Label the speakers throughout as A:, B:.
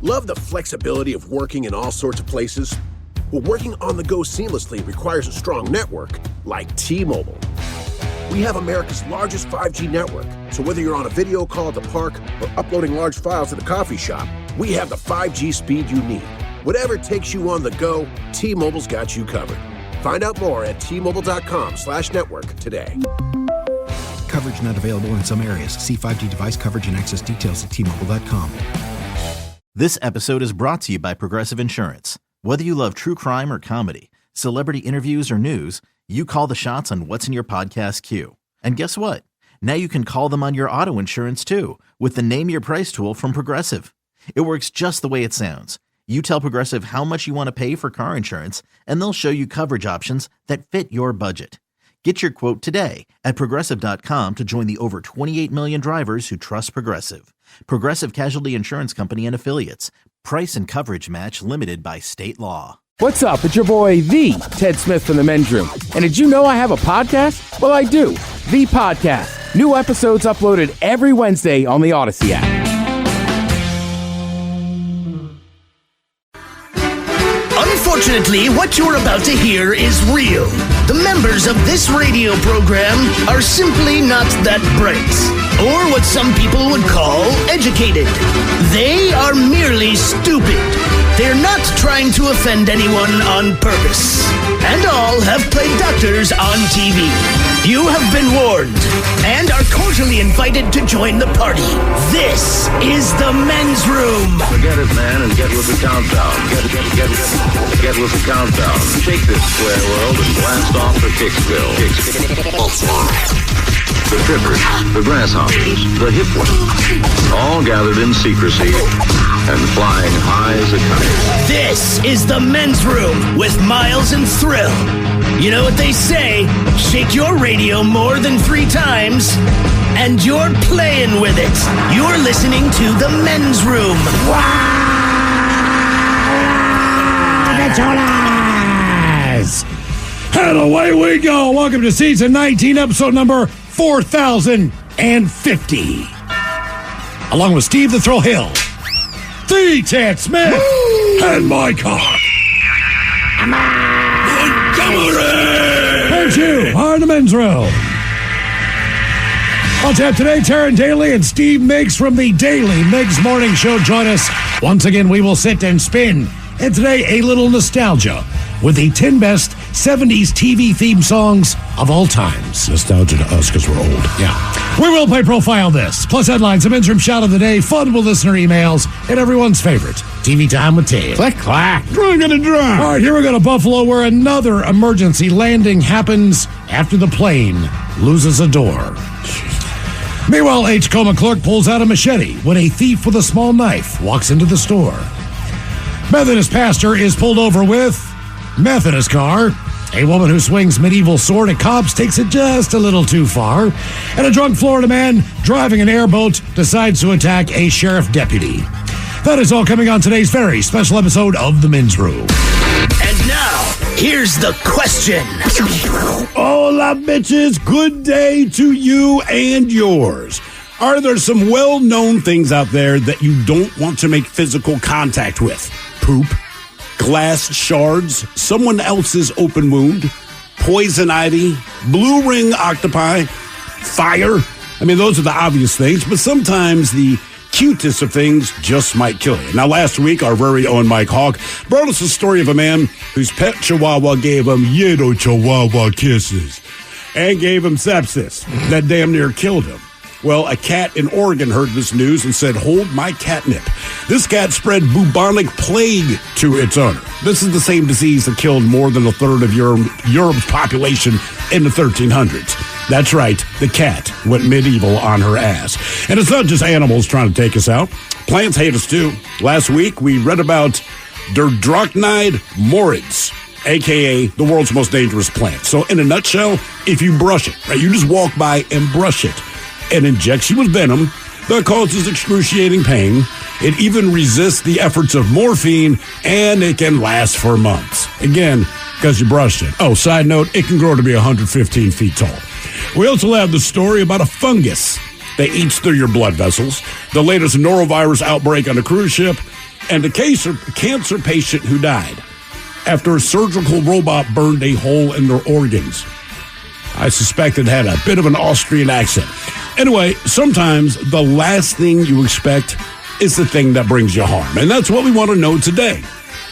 A: Love the flexibility of working in all sorts of places? Well, working on the go seamlessly requires a strong network like T-Mobile. We have America's largest 5G network, so whether you're on a video call at the park or uploading large files at the coffee shop, we have the 5G speed you need. Whatever takes you on the go, T-Mobile's got you covered. Find out more at T-Mobile.com/network today.
B: Coverage not available in some areas. See 5G device coverage and access details at T-Mobile.com.
C: This episode is brought to you by Progressive Insurance. Whether you love true crime or comedy, celebrity interviews or news, you call the shots on what's in your podcast queue. And guess what? Now you can call them on your auto insurance too with the Name Your Price tool from Progressive. It works just the way it sounds. You tell Progressive how much you want to pay for car insurance, and they'll show you coverage options that fit your budget. Get your quote today at Progressive.com to join the over 28 million drivers who trust Progressive. Progressive Casualty Insurance Company and Affiliates. Price and coverage match limited by state law.
D: What's up? It's your boy, the Ted Smith from the Men's Room. And did you know I have a podcast? Well, I do. The Podcast. New episodes uploaded every Wednesday on the Odyssey app.
E: Unfortunately, what you're about to hear is real. The members of this radio program are simply not that bright, or what some people would call educated. They are merely stupid. They're not trying to offend anyone on purpose. And all have played doctors on TV. You have been warned and are cordially invited to join the party. This is the Men's Room.
F: Forget it, man, and get with the countdown. Get with the countdown. Shake this square world and blast off for Kicksville. The trippers, the grasshoppers, the hip ones, all gathered in secrecy and flying high as a kite.
E: This is the Men's Room with Miles and Thrill. You know what they say, shake your radio more than 3 times, and you're playing with it. You're listening to the Men's Room.
G: And away we go. Welcome to season 19, episode number 4050. Along with Steve the Thrill Hill, the Ted Smith, and my car. And you are the Men's Room. On tap today, Taryn Daly and Steve Miggs from the Daily Miggs Morning Show join us. Once again, we will sit and spin. And today, a little nostalgia with the 10 best 70s TV theme songs of all times. Nostalgia to us because we're old. Yeah. We will play Profile This, plus headlines, a Men's Room shout of the day, fun with listener emails, and everyone's favorite, TV Time with Ted.
D: Click, clack.
G: We're going to drive. All right, here we go to Buffalo, where another emergency landing happens after the plane loses a door. Meanwhile, a Tacoma clerk pulls out a machete when a thief with a small knife walks into the store. Methodist pastor is pulled over with meth in his car. A woman who swings medieval sword at cops takes it just a little too far. And a drunk Florida man driving an airboat decides to attack a sheriff deputy. That is all coming on today's very special episode of The Men's Room.
E: And now, here's the question.
H: Hola, bitches. Good day to you and yours. Are there some well-known things out there that you don't want to make physical contact with? Poop, glass shards, someone else's open wound, poison ivy, blue ring octopi, fire. I mean, those are the obvious things, but sometimes the cutest of things just might kill you. Now, last week, our very own Mike Hawk brought us a story of a man whose pet chihuahua gave him little chihuahua kisses and gave him sepsis that damn near killed him. Well, a cat in Oregon heard this news and said, hold my catnip. This cat spread bubonic plague to its owner. This is the same disease that killed more than a third of Europe's population in the 1300s. That's right, the cat went medieval on her ass. And it's not just animals trying to take us out. Plants hate us too. Last week, we read about Der Drachnide morids, a.k.a. the world's most dangerous plant. So in a nutshell, if you brush it, right, you just walk by and brush it, it injects you with venom that causes excruciating pain. It even resists the efforts of morphine, and it can last for months. Again, because you brushed it. Oh, side note, it can grow to be 115 feet tall. We also have the story about a fungus that eats through your blood vessels, the latest norovirus outbreak on a cruise ship, and a cancer patient who died after a surgical robot burned a hole in their organs. I suspect it had a bit of an Austrian accent. Anyway, sometimes the last thing you expect is the thing that brings you harm. And that's what we want to know today.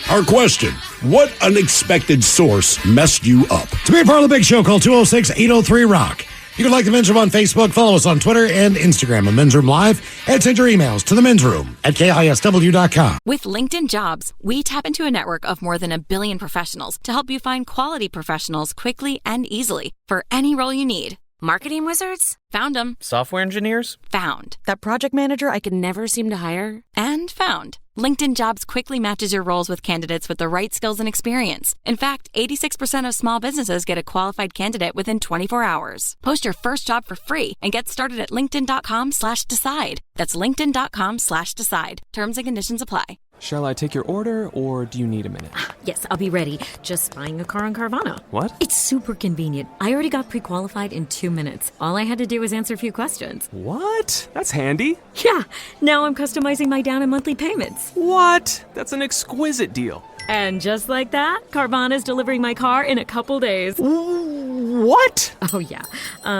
H: Our question, what unexpected source messed you up?
G: To be a part of the big show, call 206-803-ROCK. You can like the Men's Room on Facebook, follow us on Twitter and Instagram at Men's Room Live, and send your emails to the Men's Room at KISW.com.
I: With LinkedIn Jobs, we tap into a network of more than 1 billion professionals to help you find quality professionals quickly and easily for any role you need. Marketing wizards? Found them.
J: Software engineers?
I: Found. That project manager I could never seem to hire? And found. LinkedIn Jobs quickly matches your roles with candidates with the right skills and experience. In fact, 86% of small businesses get a qualified candidate within 24 hours. Post your first job for free and get started at linkedin.com/decide. That's linkedin.com/decide. Terms and conditions apply.
J: Shall I take your order, or do you need a minute?
K: Yes, I'll be ready. Just buying a car on Carvana.
J: What?
K: It's super convenient. I already got pre-qualified in 2 minutes. All I had to do was answer a few questions.
J: What? That's handy.
K: Yeah, now I'm customizing my down and monthly payments.
J: What? That's an exquisite deal.
K: And just like that, Carvana's delivering my car in a couple days.
J: What?
K: Oh, yeah.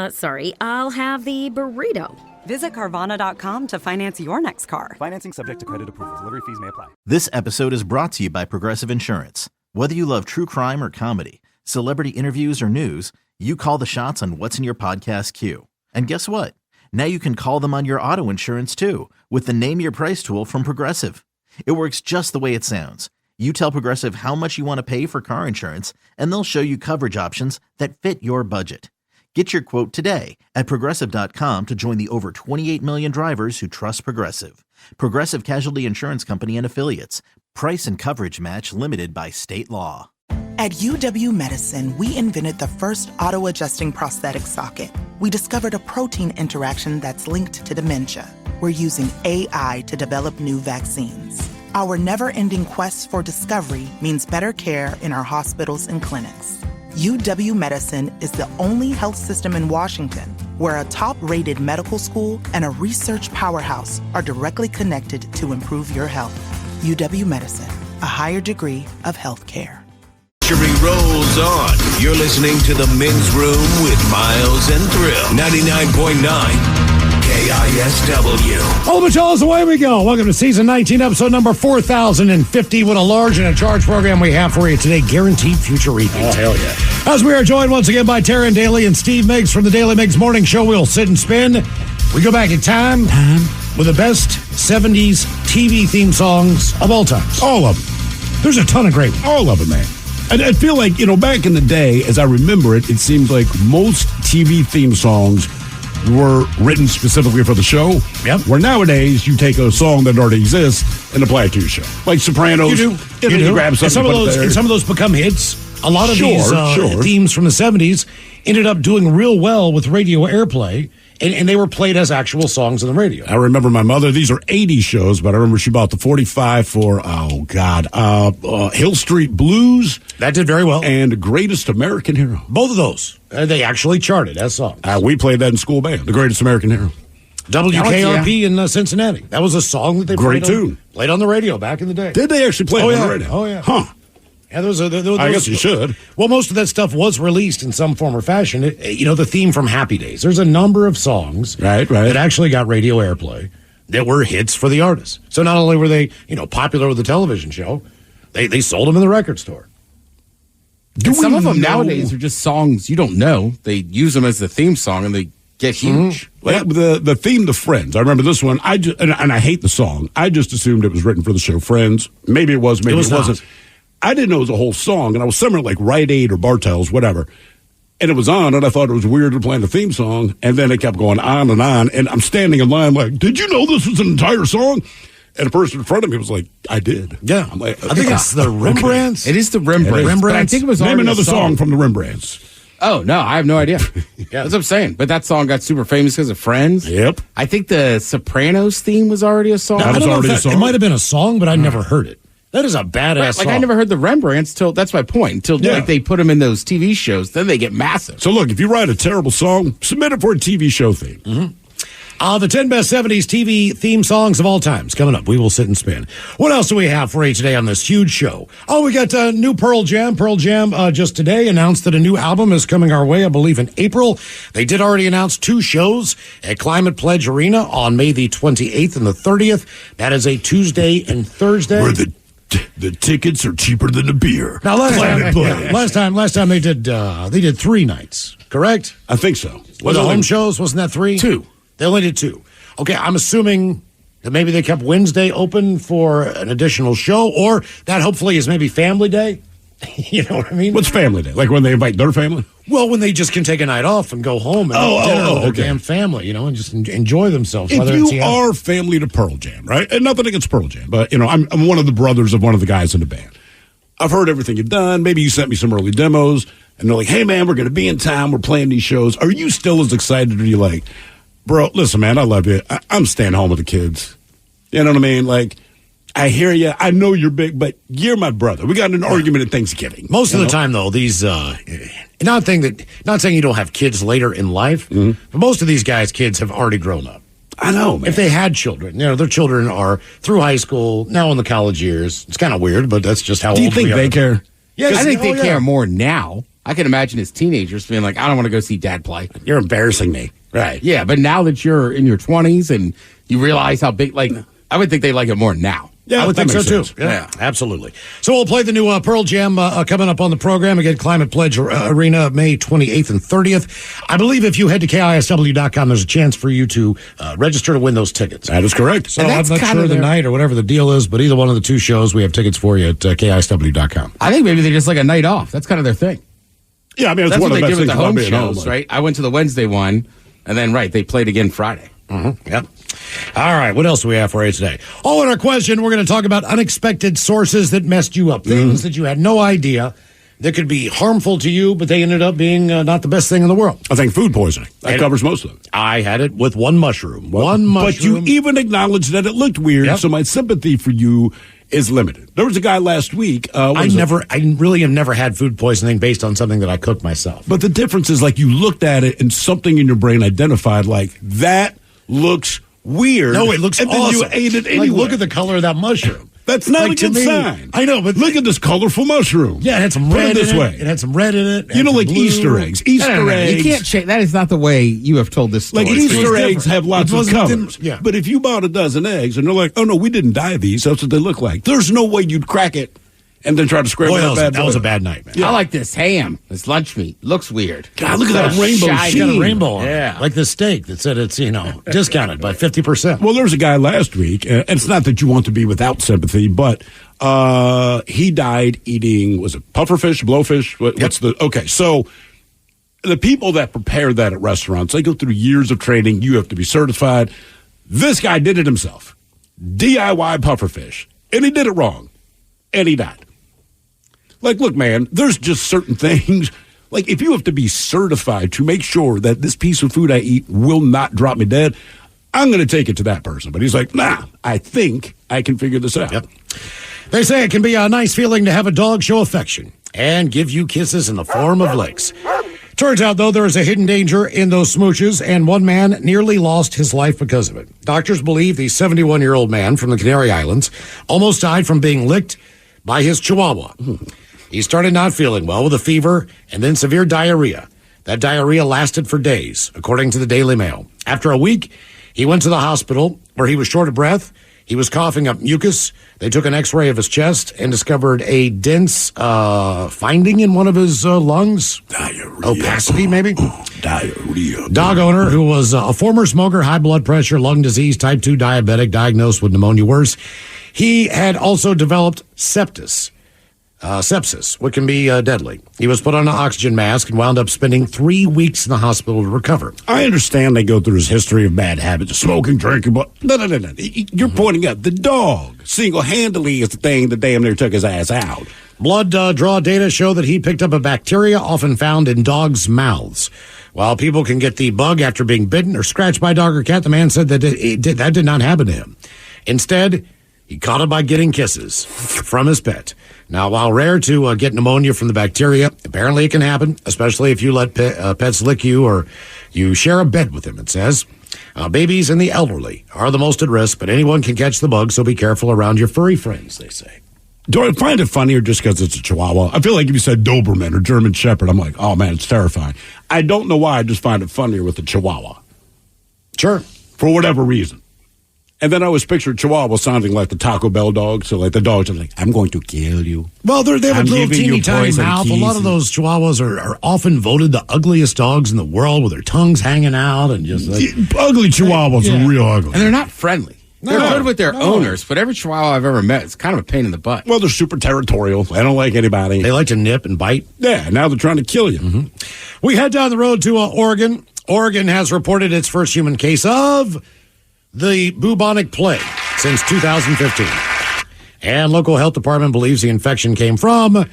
K: Sorry, I'll have the burrito.
L: Visit Carvana.com to finance your next car.
M: Financing subject to credit approval. Delivery fees may apply.
C: This episode is brought to you by Progressive Insurance. Whether you love true crime or comedy, celebrity interviews or news, you call the shots on what's in your podcast queue. And guess what? Now you can call them on your auto insurance too with the Name Your Price tool from Progressive. It works just the way it sounds. You tell Progressive how much you want to pay for car insurance, and they'll show you coverage options that fit your budget. Get your quote today at Progressive.com to join the over 28 million drivers who trust Progressive. Progressive Casualty Insurance Company and Affiliates. Price and coverage match limited by state law.
N: At UW-Medicine, we invented the first auto-adjusting prosthetic socket. We discovered a protein interaction that's linked to dementia. We're using AI to develop new vaccines. Our never-ending quest for discovery means better care in our hospitals and clinics. UW-Medicine is the only health system in Washington where a top-rated medical school and a research powerhouse are directly connected to improve your health. UW-Medicine, a higher degree of health care.
O: Rolls on. You're listening to the Men's Room with Miles and Thrill. 99.9 KISW.
G: All the fellas, away we go. Welcome to season 19, episode number 4050. What a large and a charge program we have for you today. Guaranteed future repeat.
H: Oh, hell yeah.
G: As we are joined once again by Taryn Daly and Steve Miggs from the Daily Miggs Morning Show. We'll sit and spin. We go back in time with the best 70s TV theme songs of all time.
H: All of them. There's a ton of great ones. All of them, man. I feel like, back in the day, as I remember it, it seems like most TV theme songs were written specifically for the show.
G: Yep.
H: Where nowadays, you take a song that already exists and apply it to your show. Like Sopranos.
G: You do. You grab
H: something,
G: some of those become hits. A lot of these themes from the 70s ended up doing real well with radio airplay, and they were played as actual songs on the radio.
H: I remember my mother, these are 80 shows, but I remember she bought the 45 for, Hill Street Blues.
G: That did very well.
H: And Greatest American Hero.
G: Both of those. They actually charted as songs.
H: We played that in school band, The Greatest American Hero.
G: WKRP in Cincinnati. That was a song that they played on the radio back in the day.
H: Did they actually play it on the radio?
G: Oh, yeah.
H: Huh.
G: Yeah, there was
H: I guess you should.
G: Well, most of that stuff was released in some form or fashion. The theme from Happy Days. There's a number of songs that actually got radio airplay that were hits for the artists. So not only were they, popular with the television show, they sold them in the record store.
P: Some of them nowadays are just songs you don't know. They use them as the theme song and they get huge.
H: Mm-hmm. The theme to Friends. I remember this one. And I hate the song. I just assumed it was written for the show Friends. Maybe it was, maybe it wasn't. I didn't know it was a whole song, and I was somewhere like Rite Aid or Bartell's, whatever. And it was on, and I thought it was weird to play the theme song, and then it kept going on, and I'm standing in line like, did you know this was an entire song? And the person in front of me was like, I did.
G: Yeah.
H: I'm like,
G: I think it's the Rembrandts.
P: It is the Rembrandts.
G: But
P: I think it was
H: Name another song from the Rembrandts.
P: Oh, no, I have no idea. That's what I'm saying. But that song got super famous because of Friends.
H: Yep.
P: I think the Sopranos theme was already a song.
H: That was already a song.
G: It might have been a song, but I never heard it. That is a badass song.
P: I never heard the Rembrandts till, that's my point, until they put them in those TV shows, then they get massive.
H: So look, if you write a terrible song, submit it for a TV show theme.
G: Mm-hmm. The 10 best 70s TV theme songs of all times coming up. We will sit and spin. What else do we have for you today on this huge show? Oh, we got new Pearl Jam. Pearl Jam just today announced that a new album is coming our way, I believe, in April. They did already announce 2 shows at Climate Pledge Arena on May the 28th and the 30th. That is a Tuesday and Thursday.
H: Where the tickets are cheaper than the beer.
G: Now, last time they did 3 nights, correct?
H: I think so.
G: Was the home shows? Wasn't that 3?
H: 2.
G: They only did 2. Okay, I'm assuming that maybe they kept Wednesday open for an additional show, or that hopefully is maybe Family Day. You know what I mean?
H: What's Family Day? Like when they invite their family?
G: Well, when they just can take a night off and go home and eat dinner with their damn family, and just enjoy themselves.
H: If you are family to Pearl Jam, right? And nothing against Pearl Jam, but, I'm one of the brothers of one of the guys in the band. I've heard everything you've done. Maybe you sent me some early demos, and they're like, hey, man, we're going to be in town. We're playing these shows. Are you still as excited, or are you like, bro, listen, man, I love you. I'm staying home with the kids. You know what I mean? Like, I hear you. I know you're big, but you're my brother. We got in an argument at Thanksgiving.
G: Most of the time, though, these not saying you don't have kids later in life, but most of these guys' kids have already grown up.
H: I know, man.
G: If they had children, their children are through high school, now in the college years. It's kind of weird, but that's just how old we are.
H: Do you think they care?
G: Yes,
P: I think they care more now. I can imagine as teenagers being like, I don't want to go see dad play.
H: You're embarrassing me.
G: Right.
P: Yeah, but now that you're in your 20s and you realize how big, I would think they like it more now.
G: Yeah, I would think so, too. Yeah, absolutely. So we'll play the new Pearl Jam coming up on the program. Again, Climate Pledge Arena, May 28th and 30th. I believe if you head to KISW.com, there's a chance for you to register to win those tickets.
H: That is correct.
G: So I'm not sure the night or whatever the deal is, but either one of the 2 shows, we have tickets for you at KISW.com.
P: I think maybe they just like a night off. That's kind of their thing.
H: Yeah, I mean,
P: that's
H: one
P: what
H: of the
P: they
H: best
P: did with the home
H: things
P: shows, right? I went to the Wednesday one, and then, they played again Friday.
G: Mm-hmm. Yep. All right, what else do we have for you today? In our question, we're going to talk about unexpected sources that messed you up, things that you had no idea that could be harmful to you, but they ended up being not the best thing in the world.
H: I think food poisoning. That covers most of it.
G: I had it with one mushroom. One mushroom.
H: But you even acknowledged that it looked weird, so my sympathy for you is limited. There was a guy last week.
G: I really have never had food poisoning based on something that I cooked myself.
H: But the difference is, you looked at it and something in your brain identified, that looks weird.
G: No, it looks
H: and
G: awesome.
H: And then you ate it anyway.
G: Look at the color of that mushroom.
H: That's not a good sign.
G: I know, but
H: look at this colorful mushroom.
G: Yeah, it had some red in it.
H: Way.
G: It had some red in it.
H: Like blue. Easter eggs. Easter eggs.
P: You can't change. That is not the way you have told this story.
H: Easter eggs have lots of colors.
G: Yeah.
H: But if you bought a dozen eggs and they're like, oh, no, we didn't dye these. That's what they look like. There's no way you'd crack it and then try to scramble
G: that was a bad night, man.
P: Yeah. I like this ham. This lunch meat. Looks weird.
H: God, look at that rainbow sheen.
G: Got a rainbow on it. Like the steak that said it's, discounted by 50%.
H: Well, there was a guy last week, and it's not that you want to be without sympathy, but he died eating, was it pufferfish, blowfish? Okay, so the people that prepare that at restaurants, they go through years of training. You have to be certified. This guy did it himself. DIY pufferfish. And he did it wrong. And he died. Look, man, there's just certain things. If you have to be certified to make sure that this piece of food I eat will not drop me dead, I'm going to take it to that person. But he's like, nah, I think I can figure this out.
G: Yep. They say it can be a nice feeling to have a dog show affection and give you kisses in the form of licks. Turns out, though, there is a hidden danger in those smooches, and one man nearly lost his life because of it. Doctors believe the 71-year-old man from the Canary Islands almost died from being licked by his chihuahua. He started not feeling well with a fever and then severe diarrhea. That diarrhea lasted for days, according to the Daily Mail. After a week, he went to the hospital where he was short of breath. He was coughing up mucus. They took an x-ray of his chest and discovered a dense finding in one of his lungs.
H: Diarrhea.
G: Opacity, maybe?
H: Diarrhea.
G: Dog owner who was a former smoker, high blood pressure, lung disease, type 2 diabetic, diagnosed with pneumonia worse. He had also developed sepsis, which can be deadly. He was put on an oxygen mask and wound up spending 3 weeks in the hospital to recover.
H: I understand they go through his history of bad habits, smoking, drinking, but no. You're pointing out the dog single-handedly is the thing that damn near took his ass out.
G: Blood draw data show that he picked up a bacteria often found in dogs' mouths. While people can get the bug after being bitten or scratched by a dog or cat, the man said that that did not happen to him. Instead, he caught it by getting kisses from his pet. Now, while rare to get pneumonia from the bacteria, apparently it can happen, especially if you let pets lick you or you share a bed with them, it says. Babies and the elderly are the most at risk, but anyone can catch the bug, so be careful around your furry friends, they say.
H: Do I find it funnier just because it's a Chihuahua? I feel like if you said Doberman or German Shepherd, I'm like, oh, man, it's terrifying. I don't know why. I just find it funnier with the Chihuahua.
G: Sure.
H: For whatever reason. And then I always picture Chihuahua sounding like the Taco Bell dog. So, like, the dogs are like, I'm going to kill you.
G: Well, they have a little teeny tiny
H: poison
G: mouth. A
H: keys.
G: lot of those Chihuahuas are often voted the ugliest dogs in the world with their tongues hanging out and just like...
H: Ugly Chihuahuas are real ugly.
P: And they're not friendly. They're good with their owners, but every Chihuahua I've ever met is kind of a pain in the butt.
H: Well, they're super territorial. They don't like anybody.
G: They like to nip and bite.
H: Yeah, now they're trying to kill you.
G: Mm-hmm. We head down the road to Oregon. Oregon has reported its first human case of the bubonic plague since 2015. And local health department believes the infection came from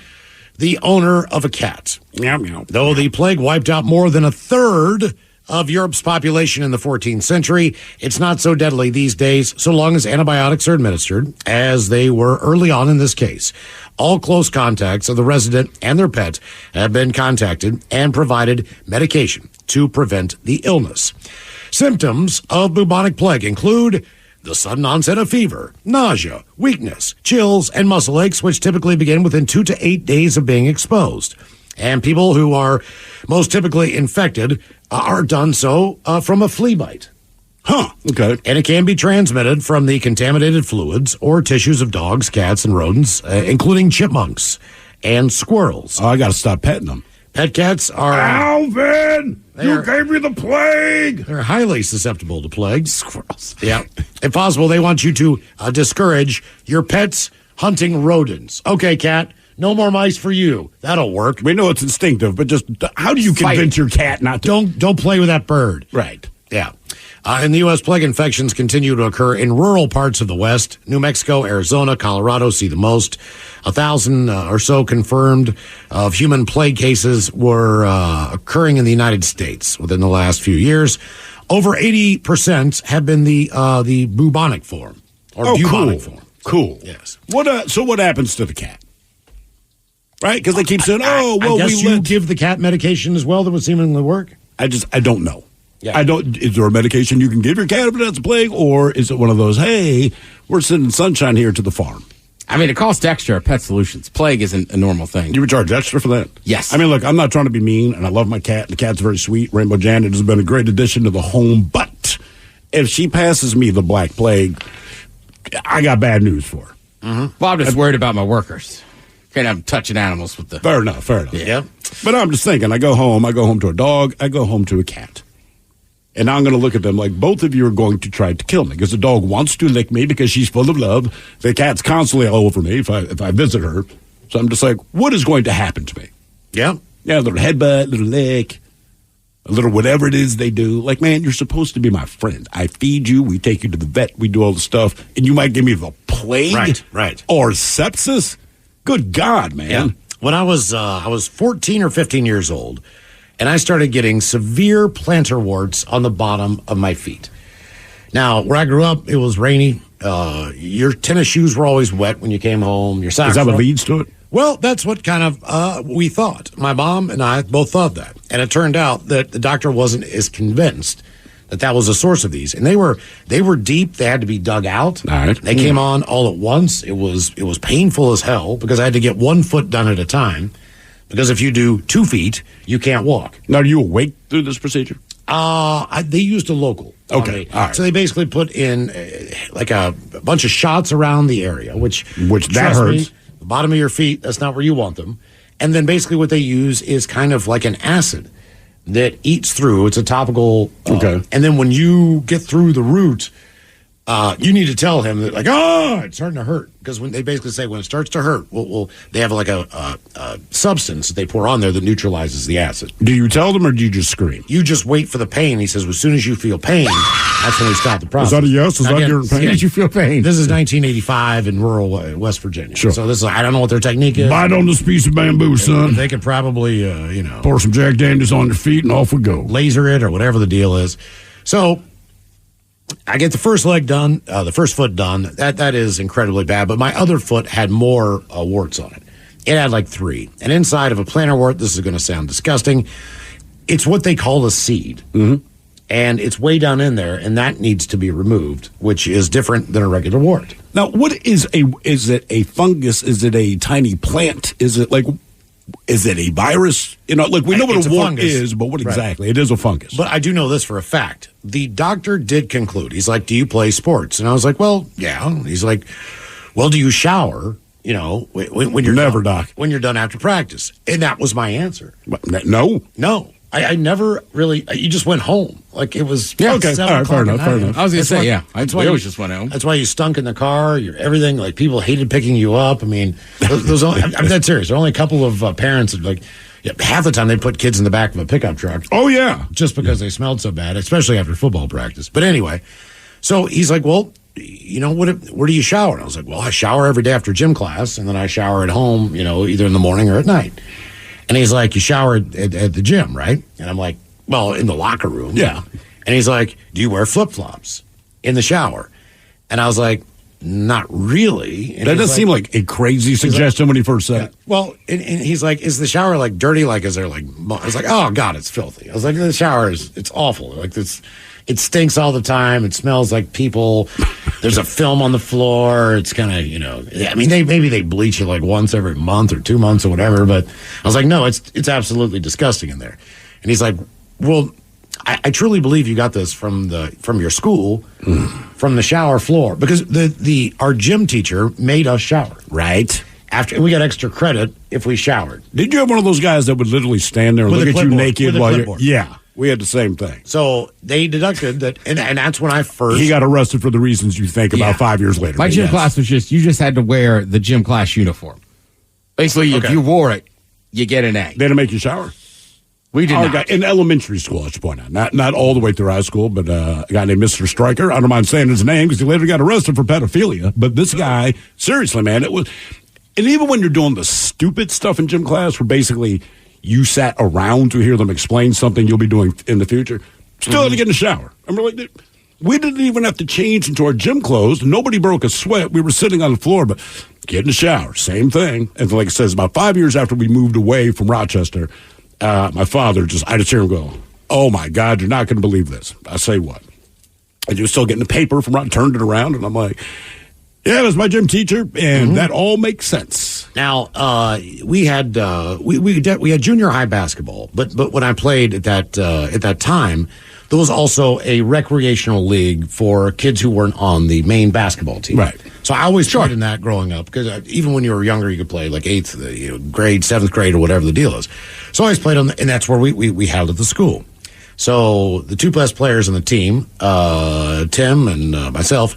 G: the owner of a cat.
H: Meow, meow.
G: Though the plague wiped out more than a third of Europe's population in the 14th century, it's not so deadly these days so long as antibiotics are administered, as they were early on in this case. All close contacts of the resident and their pet have been contacted and provided medication to prevent the illness. Symptoms of bubonic plague include the sudden onset of fever, nausea, weakness, chills, and muscle aches, which typically begin within 2 to 8 days of being exposed. And people who are most typically infected are done so from a flea bite.
H: Huh, okay.
G: And it can be transmitted from the contaminated fluids or tissues of dogs, cats, and rodents, including chipmunks and squirrels.
H: Oh, I got to stop petting them.
G: Pet cats are...
H: Alvin! You gave me the plague!
G: They're highly susceptible to plagues. Squirrels. Yeah. If possible, they want you to discourage your pets hunting rodents. Okay, cat. No more mice for you. That'll work.
H: We know it's instinctive, but just how do you convince your cat not to?
G: Don't play with that bird.
H: Right.
G: Yeah. In the U.S., plague infections continue to occur in rural parts of the West. New Mexico, Arizona, Colorado see the most. 1,000 or so confirmed of human plague cases were occurring in the United States within the last few years. Over 80% have been the bubonic form or bubonic form.
H: Cool.
G: Yes.
H: So what happens to the cat? Right? Because they keep saying,
G: I guess you give the cat medication as well that would seemingly work.
H: I don't know.
G: Yeah.
H: Is there a medication you can give your cat if it has a plague, or is it one of those, hey, we're sending sunshine here to the farm?
P: I mean, it costs extra at Pet Solutions. Plague isn't a normal thing.
H: You would charge extra for that?
P: Yes.
H: I mean, look, I'm not trying to be mean, and I love my cat. The cat's very sweet. Rainbow Janet has been a great addition to the home, but if she passes me the Black Plague, I got bad news for her.
P: Mm-hmm. Well, I'm just worried about my workers. Can't have them touching animals with the...
H: Fair enough.
G: Yeah.
H: But I'm just thinking, I go home to a dog, I go home to a cat. And now I'm going to look at them like both of you are going to try to kill me because the dog wants to lick me because she's full of love. The cat's constantly all over me if I visit her. So I'm just like, what is going to happen to me?
G: Yeah.
H: Yeah, a little headbutt, a little lick, a little whatever it is they do. Like, man, you're supposed to be my friend. I feed you. We take you to the vet. We do all the stuff. And you might give me the plague.
G: Right.
H: Or sepsis. Good God, man.
G: Yeah. When I was 14 or 15 years old, and I started getting severe plantar warts on the bottom of my feet. Now, where I grew up, it was rainy. Your tennis shoes were always wet when you came home. Your socks.
H: Is that what leads to it?
G: Well, that's what kind of we thought. My mom and I both thought that. And it turned out that the doctor wasn't as convinced that was a source of these. And they were deep. They had to be dug out.
H: All right.
G: They came on all at once. It was painful as hell because I had to get 1 foot done at a time. Because if you do 2 feet, you can't walk.
H: Now, are you awake through this procedure?
G: They used a local.
H: Okay. All right.
G: So they basically put in like a bunch of shots around the area, which
H: that hurts.
G: The bottom of your feet, that's not where you want them. And then basically what they use is kind of like an acid that eats through. It's a topical.
H: Okay.
G: And then when you get through the root, you need to tell him that, like, it's starting to hurt. Because when they basically say when it starts to hurt, they have like a substance that they pour on there that neutralizes the acid.
H: Do you tell them or do you just scream?
G: You just wait for the pain. He says, as soon as you feel pain, that's when we stop the process.
H: Is that a yes? Is that your pain?
P: Did you feel pain?
G: This is 1985 in rural West Virginia.
H: Sure.
G: So this is, I don't know what their technique is.
H: Bite on this piece of bamboo, son.
G: They could probably,
H: pour some Jack Daniels on your feet and off we go.
G: Laser it or whatever the deal is. So I get the first leg done, the first foot done. That is incredibly bad. But my other foot had more warts on it. It had like 3. And inside of a plantar wart, this is going to sound disgusting, it's what they call a seed.
H: Mm-hmm.
Q: And it's way down in there, and that needs to be removed, which is different than a regular wart.
H: Now, what is it a fungus? Is it a tiny plant? Is it a virus? You know, like we know what a wart is, but what exactly? Right. It is a fungus.
Q: But I do know this for a fact. The doctor did conclude. He's like, do you play sports? And I was like, well, yeah. He's like, well, do you shower? You know, when you're
H: never,
Q: done,
H: Doc.
Q: When you're done after practice. And that was my answer.
H: No.
Q: I never really. You just went home. Like it was.
H: Yeah. Okay. All right. Fair enough.
P: I was going to say, yeah. I always just went home.
Q: That's why you stunk in the car. Everything. Like people hated picking you up. I mean, those I'm dead serious. There are only a couple of parents that half the time they put kids in the back of a pickup truck.
H: Oh yeah.
Q: Just because they smelled so bad, especially after football practice. But anyway, so he's like, well, you know, where do you shower? And I was like, well, I shower every day after gym class, and then I shower at home. You know, either in the morning or at night. And he's like, you shower at the gym, right? And I'm like, well, in the locker room.
H: Yeah.
Q: And he's like, do you wear flip-flops in the shower? And I was like, not really. And
H: that does seem like a crazy suggestion when he first said it.
Q: Well, and he's like, is the shower like dirty? Like, is there like, I was like, oh God, it's filthy. I was like, the shower it's awful. Like this, it stinks all the time. It smells like people. There's a film on the floor. It's kind of, you know, I mean, maybe they bleach it like once every month or 2 months or whatever. But I was like, no, it's absolutely disgusting in there. And he's like, well, I truly believe you got this from your school, from the shower floor, because our gym teacher made us shower.
H: Right.
Q: After we got extra credit if we showered.
H: Did you have one of those guys that would literally stand there and look at you naked while you're? Yeah. We had the same thing.
Q: So they deducted that, and that's when I first...
H: He got arrested for the reasons you think about 5 years later.
P: My gym class was you just had to wear the gym class uniform. Basically, if you wore it, you get an A.
H: They didn't make you shower?
P: We did not.
H: In elementary school, I should point out. Not all the way through high school, but a guy named Mr. Stryker. I don't mind saying his name because he later got arrested for pedophilia. But this guy, seriously, man, it was... And even when you're doing the stupid stuff in gym class where basically... you sat around to hear them explain something you'll be doing in the future, still had to get in the shower. I mean, like, we didn't even have to change into our gym clothes. Nobody broke a sweat. We were sitting on the floor, but get in the shower. Same thing. And like it says, about 5 years after we moved away from Rochester, my father I just hear him go, oh, my God, you're not going to believe this. I say what? And he was still getting the paper from turned it around, and I'm like, yeah, that's my gym teacher, and that all makes sense.
Q: Now, we had junior high basketball, but when I played at that time, there was also a recreational league for kids who weren't on the main basketball team.
H: Right.
Q: So I always played in that growing up because even when you were younger, you could play like 8th grade, 7th grade, or whatever the deal is. So I always played and that's where we held at the school. So the two best players on the team, Tim and myself.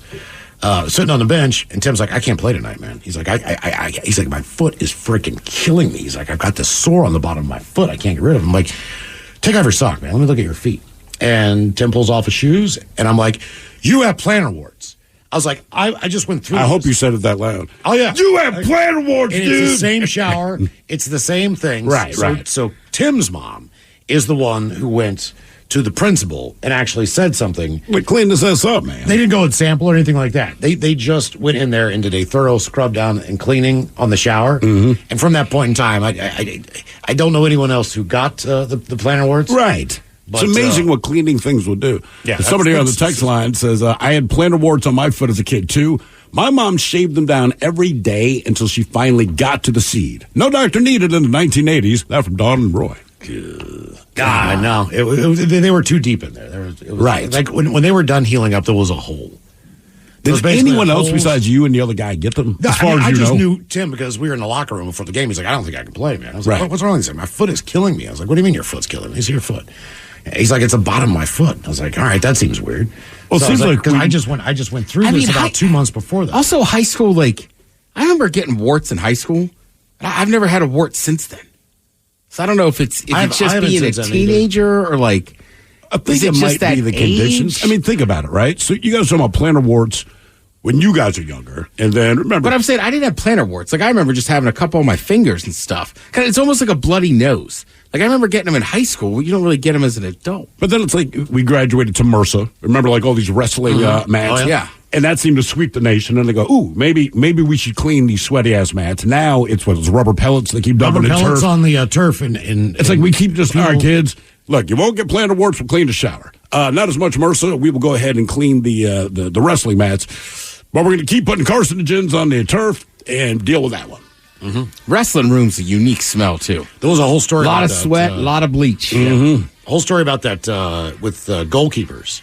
Q: Sitting on the bench, and Tim's like, I can't play tonight, man. He's like, he's like, my foot is freaking killing me. He's like, I've got this sore on the bottom of my foot. I can't get rid of it. I'm like, take off your sock, man. Let me look at your feet. And Tim pulls off his shoes, and I'm like, you have plantar warts. I was like, I just went through
H: I hope you said it that loud.
Q: Oh, yeah.
H: You have plantar warts,
Q: and
H: dude.
Q: It's the same shower. It's the same thing.
H: Right.
Q: So Tim's mom is the one who went to the principal and actually said something.
H: But clean this ass up, man.
Q: They didn't go and sample or anything like that. They just went in there and did a thorough scrub down and cleaning on the shower. Mm-hmm. And from that point in time, I don't know anyone else who got the plantar warts.
H: Right. But, it's amazing what cleaning things will do.
Q: Yeah,
H: somebody on the text line says, I had plantar warts on my foot as a kid, too. My mom shaved them down every day until she finally got to the seed. No doctor needed in the 1980s. That from Don and Roy.
Q: God, no. They were too deep in there. It was
H: right.
Q: Like when they were done healing up, there was a hole.
H: Did anyone else besides you and the other guy get them?
Q: No,
H: as far as you know?
Q: I just knew Tim because we were in the locker room before the game. He's like, I don't think I can play, man. I was like, what's wrong with him? My foot is killing me. I was like, what do you mean your foot's killing me? It's your foot. He's like, it's the bottom of my foot. I was like, all right, that seems weird.
H: Well, it seems like
Q: because I just went through this about 2 months before that.
P: Also, high school, like I remember getting warts in high school. I've never had a wart since then. So I don't know if it's just being a teenager or like.
H: I think it might be the conditions. I mean, think about it, right? So you guys talking about plantar warts when you guys are younger, and then remember.
P: But I'm saying I didn't have plantar warts. Like I remember just having a couple on my fingers and stuff. It's almost like a bloody nose. Like I remember getting them in high school. You don't really get them as an adult.
H: But then it's like we graduated to MRSA. Remember, like all these wrestling mats.
Q: Oh, yeah.
H: And that seemed to sweep the nation. And they go, ooh, maybe we should clean these sweaty-ass mats. Now it's rubber pellets. They keep dumping
Q: rubber
H: in
Q: pellets
H: turf.
Q: on the turf.
H: It's like we keep just, all right, kids, look, you won't get plantar warts from cleaning the shower. Not as much MRSA. We will go ahead and clean the wrestling mats. But we're going to keep putting carcinogens on the turf and deal with that one.
P: Mm-hmm. Wrestling room's a unique smell, too.
Q: There was a whole story about
P: that. A lot of sweat, a lot of bleach. Mm-hmm.
Q: Whole story about that with goalkeepers.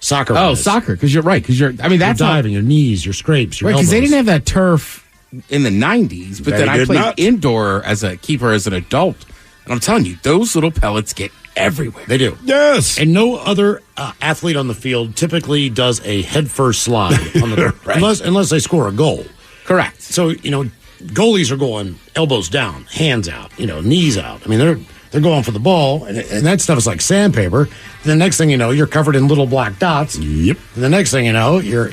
Q: Soccer.
P: Oh, soccer, because you're right. Because that's
Q: diving, your knees, your scrapes, your elbows.
P: Because they didn't have that turf in the 90s, but then I played indoor as a keeper as an adult. And I'm telling you, those little pellets get everywhere.
Q: They do.
H: Yes.
Q: And no other athlete on the field typically does a headfirst slide on the
H: right.
Q: unless they score a goal.
P: Correct.
Q: So, goalies are going elbows down, hands out, knees out. I mean, they're going for the ball, and that stuff is like sandpaper. And the next thing you know, you're covered in little black dots.
H: Yep.
Q: And the next thing you know, you're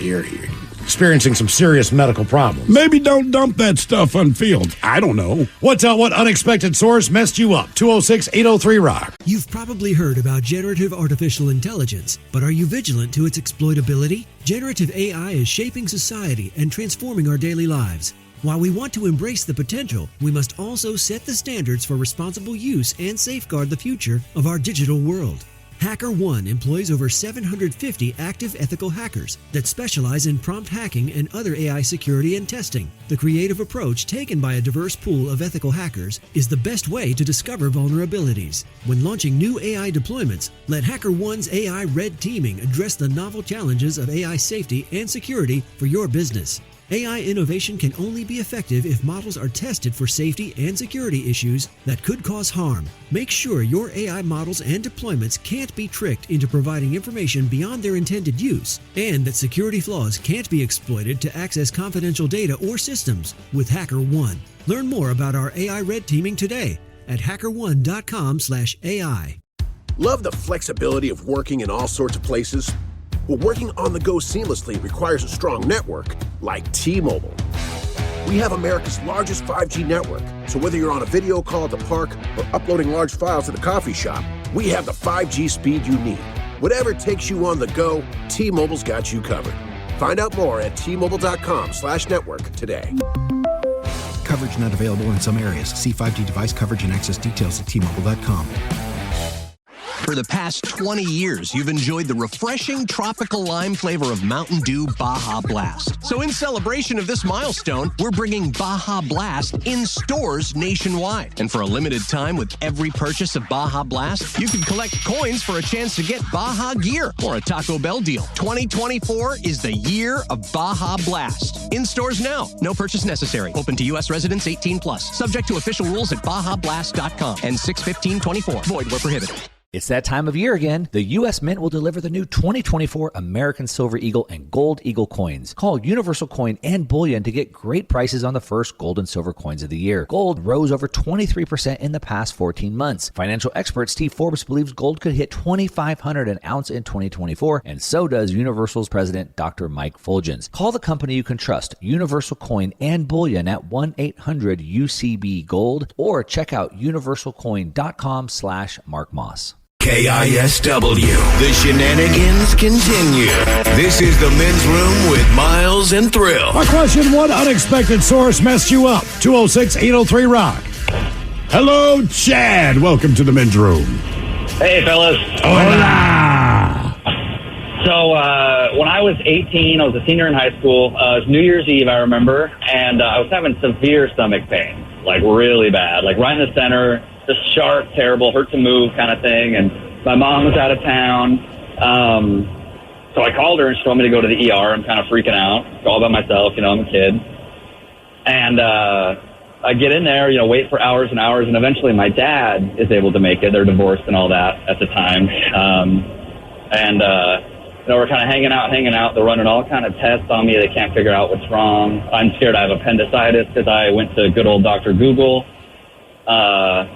Q: experiencing some serious medical problems.
H: Maybe don't dump that stuff on field. I don't know.
Q: What unexpected source messed you up? 206-803-ROCK.
R: You've probably heard about generative artificial intelligence, but are you vigilant to its exploitability? Generative AI is shaping society and transforming our daily lives. While we want to embrace the potential, we must also set the standards for responsible use and safeguard the future of our digital world. HackerOne employs over 750 active ethical hackers that specialize in prompt hacking and other AI security and testing. The creative approach taken by a diverse pool of ethical hackers is the best way to discover vulnerabilities. When launching new AI deployments, let HackerOne's AI red teaming address the novel challenges of AI safety and security for your business. AI innovation can only be effective if models are tested for safety and security issues that could cause harm. Make sure your AI models and deployments can't be tricked into providing information beyond their intended use, and that security flaws can't be exploited to access confidential data or systems with HackerOne. Learn more about our AI red teaming today at hackerone.com/AI.
A: Love the flexibility of working in all sorts of places? Well, working on the go seamlessly requires a strong network like T-Mobile. We have America's largest 5G network, so whether you're on a video call at the park or uploading large files at the coffee shop, we have the 5G speed you need. Whatever takes you on the go, T-Mobile's got you covered. Find out more at T-Mobile.com/network today.
B: Coverage not available in some areas. See 5G device coverage and access details at T-Mobile.com.
S: For the past 20 years, you've enjoyed the refreshing tropical lime flavor of Mountain Dew Baja Blast. So in celebration of this milestone, we're bringing Baja Blast in stores nationwide. And for a limited time, with every purchase of Baja Blast, you can collect coins for a chance to get Baja gear or a Taco Bell deal. 2024 is the year of Baja Blast. In stores now. No purchase necessary. Open to U.S. residents 18+. Subject to official rules at BajaBlast.com and 6/15/24. Void where prohibited.
T: It's that time of year again. The U.S. Mint will deliver the new 2024 American Silver Eagle and Gold Eagle coins. Call Universal Coin and Bullion to get great prices on the first gold and silver coins of the year. Gold rose over 23% in the past 14 months. Financial expert Steve Forbes believes gold could hit $2,500 an ounce in 2024, and so does Universal's president, Dr. Mike Fulgens. Call the company you can trust, Universal Coin and Bullion, at 1-800-UCB-GOLD, or check out universalcoin.com/Mark Moss.
O: KISW. The shenanigans continue. This is the Men's Room with Miles and Thrill.
G: My question, what unexpected source messed you up? 206-803-ROCK. Hello, Chad. Welcome to the Men's Room.
U: Hey, fellas.
G: Hola.
U: So, when I was 18, I was a senior in high school. It was New Year's Eve, I remember, and I was having severe stomach pain, like really bad, like right in the center. Just sharp, terrible, hurt to move kind of thing. And my mom was out of town. So I called her and she told me to go to the ER. I'm kind of freaking out. All by myself, I'm a kid. And I get in there, wait for hours and hours. And eventually my dad is able to make it. They're divorced and all that at the time. We're kind of hanging out. They're running all kind of tests on me. They can't figure out what's wrong. I'm scared I have appendicitis because I went to good old Dr. Google.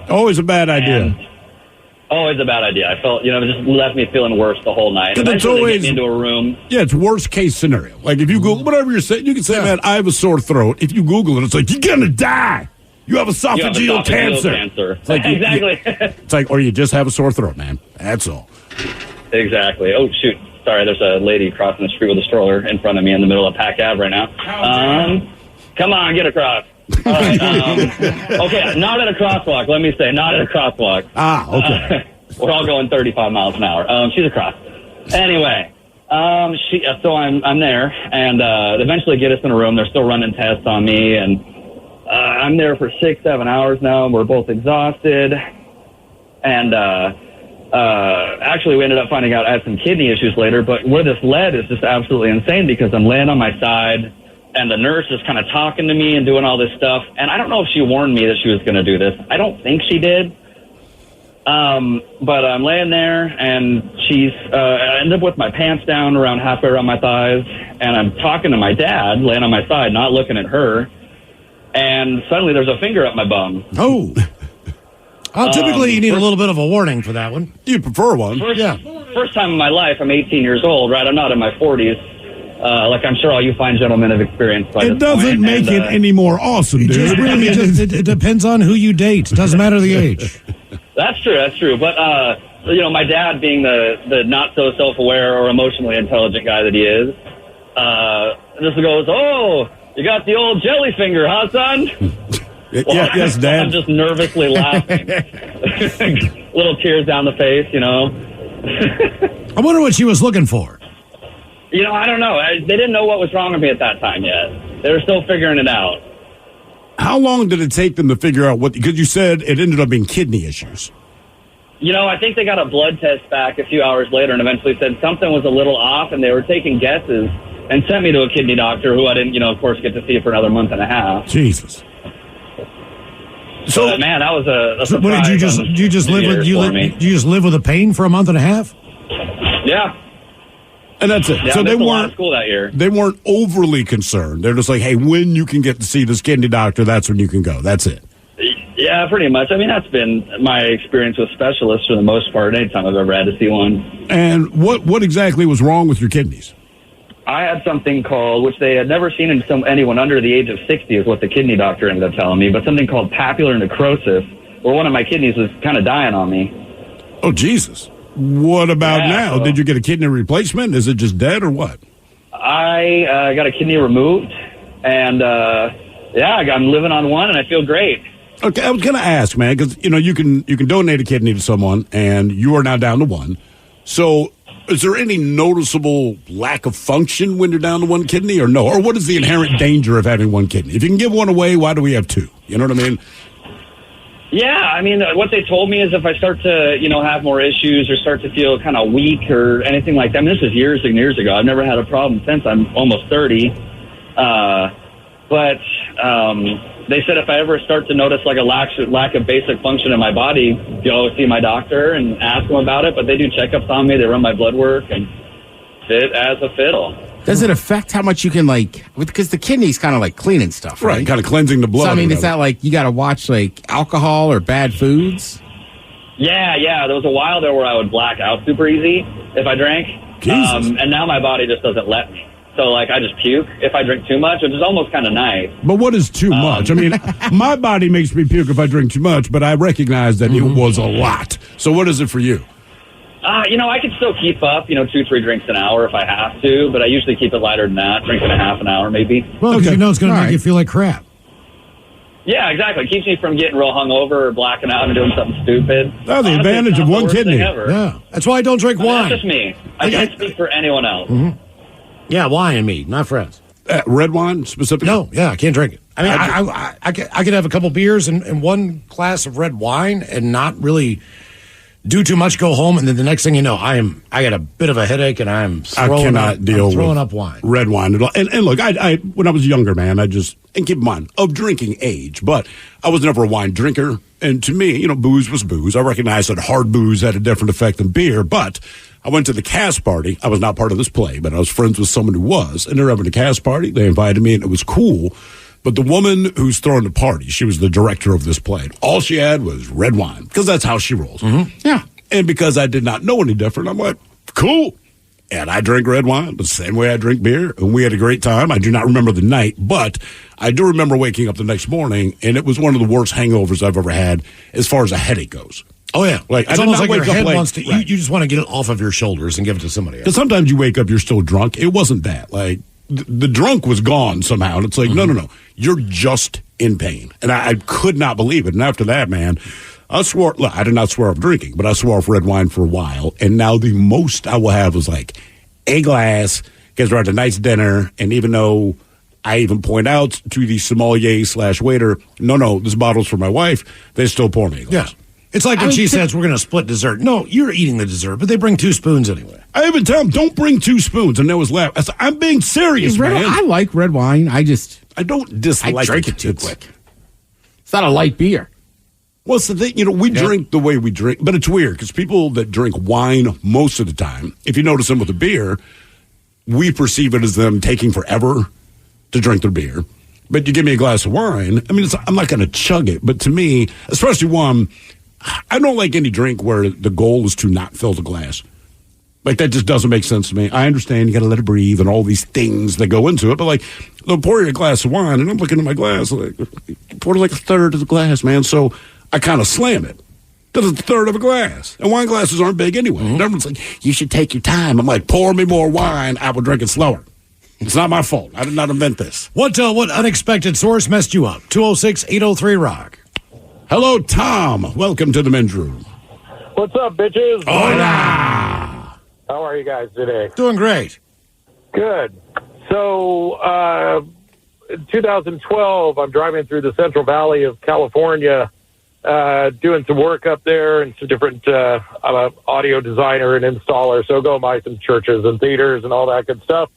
H: Always a bad idea.
U: Always a bad idea. I felt, it just left me feeling worse the whole night.
H: It's always
U: they get me into a room.
H: Yeah, it's worst case scenario. Like if you Google whatever you're saying, you can say, "Man, I have a sore throat." If you Google it, it's like you're gonna die. You have esophageal cancer.
U: It's like, exactly.
H: It's like, or you just have a sore throat, man. That's all.
U: Exactly. Oh shoot. Sorry, there's a lady crossing the street with a stroller in front of me in the middle of Pack Ave right now. Come on, get across. All right. Okay, not at a crosswalk. Let me say, not at a crosswalk.
H: Okay.
U: We're all going 35 miles an hour. She's across. Anyway, so I'm there, and eventually get us in a room. They're still running tests on me, and I'm there for 6-7 hours now. We're both exhausted, and actually we ended up finding out I had some kidney issues later. But where this led is just absolutely insane because I'm laying on my side, and the nurse is kind of talking to me and doing all this stuff. And I don't know if she warned me that she was going to do this. I don't think she did. But I'm laying there, and I end up with my pants down around halfway around my thighs, and I'm talking to my dad, laying on my side, not looking at her, and suddenly there's a finger up my bum.
Q: Oh. Typically you need a little bit of a warning for that one.
H: You prefer one.
U: First time in my life, I'm 18 years old, right? I'm not in my 40s. Like I'm sure all you fine gentlemen have experienced by this point.
H: It doesn't make it any more awesome, dude.
Q: It depends on who you date. It doesn't matter the age.
U: That's true. But, my dad being the not so self-aware or emotionally intelligent guy that he is, just goes, "Oh, you got the old jelly finger, huh, son?"
H: Yes, Dad.
U: I'm just nervously laughing. Little tears down the face,
Q: I wonder what she was looking for.
U: I don't know. They didn't know what was wrong with me at that time yet. They were still figuring it out.
H: How long did it take them to figure out because you said it ended up being kidney issues?
U: I think they got a blood test back a few hours later and eventually said something was a little off, and they were taking guesses and sent me to a kidney doctor who I didn't, of course, get to see for another month and a half.
H: Jesus.
U: So, man, that was a surprise.
Q: What did you just live with a pain for a month and a half?
U: Yeah.
H: And that's it.
U: Yeah,
H: so
U: they weren't school that year.
H: They weren't overly concerned. They're just like, hey, when you can get to see this kidney doctor, that's when you can go. That's it.
U: Yeah, pretty much. I mean, that's been my experience with specialists for the most part. Anytime I've ever had to see one.
H: And what exactly was wrong with your kidneys?
U: I had something called, which they had never seen in anyone under the age of 60, is what the kidney doctor ended up telling me, but something called papular necrosis, where one of my kidneys was kind of dying on me.
H: Oh, Jesus. What about now? Did you get a kidney replacement? Is it just dead or what?
U: I got a kidney removed, and I'm living on one, and I feel great.
H: Okay, I was going to ask, man, because you can donate a kidney to someone, and you are now down to one. So, is there any noticeable lack of function when you're down to one kidney, or no? Or what is the inherent danger of having one kidney? If you can give one away, why do we have two? You know what I mean?
U: Yeah, I mean, what they told me is if I start to, have more issues or start to feel kind of weak or anything like that. I mean, this was years and years ago. I've never had a problem since. I'm almost 30. But they said if I ever start to notice like a lack of basic function in my body, go see my doctor and ask them about it. But they do checkups on me. They run my blood work and fit as a fiddle.
P: Does it affect how much you can, because the kidney's kind of like cleaning stuff, right?
H: Kind of cleansing the blood.
P: So, I mean, is that like you got to watch like alcohol or bad foods?
U: Yeah. There was a while there where I would black out super easy if I drank. And now my body just doesn't let me. So, I just puke if I drink too much, which is almost kind of nice.
H: But what is too much? I mean, my body makes me puke if I drink too much, but I recognize that it was a lot. So what is it for you?
U: I can still keep up, 2-3 drinks an hour if I have to, but I usually keep it lighter than that, drinking a half an hour maybe.
Q: Well, because it's going to make you feel like crap.
U: Yeah, exactly. It keeps me from getting real hungover or blacking out and doing something stupid.
H: Oh, the advantage of one kidney.
Q: Yeah, that's why I don't drink wine.
U: That's just me. I can't speak for anyone else.
Q: Mm-hmm. Yeah, wine and me, not friends.
H: Red wine specifically?
Q: No, I can't drink it. I mean, I could have a couple beers and one glass of red wine and not really do too much, go home, and then the next thing you know, I got a bit of a headache, and I cannot deal with
H: wine. Red wine at all. And look, I when I was younger, man, and keep in mind, of drinking age, but I was never a wine drinker. And to me, booze was booze. I recognized that hard booze had a different effect than beer, but I went to the cast party. I was not part of this play, but I was friends with someone who was, and they're having a cast party. They invited me, and it was cool. But the woman who's throwing the party, she was the director of this play. All she had was red wine, because that's how she rolls.
Q: Mm-hmm.
H: Yeah. And because I did not know any different, I'm like, cool. And I drink red wine the same way I drink beer, and we had a great time. I do not remember the night, but I do remember waking up the next morning, and it was one of the worst hangovers I've ever had as far as a headache goes.
Q: Oh, yeah.
H: Like,
Q: it's
H: I
Q: almost like your head
H: late.
Q: wants to,
H: Right.
Q: you just want to get it off of your shoulders and give it to somebody else.
H: Because sometimes you wake up, you're still drunk. It wasn't that. Like, the drunk was gone somehow. And it's like, no. You're just in pain. And I could not believe it. And after that, man, I swore, look, I did not swear off drinking, but I swore off red wine for a while. And now the most I will have is like a glass, because we're at a nice dinner. And even though I even point out to the sommelier/waiter, no, this bottle's for my wife, they still pour me a glass.
Q: Yeah. It's like when she says we're going to split dessert. No, you're eating the dessert, but they bring 2 spoons anyway.
H: I even tell them, don't bring 2 spoons. And they was laughing. I said, I'm being serious, man.
D: I like red wine. I
H: don't dislike
D: I drink it too quick. It's not a light beer.
H: Well, it's the thing, we drink the way we drink, but it's weird because people that drink wine most of the time, if you notice them with a beer, we perceive it as them taking forever to drink their beer. But you give me a glass of wine, I mean, I'm not going to chug it. But to me, especially one, I don't like any drink where the goal is to not fill the glass. Like, that just doesn't make sense to me. I understand you got to let it breathe and all these things that go into it, but like, they'll pour you a glass of wine, and I'm looking at my glass, like, pour like a third of the glass, man. So I kind of slam it. Because it's a third of a glass. And wine glasses aren't big anyway. And everyone's like, you should take your time. I'm like, pour me more wine. I will drink it slower. It's not my fault. I did not invent this.
Q: What unexpected source messed you up? 206-803-ROCK.
H: Hello, Tom. Welcome to the men's room.
F: What's up, bitches?
H: Hola.
F: How are you guys today?
Q: Doing great.
F: Good. So, in 2012, I'm driving through the Central Valley of California, doing some work up there and some different, I'm an audio designer and installer, so go by some churches and theaters and all that good stuff.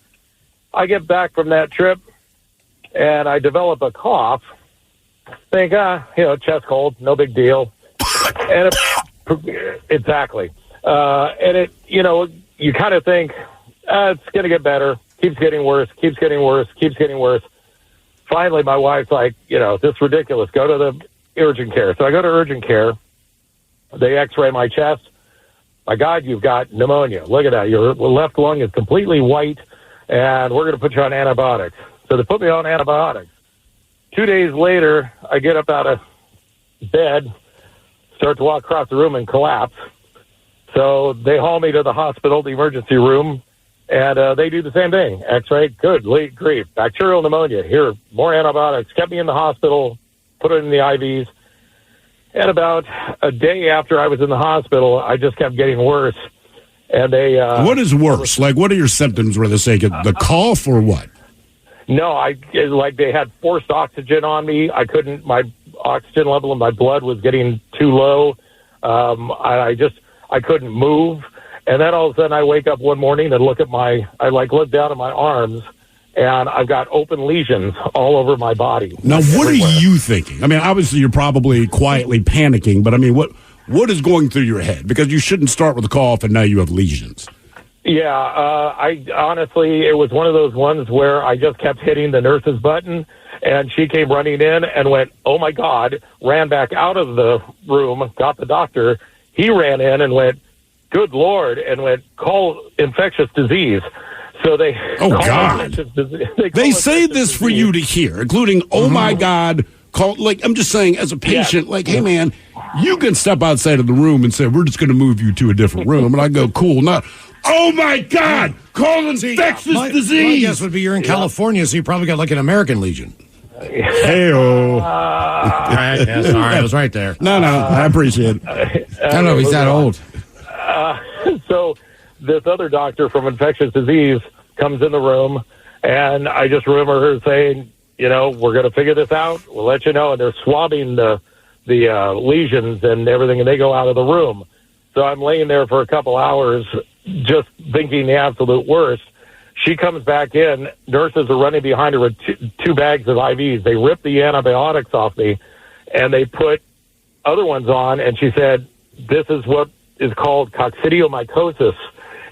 F: I get back from that trip, and I develop a cough. Think, chest cold, no big deal. And exactly. And it, you kind of think, it's going to get better. Keeps getting worse. Finally, my wife's like, this is ridiculous. Go to the urgent care. So I go to urgent care. They x-ray my chest. My God, you've got pneumonia. Look at that. Your left lung is completely white, and we're going to put you on antibiotics. So they put me on antibiotics. 2 days later, I get up out of bed, start to walk across the room and collapse. So they haul me to the hospital, the emergency room, and they do the same thing. X-ray, good grief. Bacterial pneumonia. Here, more antibiotics. Kept me in the hospital, put it in the IVs. And about a day after I was in the hospital, I just kept getting worse. And they...
H: what is worse? Like, what are your symptoms where they say the cough or what?
F: No, they had forced oxygen on me. My oxygen level in my blood was getting too low. I couldn't move. And then all of a sudden I wake up one morning and look down at my arms, and I've got open lesions all over my body.
H: Now, what are you thinking? I mean, obviously you're probably quietly panicking, but I mean, what is going through your head? Because you shouldn't start with a cough and now you have lesions.
F: Yeah, I honestly, it was one of those ones where I just kept hitting the nurse's button, and she came running in and went, oh my God, ran back out of the room, got the doctor. He ran in and went, good Lord, and went, call infectious disease. So they
H: God. They say this for you to hear, including, oh my God, I'm just saying as a patient, hey man, you can step outside of the room and say, we're just going to move you to a different room. And I go, cool, not, oh my God, call infectious disease.
Q: My guess would be you're in California, so you probably got like an American Legion.
H: Hey-o.
Q: All right, sorry, I was right there.
H: No, I appreciate it.
D: I don't know if he's that old.
F: So this other doctor from infectious disease comes in the room, and I just remember her saying, we're going to figure this out. We'll let you know. And they're swabbing the lesions and everything, and they go out of the room. So I'm laying there for a couple hours just thinking the absolute worst. She comes back in. Nurses are running behind her with two bags of IVs. They rip the antibiotics off me, and they put other ones on, and she said, this is what is called coccidiomycosis.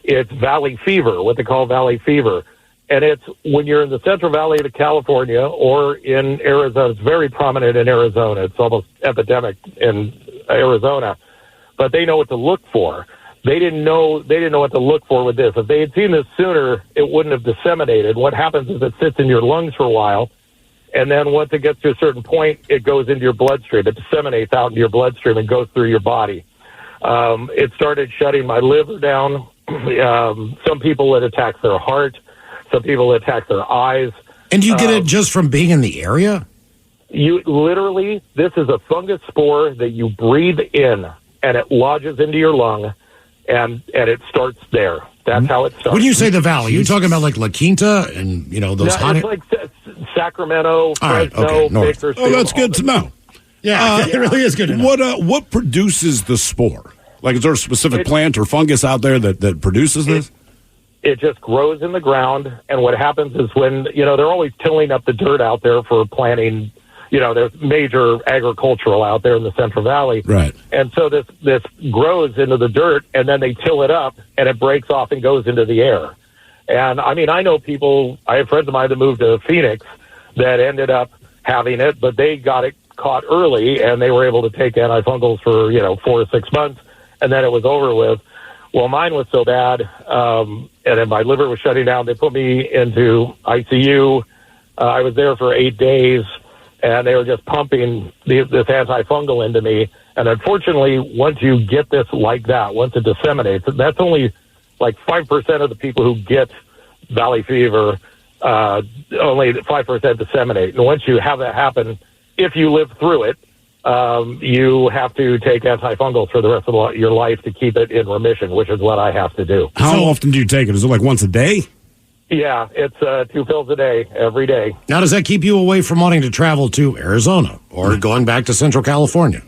F: It's valley fever, what they call valley fever. And it's when you're in the Central Valley of California or in Arizona. It's very prominent in Arizona. It's almost epidemic in Arizona. But they know what to look for. They didn't know what to look for with this. If they had seen this sooner, it wouldn't have disseminated. What happens is it sits in your lungs for a while, and then once it gets to a certain point, it goes into your bloodstream. It disseminates out into your bloodstream and goes through your body. It started shutting my liver down. Some people, it attacks their heart. Some people, it attacks their eyes.
Q: And you get it just from being in the area?
F: You literally, this is a fungus spore that you breathe in, and it lodges into your lung, and it starts there. That's how it starts.
Q: When you say the valley, you're talking about like La Quinta and, those
F: It's like Sacramento, Fresno, Bakersfield.
H: Oh, that's good to know.
Q: Yeah, it really is good to know.
H: What produces the spore? Like, is there a specific plant or fungus out there that produces this?
F: It just grows in the ground, and what happens is when, they're always tilling up the dirt out there for planting, there's major agricultural out there in the Central Valley.
H: Right.
F: And so this grows into the dirt, and then they till it up, and it breaks off and goes into the air. And, I know people, I have friends of mine that moved to Phoenix that ended up having it, but they got it caught early, and they were able to take antifungals for, 4 to 6 months, and then it was over with. Well, mine was so bad, and then my liver was shutting down. They put me into ICU. I was there for 8 days, and they were just pumping this antifungal into me. And unfortunately, once you get this like that, once it disseminates, that's only like 5% of the people who get valley fever, only 5% disseminate. And once you have that happen, if you live through it, you have to take antifungals for the rest of your life to keep it in remission, which is what I have to do.
H: How often do you take it? Is it like once a day?
F: Yeah, it's 2 pills a day, every day.
Q: Now, does that keep you away from wanting to travel to Arizona or going back to Central California?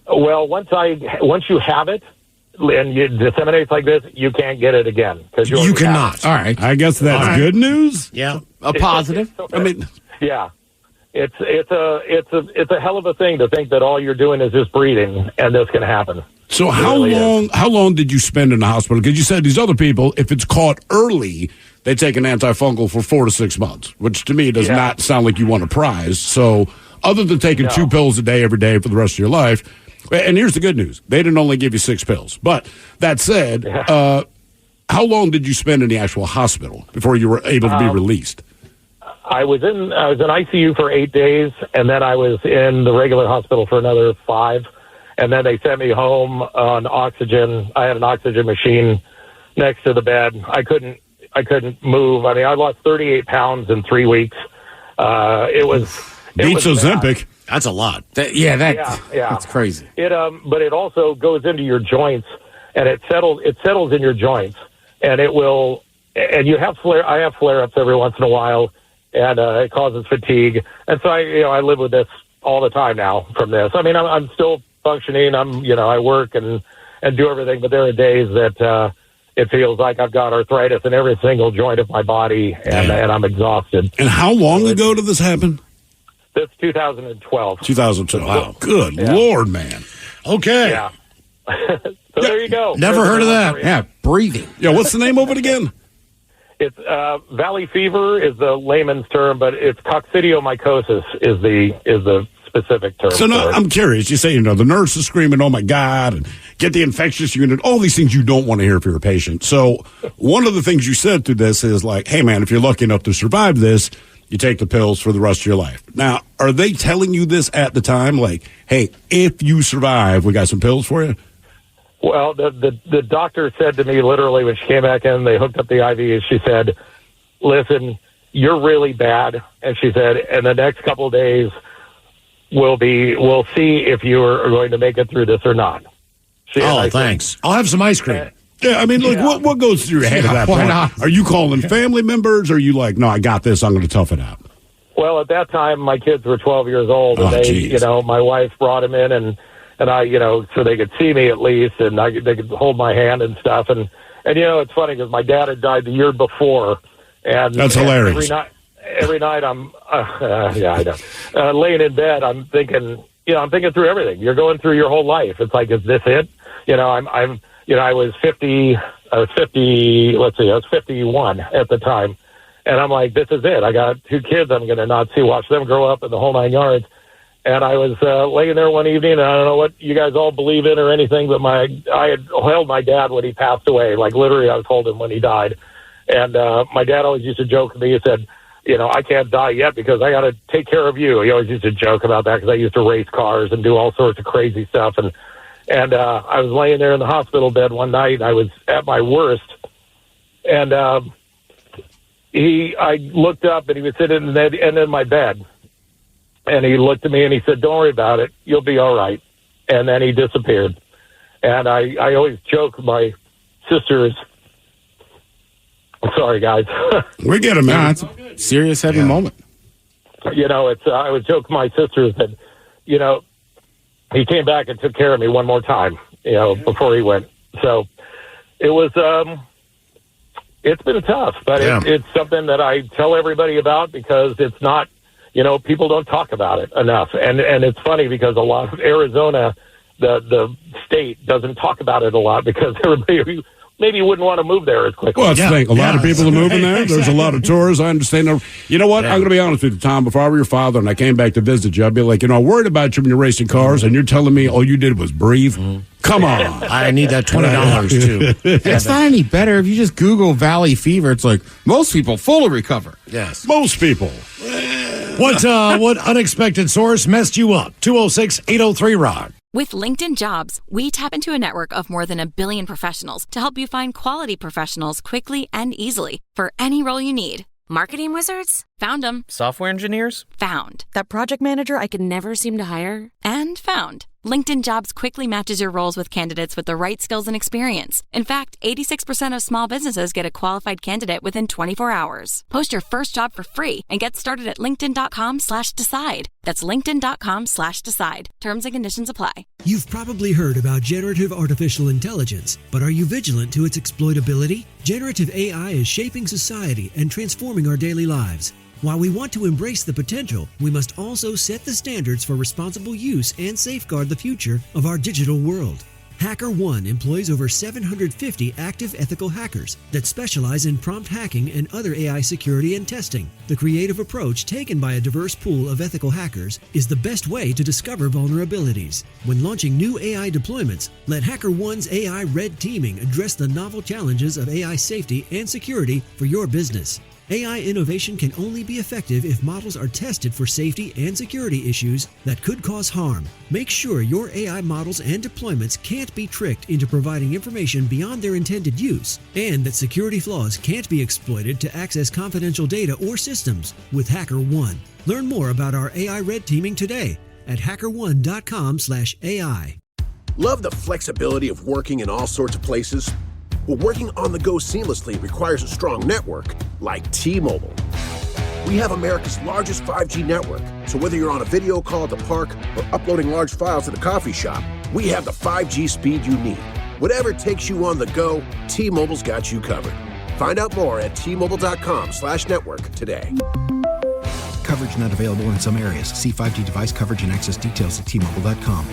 F: Well, once you have it and it disseminates like this, you can't get it again because
Q: you cannot.
P: All right,
H: I guess that's good news.
Q: Yeah,
P: a positive.
F: Yeah. It's a hell of a thing to think that all you're doing is just breathing and this can happen.
H: So how long did you spend in the hospital? Because you said these other people, if it's caught early, they take an antifungal for 4 to 6 months, which to me does not sound like you want a prize. So other than taking 2 pills a day every day for the rest of your life, and here's the good news. They didn't only give you 6 pills. But that said, how long did you spend in the actual hospital before you were able to be released?
F: I was in ICU for 8 days, and then I was in the regular hospital for another 5, and then they sent me home on oxygen. I had an oxygen machine next to the bed. I couldn't move. I lost 38 pounds in 3 weeks.
H: Beats Ozempic.
Q: That's a lot.
P: That's crazy.
F: But it also goes into your joints, and it settles in your joints, and it will. And you have I have flare-ups every once in a while. And it causes fatigue, and so I live with this all the time now. From this, I'm still functioning. I work and do everything, but there are days that it feels like I've got arthritis in every single joint of my body, and I'm exhausted.
H: And how long ago did this happen?
F: This 2012.
H: 2012. Wow, good Lord, man.
Q: Okay.
F: Yeah. So there you go.
Q: Never heard of that.
P: Yeah, breathing.
H: Yeah, what's the name of it again?
F: It's valley fever is the layman's term, but it's coccidiomycosis is the specific term.
H: So now, I'm curious. You say, the nurse is screaming, "Oh my God," and get the infectious unit, all these things you don't want to hear if you're a patient. So one of the things you said through this is like, hey man, if you're lucky enough to survive this, you take the pills for the rest of your life. Now, are they telling you this at the time? Like, hey, if you survive, we got some pills for you?
F: Well, the doctor said to me literally when she came back in, they hooked up the IV, she said, listen, you're really bad. And she said, in the next couple of days, we'll see if you are going to make it through this or not.
Q: Thanks. I'll have some ice cream.
H: What goes through your head at that point? Are you calling family members? Or are you like, no, I got this, I'm going to tough it out?
F: Well, at that time, my kids were 12 years old, and my wife brought them in, and I, so they could see me at least, and they could hold my hand and stuff. And it's funny because my dad had died the year before. And
H: that's hilarious.
F: Every night I'm, I know, laying in bed, I'm thinking through everything. You're going through your whole life. It's like, is this it? I was 51 at the time. And I'm like, this is it. I got 2 kids I'm going to not watch them grow up in the whole 9 yards. And I was laying there one evening, and I don't know what you guys all believe in or anything, but I had held my dad when he passed away. Like, literally, I was holding him when he died. And my dad always used to joke to me. He said, I can't die yet because I got to take care of you. He always used to joke about that because I used to race cars and do all sorts of crazy stuff. And And I was laying there in the hospital bed one night, and I was at my worst. And I looked up, and he was sitting in the end of my bed. And he looked at me, and he said, "Don't worry about it. You'll be all right." And then he disappeared. And I always joke with my sisters. I'm sorry, guys.
P: We get him, man. It's a serious, heavy moment.
F: You know, I would joke with my sisters that, you know, he came back and took care of me one more time, you know, before he went. So it was, it's been tough, but it's something that I tell everybody about because it's not, you know, people don't talk about it enough. And it's funny because a lot of Arizona, the state doesn't talk about it a lot because everybody maybe wouldn't want to move there as quickly.
H: Well, that's the thing. A lot of people are moving there. There's a lot of tourists. I understand. You know what? I'm going to be honest with you, Tom. Before I were your father and I came back to visit you, I'd be like, you know, I worried about you when you're racing cars, and you're telling me all you did was breathe. Come on.
Q: I need that $20 too.
P: It's not any better if you just Google Valley Fever. It's like most people fully recover.
Q: Yes.
H: Most people.
G: What unexpected source messed you up? 206-803-ROCK.
I: With LinkedIn Jobs, we tap into a network of more than 1 billion professionals to help you find quality professionals quickly and easily for any role you need. Marketing wizards? Found them.
J: Software engineers?
I: Found. That project manager I could never seem to hire? And found. LinkedIn Jobs quickly matches your roles with candidates with the right skills and experience. In fact, 86% of small businesses get a qualified candidate within 24 hours. Post your first job for free and get started at linkedin.com/decide. That's linkedin.com/decide. Terms and conditions apply.
R: You've probably heard about generative artificial intelligence, but are you vigilant to its exploitability? Generative AI is shaping society and transforming our daily lives. While we want to embrace the potential, we must also set the standards for responsible use and safeguard the future of our digital world. HackerOne employs over 750 active ethical hackers that specialize in prompt hacking and other AI security and testing. The creative approach taken by a diverse pool of ethical hackers is the best way to discover vulnerabilities. When launching new AI deployments, let HackerOne's AI red teaming address the novel challenges of AI safety and security for your business. AI innovation can only be effective if models are tested for safety and security issues that could cause harm. Make sure your AI models and deployments can't be tricked into providing information beyond their intended use, and that security flaws can't be exploited to access confidential data or systems with HackerOne. Learn more about our AI red teaming today at hackerone.com/AI.
A: Love the flexibility of working in all sorts of places? Well, working on the go seamlessly requires a strong network like T-Mobile. We have America's largest 5G network, so whether you're on a video call at the park or uploading large files at a coffee shop, we have the 5G speed you need. Whatever takes you on the go, T-Mobile's got you covered. Find out more at T-Mobile.com/network today.
B: Coverage not available in some areas. See 5G device coverage and access details at T-Mobile.com.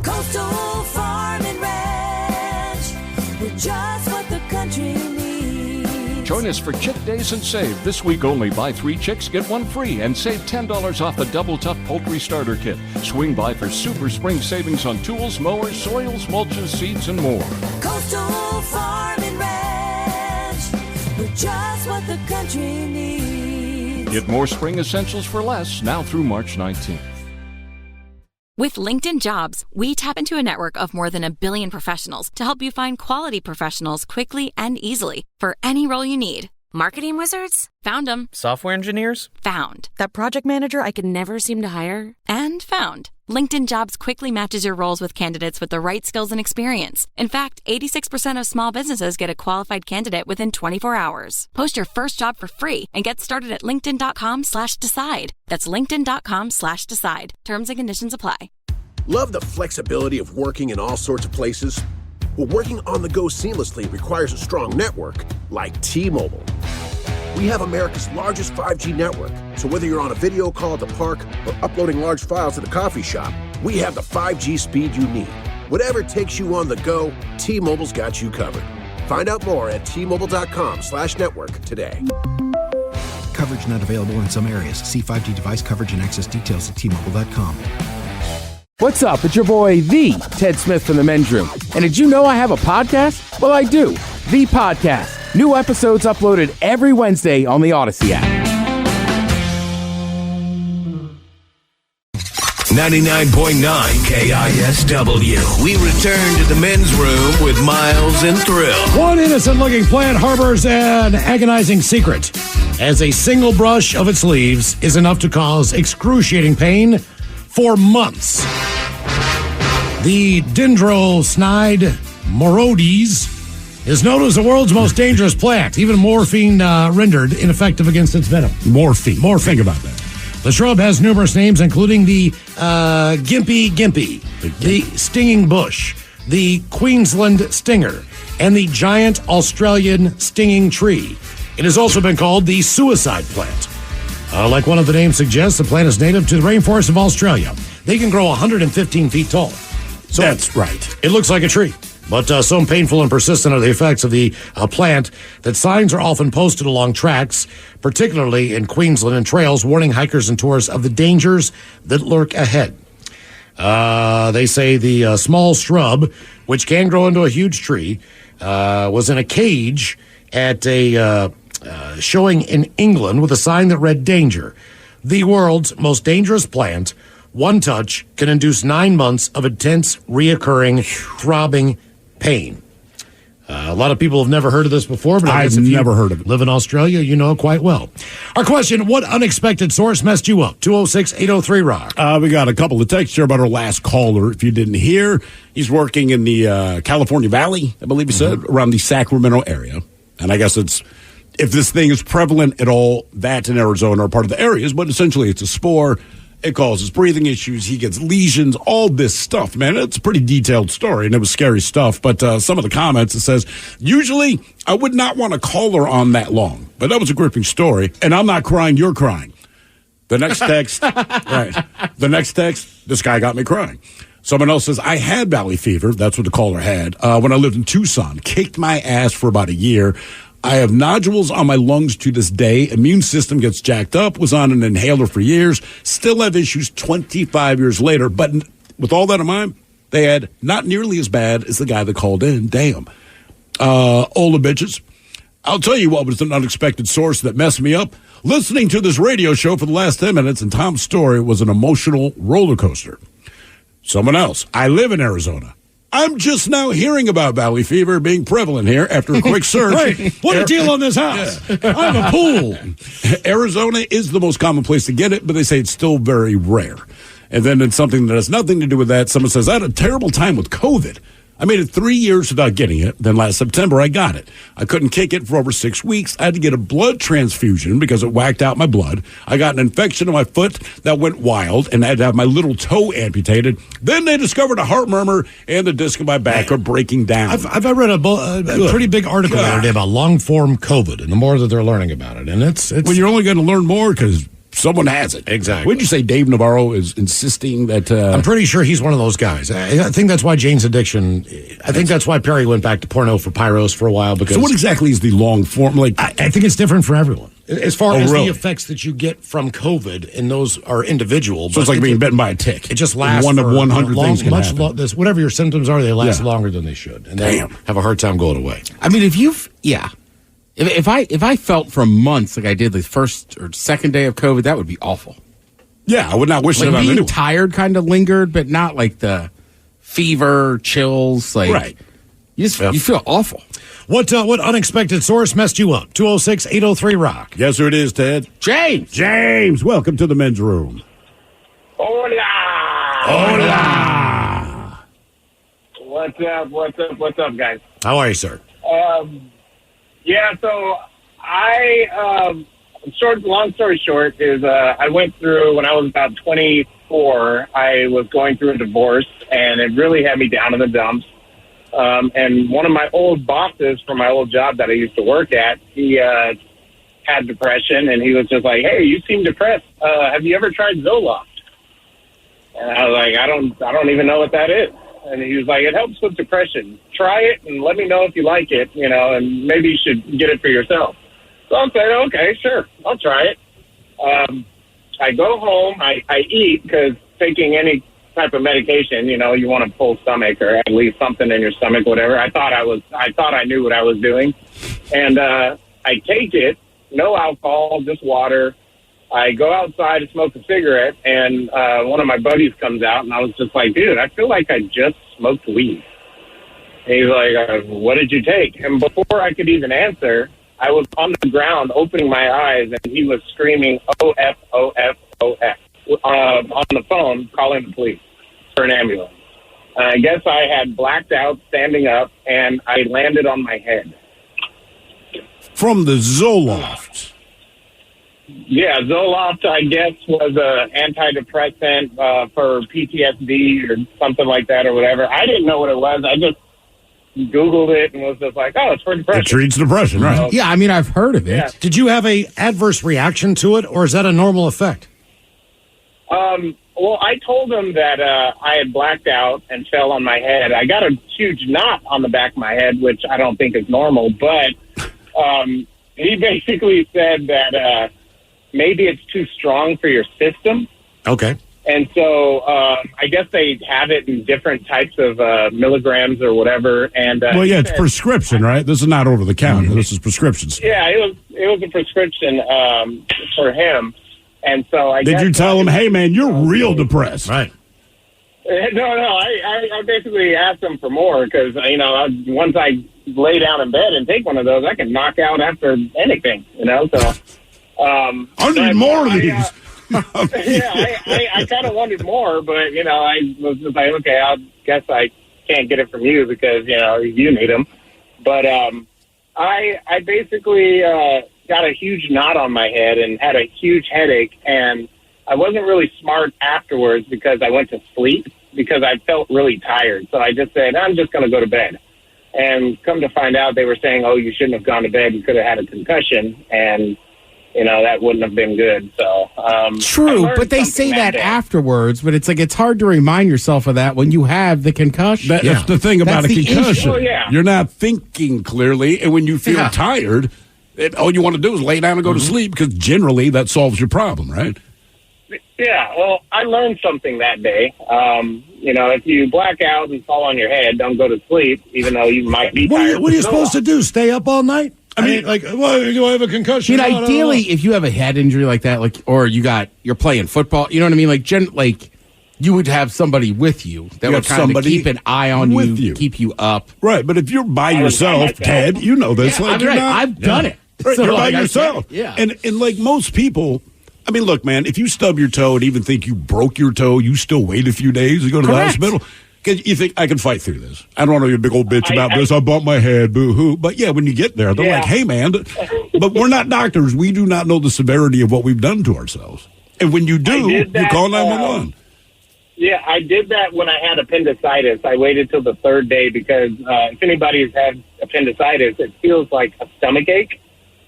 E: Coastal Farm and Ranch, with just what the country needs.
V: Join us for Chick Days and Save. This week only, buy 3 chicks, get 1 free, and save $10 off the Double Tough Poultry Starter Kit. Swing by for super spring savings on tools, mowers, soils, mulches, seeds, and more.
E: Coastal Farm and Ranch, with just what the country needs.
V: Get more spring essentials for less, now through March 19th.
I: With LinkedIn Jobs, we tap into a network of more than 1 billion professionals to help you find quality professionals quickly and easily for any role you need. Marketing wizards? Found them.
J: Software engineers?
I: Found. That project manager I could never seem to hire? And found. LinkedIn Jobs quickly matches your roles with candidates with the right skills and experience. In fact, 86% of small businesses get a qualified candidate within 24 hours. Post your first job for free and get started at linkedin.com/decide. That's linkedin.com/decide. Terms and conditions apply.
A: Love the flexibility of working in all sorts of places? Well, working on the go seamlessly requires a strong network like T-Mobile. We have America's largest 5G network, so whether you're on a video call at the park or uploading large files at a coffee shop, we have the 5G speed you need. Whatever takes you on the go, T-Mobile's got you covered. Find out more at T-Mobile.com/network today.
B: Coverage not available in some areas. See 5G device coverage and access details at T-Mobile.com.
D: What's up? It's your boy, the Ted Smith from the Men's Room. And did you know I have a podcast? Well, I do. The Podcast. New episodes uploaded every Wednesday on the Odyssey app.
O: 99.9 KISW. We return to the men's room with Miles and Thrill.
G: One innocent-looking plant harbors an agonizing secret, as a single brush of its leaves is enough to cause excruciating pain for months. The Dendrosnide moroides is known as the world's most dangerous plant, even morphine rendered ineffective against its venom.
H: Morphine. Think about that.
G: The shrub has numerous names, including the gimpy, the stinging bush, the Queensland stinger, and the giant Australian stinging tree. It has also been called the suicide plant. Like one of the names suggests, the plant is native to the rainforest of Australia. They can grow 115 feet tall. So
H: that's right.
G: It looks like a tree. But so painful and persistent are the effects of the plant that signs are often posted along tracks, particularly in Queensland, and trails warning hikers and tourists of the dangers that lurk ahead. They say the small shrub, which can grow into a huge tree, was in a cage at a showing in England with a sign that read "Danger. The world's most dangerous plant. One touch can induce 9 months of intense, reoccurring, throbbing pain." A lot of people have never heard of this before, but
H: I've never heard of it.
G: Live in Australia, you know it quite well. Our question: what unexpected source messed you up? 206-803-ROCK.
H: We got a couple of texts here about our last caller. If you didn't hear, he's working in the California Valley, I believe he said, around the Sacramento area. And I guess it's, if this thing is prevalent at all, that in Arizona are part of the areas, but essentially it's a spore. It causes breathing issues. He gets lesions, all this stuff, man. It's a pretty detailed story, and it was scary stuff. But some of the comments, it says, usually I would not want to call her on that long. But that was a gripping story, and I'm not crying, you're crying. The next text, right. The next text, this guy got me crying. Someone else says, I had valley fever. That's what the caller had. When I lived in Tucson, kicked my ass for about a year. I have nodules on my lungs to this day. Immune system gets jacked up. Was on an inhaler for years. Still have issues 25 years later. But with all that in mind, they had not nearly as bad as the guy that called in. Damn. Ola bitches. I'll tell you what was an unexpected source that messed me up. Listening to this radio show for the last 10 minutes, and Tom's story was an emotional roller coaster. Someone else. I live in Arizona. I'm just now hearing about valley fever being prevalent here after a quick search.
G: Right. What a deal on this house. Yeah. I have a pool.
H: Arizona is the most common place to get it, but they say it's still very rare. And then in something that has nothing to do with that, someone says, I had a terrible time with COVID. I made it 3 years without getting it. Then last September, I got it. I couldn't kick it for over 6 weeks. I had to get a blood transfusion because it whacked out my blood. I got an infection in my foot that went wild, and I had to have my little toe amputated. Then they discovered a heart murmur, and the disc in my back are breaking down.
G: I've read a pretty big article the other day about long-form COVID, and the more that they're learning about it. And it's
H: well, you're only going to learn more because someone has it.
G: Exactly.
H: Wouldn't you say Dave Navarro is insisting that...
G: I'm pretty sure he's one of those guys. I think that's why Jane's Addiction... I think that's why Perry went back to porno for Pyros for a while. Because
H: so what exactly is the long form? Like,
G: I think it's different for everyone. As far as the effects that you get from COVID, and those are individual.
H: So it's like being bitten by a tick.
G: It just lasts
H: one of 100 things can happen.
G: Whatever your symptoms are, they last longer than they should. And they have a hard time going away.
P: I mean, If I felt for months like I did the first or second day of COVID, that would be awful.
H: Yeah, I would not wish
P: like
H: it on anyone.
P: Being tired kind of lingered, but not like the fever, chills. Like,
H: right.
P: You feel awful.
G: What unexpected source messed you up? 206-803-ROCK.
H: Guess who it is, Ted? James, welcome to the men's room.
K: Hola. What's up, guys?
G: How are you, sir?
K: Yeah, so long story short is I went through, when I was about 24, I was going through a divorce, and it really had me down in the dumps. And one of my old bosses from my old job that I used to work at, he had depression, and he was just like, hey, you seem depressed. Have you ever tried Zoloft? And I was like, I don't even know what that is. And he was like, it helps with depression. Try it and let me know if you like it, and maybe you should get it for yourself. So I said, okay, sure, I'll try it. I go home, I eat, because taking any type of medication, you want a full stomach or at least something in your stomach, whatever. I thought I knew what I was doing. And I take it, no alcohol, just water. I go outside to smoke a cigarette, and one of my buddies comes out, and I was just like, dude, I feel like I just smoked weed. And he's like, what did you take? And before I could even answer, I was on the ground opening my eyes, and he was screaming, OF, OF, OF, on the phone, calling the police for an ambulance. I guess I had blacked out standing up, and I landed on my head.
H: From the Zoloft.
K: Yeah, Zoloft, I guess, was an antidepressant for PTSD or something like that or whatever. I didn't know what it was. I just Googled it and was just like, oh, it's for depression.
H: It treats depression, right?
P: Yeah, I mean, I've heard of it.
K: Yeah.
Q: Did you have a adverse reaction to it, or is that a normal effect?
K: Well, I told him that I had blacked out and fell on my head. I got a huge knot on the back of my head, which I don't think is normal, but he basically said that maybe it's too strong for your system.
Q: Okay.
K: And so I guess they have it in different types of milligrams or whatever. And
H: well, yeah, it's prescription, right? This is not over the counter. This is prescriptions.
K: Yeah, it was a prescription for him. And so I
H: Did you tell him, hey, man, you're real depressed?
Q: Right.
K: No, I basically asked him for more because, once I lay down in bed and take one of those, I can knock out after anything, so.
H: I need more of these.
K: I kind of wanted more, but, I was just like, okay, I guess I can't get it from you because, you need them. But I basically got a huge knot on my head and had a huge headache, and I wasn't really smart afterwards because I went to sleep because I felt really tired. So I just said, I'm just going to go to bed. And come to find out, they were saying, oh, you shouldn't have gone to bed. You could have had a concussion, and that wouldn't have been good. So
P: true, but they say that afterwards. But it's like it's hard to remind yourself of that when you have the concussion.
H: That's the thing about a concussion.
K: Oh, yeah.
H: You're not thinking clearly, and when you feel tired, all you want to do is lay down and go to sleep because generally that solves your problem, right?
K: Yeah, well, I learned something that day. If you black out and fall on your head, don't go to sleep, even though you might be tired.
Q: What are you supposed to do? Stay up all night? I mean, do I have a concussion?
P: I mean, ideally, if you have a head injury like that, or you're playing football, you know what I mean? You would have somebody with you that would kind of keep an eye on you, keep you up.
H: Right, but if you're by yourself, Ted, you know this.
P: Yeah, I've done it.
H: Right,
P: So,
H: you're by
P: like I
H: yourself.
P: said, yeah.
H: And like most people, I mean, look, man, if you stub your toe and even think you broke your toe, you still wait a few days to go to the hospital. Because you think, I can fight through this. I don't want to be a big old bitch about this. I bumped my head, boo-hoo. But, yeah, when you get there, they're like, hey, man. But we're not doctors. We do not know the severity of what we've done to ourselves. And when you do, you call 911.
K: Yeah, I did that when I had appendicitis. I waited till the third day because if anybody's had appendicitis, it feels like a stomach ache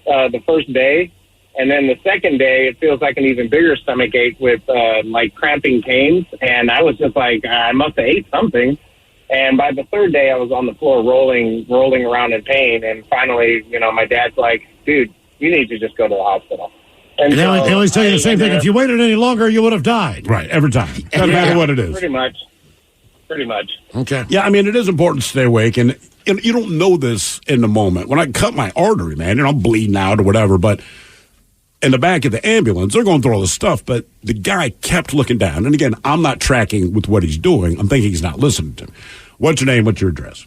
K: the first day. And then the second day, it feels like an even bigger stomach ache with cramping pains. And I was just like, I must have ate something. And by the third day, I was on the floor rolling around in pain. And finally, my dad's like, dude, you need to just go to the hospital. And
Q: they always tell you the same thing. If you waited any longer, you would have died.
H: Right, every time. Doesn't matter what it is.
K: Pretty much.
Q: Okay.
H: Yeah, I mean, it is important to stay awake. And you don't know this in the moment. When I cut my artery, man, I'm bleeding out or whatever, but in the back of the ambulance, they're going through all this stuff, but the guy kept looking down. And again, I'm not tracking with what he's doing. I'm thinking he's not listening to me. What's your name? What's your address?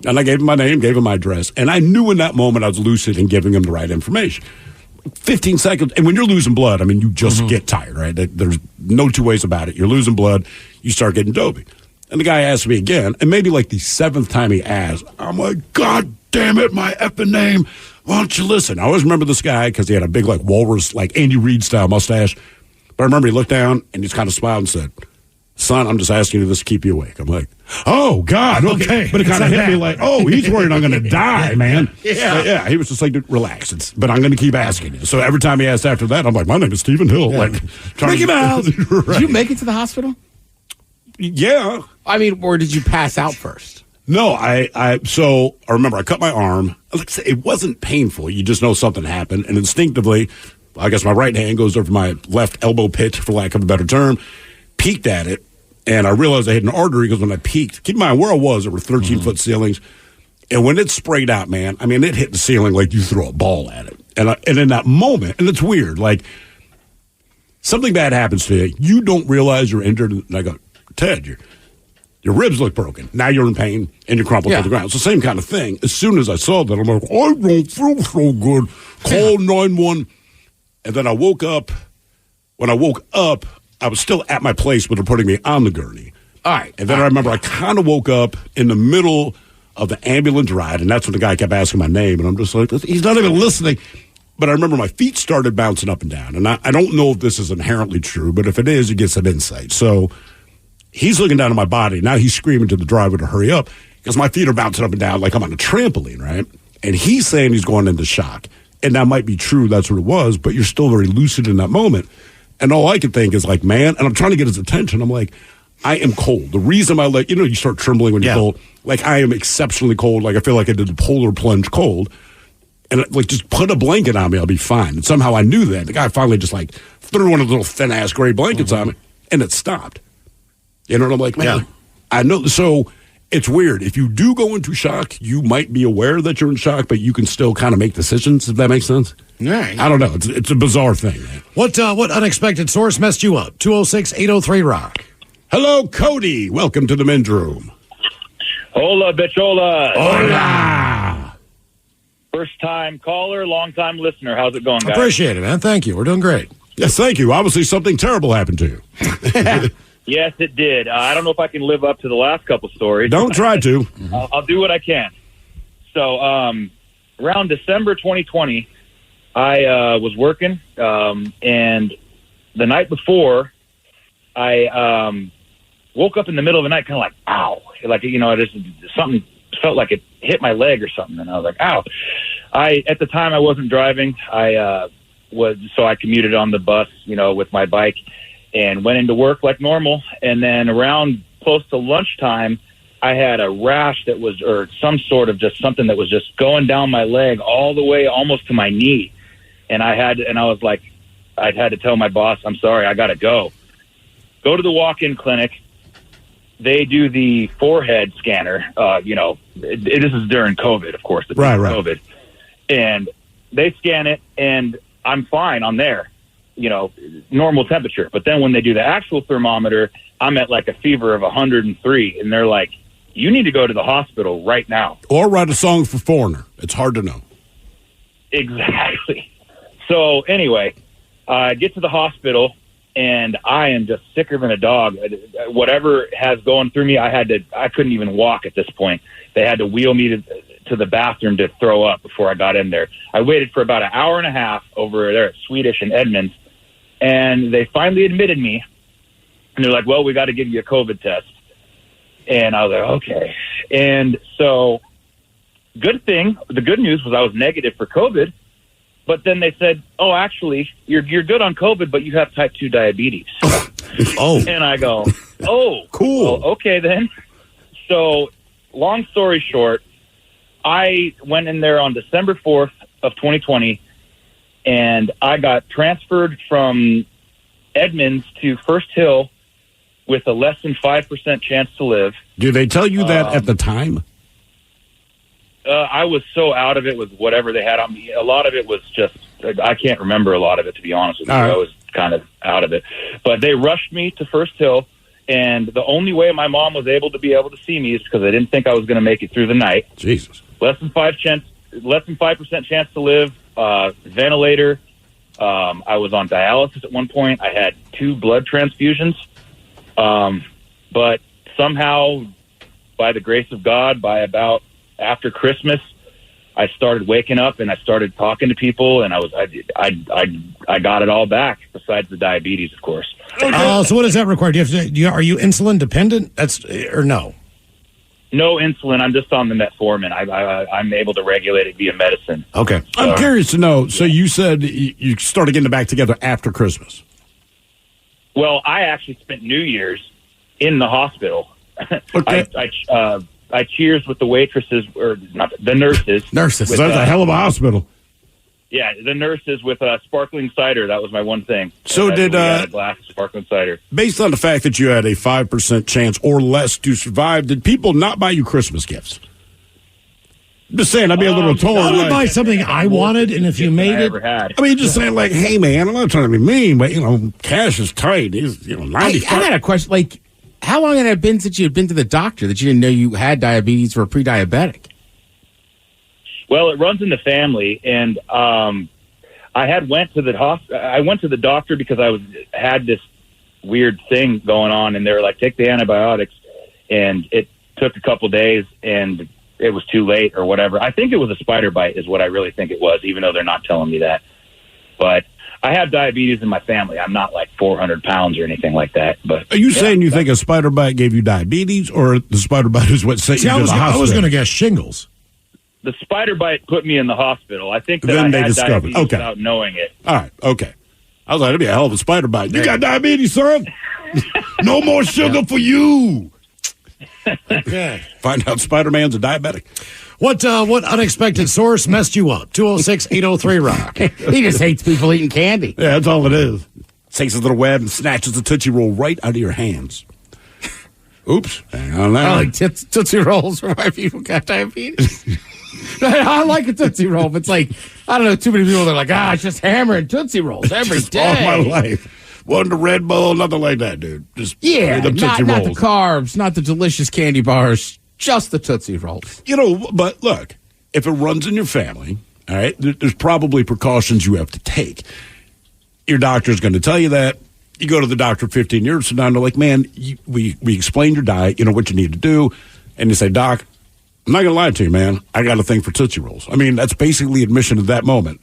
H: And I gave him my name, gave him my address. And I knew in that moment I was lucid in giving him the right information. 15 seconds. And when you're losing blood, I mean, you just get tired, right? There's no two ways about it. You're losing blood. You start getting dopey. And the guy asked me again, and maybe like the seventh time he asked, I'm like, God damn it, my effing name. Why don't you listen? I always remember this guy because he had a big, walrus, Andy Reid style mustache. But I remember he looked down and he just kind of smiled and said, son, I'm just asking you this to keep you awake. I'm like, oh, God, okay. But it kind of hit me like, oh, he's worried I'm going to die, man. Yeah, he was just like, relax. But I'm going to keep asking you. So every time he asked after that, I'm like, my name is Stephen Hill.
Q: Yeah.
H: Mickey Mouse. Right.
P: Did you make it to the hospital?
H: Yeah.
P: I mean, or did you pass out first?
H: No, so I remember I cut my arm. Like I said, it wasn't painful. You just know something happened. And instinctively, I guess my right hand goes over my left elbow pit, for lack of a better term, peeked at it. And I realized I had an artery because when I peeked, keep in mind where I was, there were 13-foot ceilings. And when it sprayed out, man, I mean, it hit the ceiling like you throw a ball at it. And in that moment, and it's weird, something bad happens to you. You don't realize you're injured. And I go, Ted, your ribs look broken. Now you're in pain and you're crumpled to the ground. It's the same kind of thing. As soon as I saw that, I'm like, I don't feel so good. Call 911. And then I woke up. When I woke up, I was still at my place, but they're putting me on the gurney.
Q: All right.
H: And then I remember I kind of woke up in the middle of the ambulance ride, and that's when the guy kept asking my name, and I'm just like, he's not even listening. But I remember my feet started bouncing up and down, and I don't know if this is inherently true, but if it is, you get some insight. So he's looking down at my body. Now he's screaming to the driver to hurry up because my feet are bouncing up and down like I'm on a trampoline, right? And he's saying he's going into shock. And that might be true. That's what it was, but you're still very lucid in that moment. And all I can think is like, man, and I'm trying to get his attention. I'm like, I am cold. The reason you start trembling when you're cold. Like, I am exceptionally cold. Like, I feel like I did the polar plunge cold. And, like, just put a blanket on me. I'll be fine. And somehow I knew that. The guy finally just, like, threw one of the little thin-ass gray blankets on me, and it stopped. You know what I'm like, man? I know. So it's weird. If you do go into shock, you might be aware that you're in shock, but you can still kind of make decisions, if that makes sense.
Q: Right.
H: I don't know. It's a bizarre thing, man.
Q: What unexpected source messed you up? 206-803-ROCK.
H: Hello, Cody. Welcome to the men's room.
U: Hola, bichola.
H: Hola.
U: First time caller, long time listener. How's it going, guys?
Q: Appreciate it, man. Thank you. We're doing great.
H: Yes, thank you. Obviously, something terrible happened to you.
U: Yes, it did. I don't know if I can live up to the last couple stories.
H: Don't try to.
U: I'll do what I can. So, around December 2020, I was working, and the night before, I woke up in the middle of the night kind of like, ow. Like, something felt like it hit my leg or something, and I was like, ow. At the time, I wasn't driving. So I commuted on the bus, with my bike, and went into work like normal. And then around close to lunchtime, I had a rash or some sort of just something that was just going down my leg all the way almost to my knee. And I was like, I'd had to tell my boss, I'm sorry, I got to go. Go to the walk-in clinic. They do the forehead scanner. This is during COVID, of course.
H: Right.
U: COVID. And they scan it, and I'm fine on there, normal temperature. But then when they do the actual thermometer, I'm at like a fever of 103, and they're like, you need to go to the hospital right now.
H: Or write a song for Foreigner. It's hard to know.
U: Exactly. So anyway, I get to the hospital, and I am just sicker than a dog. Whatever has going through me, I couldn't even walk at this point. They had to wheel me to the bathroom to throw up before I got in there. I waited for about an hour and a half over there at Swedish and Edmonds, and they finally admitted me. And they're like, well, we got to give you a COVID test. And I was like, okay. And so good thing, the good news was I was negative for COVID. But then they said, oh, actually, you're good on COVID, but you have type 2 diabetes.
H: Oh.
U: And I go, oh.
H: Cool.
U: Well, okay, then. So long story short, I went in there on December 4th of 2020, and I got transferred from Edmonds to First Hill with a less than 5% chance to live.
H: Did they tell you that at the time?
U: I was so out of it with whatever they had on me. A lot of it was just, I can't remember a lot of it, to be honest with you.
H: Right.
U: I was kind of out of it. But they rushed me to First Hill, and the only way my mom was able to see me is because I didn't think I was going to make it through the night.
H: Jesus.
U: Less than 5% chance to live, ventilator. I was on dialysis at one point. I had 2 blood transfusions. But somehow, by the grace of God, by about after Christmas, I started waking up and I started talking to people, and I got it all back. Besides the diabetes, of course.
Q: So what does that require? Are you insulin dependent? Or no?
U: No insulin. I'm just on the metformin. I'm able to regulate it via medicine.
H: Okay. I'm curious to know. So you said you started getting back together after Christmas.
U: Well, I actually spent New Year's in the hospital.
H: Okay.
U: I cheers with the waitresses, or not the nurses.
H: Nurses. That's a hell of a hospital.
U: Yeah, the nurses with sparkling cider. That was my one thing.
H: So
U: we had a glass of sparkling cider.
H: Based on the fact that you had a 5% chance or less to survive, did people not buy you Christmas gifts? Just saying, I'd be a little torn.
G: I would buy something I wanted, and if you made it,
H: I mean, just saying, like, hey, man, I'm not trying to be mean, but, cash is tight. He's, 95.
P: I got a question. Like, how long had it been since you had been to the doctor that you didn't know you had diabetes or pre-diabetic?
U: Well, it runs in the family, and I had went to the I went to the doctor because I had this weird thing going on, and they were like, take the antibiotics, and it took a couple days, and it was too late or whatever. I think it was a spider bite is what I really think it was, even though they're not telling me that. But I have diabetes in my family. I'm not like 400 pounds or anything like that. But
H: are you saying you think a spider bite gave you diabetes, or the spider bite is what sent you to the hospital?
G: I was going to guess shingles.
U: The spider bite put me in the hospital. I think that
H: Then
U: I
H: they
U: had
H: discovered.
U: diabetes
H: Okay.
U: without knowing it.
H: All right, okay. I was like, that'd be a hell of a spider bite. You got diabetes, son? No more sugar for you.
G: Okay.
H: Find out Spider-Man's a diabetic.
G: What unexpected source messed you up? 206-803-ROCK.
P: He just hates people eating candy.
H: Yeah, that's all it is. Takes his little web and snatches the Tootsie Roll right out of your hands. Oops. Hang on now.
P: I like Tootsie Rolls for my people got diabetes. I like a Tootsie Roll, but it's like, I don't know, too many people that are like, it's just hammering Tootsie Rolls every
H: Just
P: day.
H: all my life. Wasn't the Red Bull, nothing like that, dude. Just
P: Yeah,
H: the Tootsie
P: not the
H: Rolls.
P: carbs, not the delicious candy bars, just the Tootsie Rolls.
H: But look, if it runs in your family, all right, there's probably precautions you have to take. Your doctor's going to tell you that. You go to the doctor 15 years from now, and they're like, man, we explained your diet, you know what you need to do. And you say, Doc, I'm not going to lie to you, man. I got a thing for Tootsie Rolls. I mean, that's basically admission at that moment.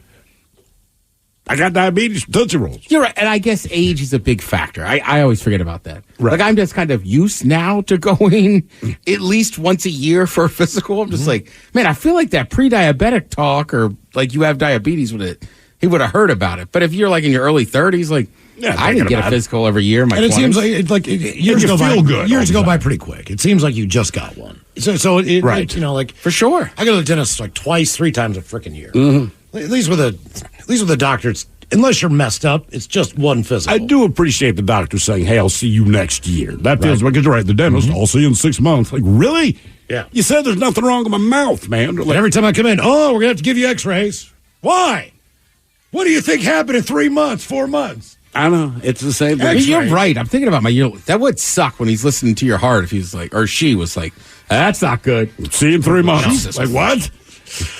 H: I got diabetes, Tootsie Rolls.
P: You're right, and I guess age is a big factor. I always forget about that.
H: Right.
P: Like, I'm just kind of used now to going at least once a year for a physical. I'm just like, man, I feel like that pre-diabetic talk or like you have diabetes with it, he would have heard about it. But if you're like in your early 30s, like, I didn't get a physical every year in my 20s.
G: And it seems like years go by. Years go by pretty quick. It seems like you just got one. So
H: Right.
G: like
P: for sure.
G: I go to the dentist like twice, 3 times a freaking year.
H: Mm-hmm.
G: At least with a doctor, unless you're messed up, it's just one physical.
H: I do appreciate the doctor saying, hey, I'll see you next year. That feels like it's right. The dentist, I'll see you in 6 months. Like, really?
G: Yeah.
H: You said there's nothing wrong with my mouth, man.
G: And every time I come in, we're going to have to give you x-rays. Why? What do you think happened in 3 months, 4 months?
H: I know. It's the same thing.
P: I mean, you're right. I'm thinking about my year. That would suck when he's listening to your heart if he's like, or she was like, that's not good.
H: See you in 3 months.
P: Jesus.
H: Like, what?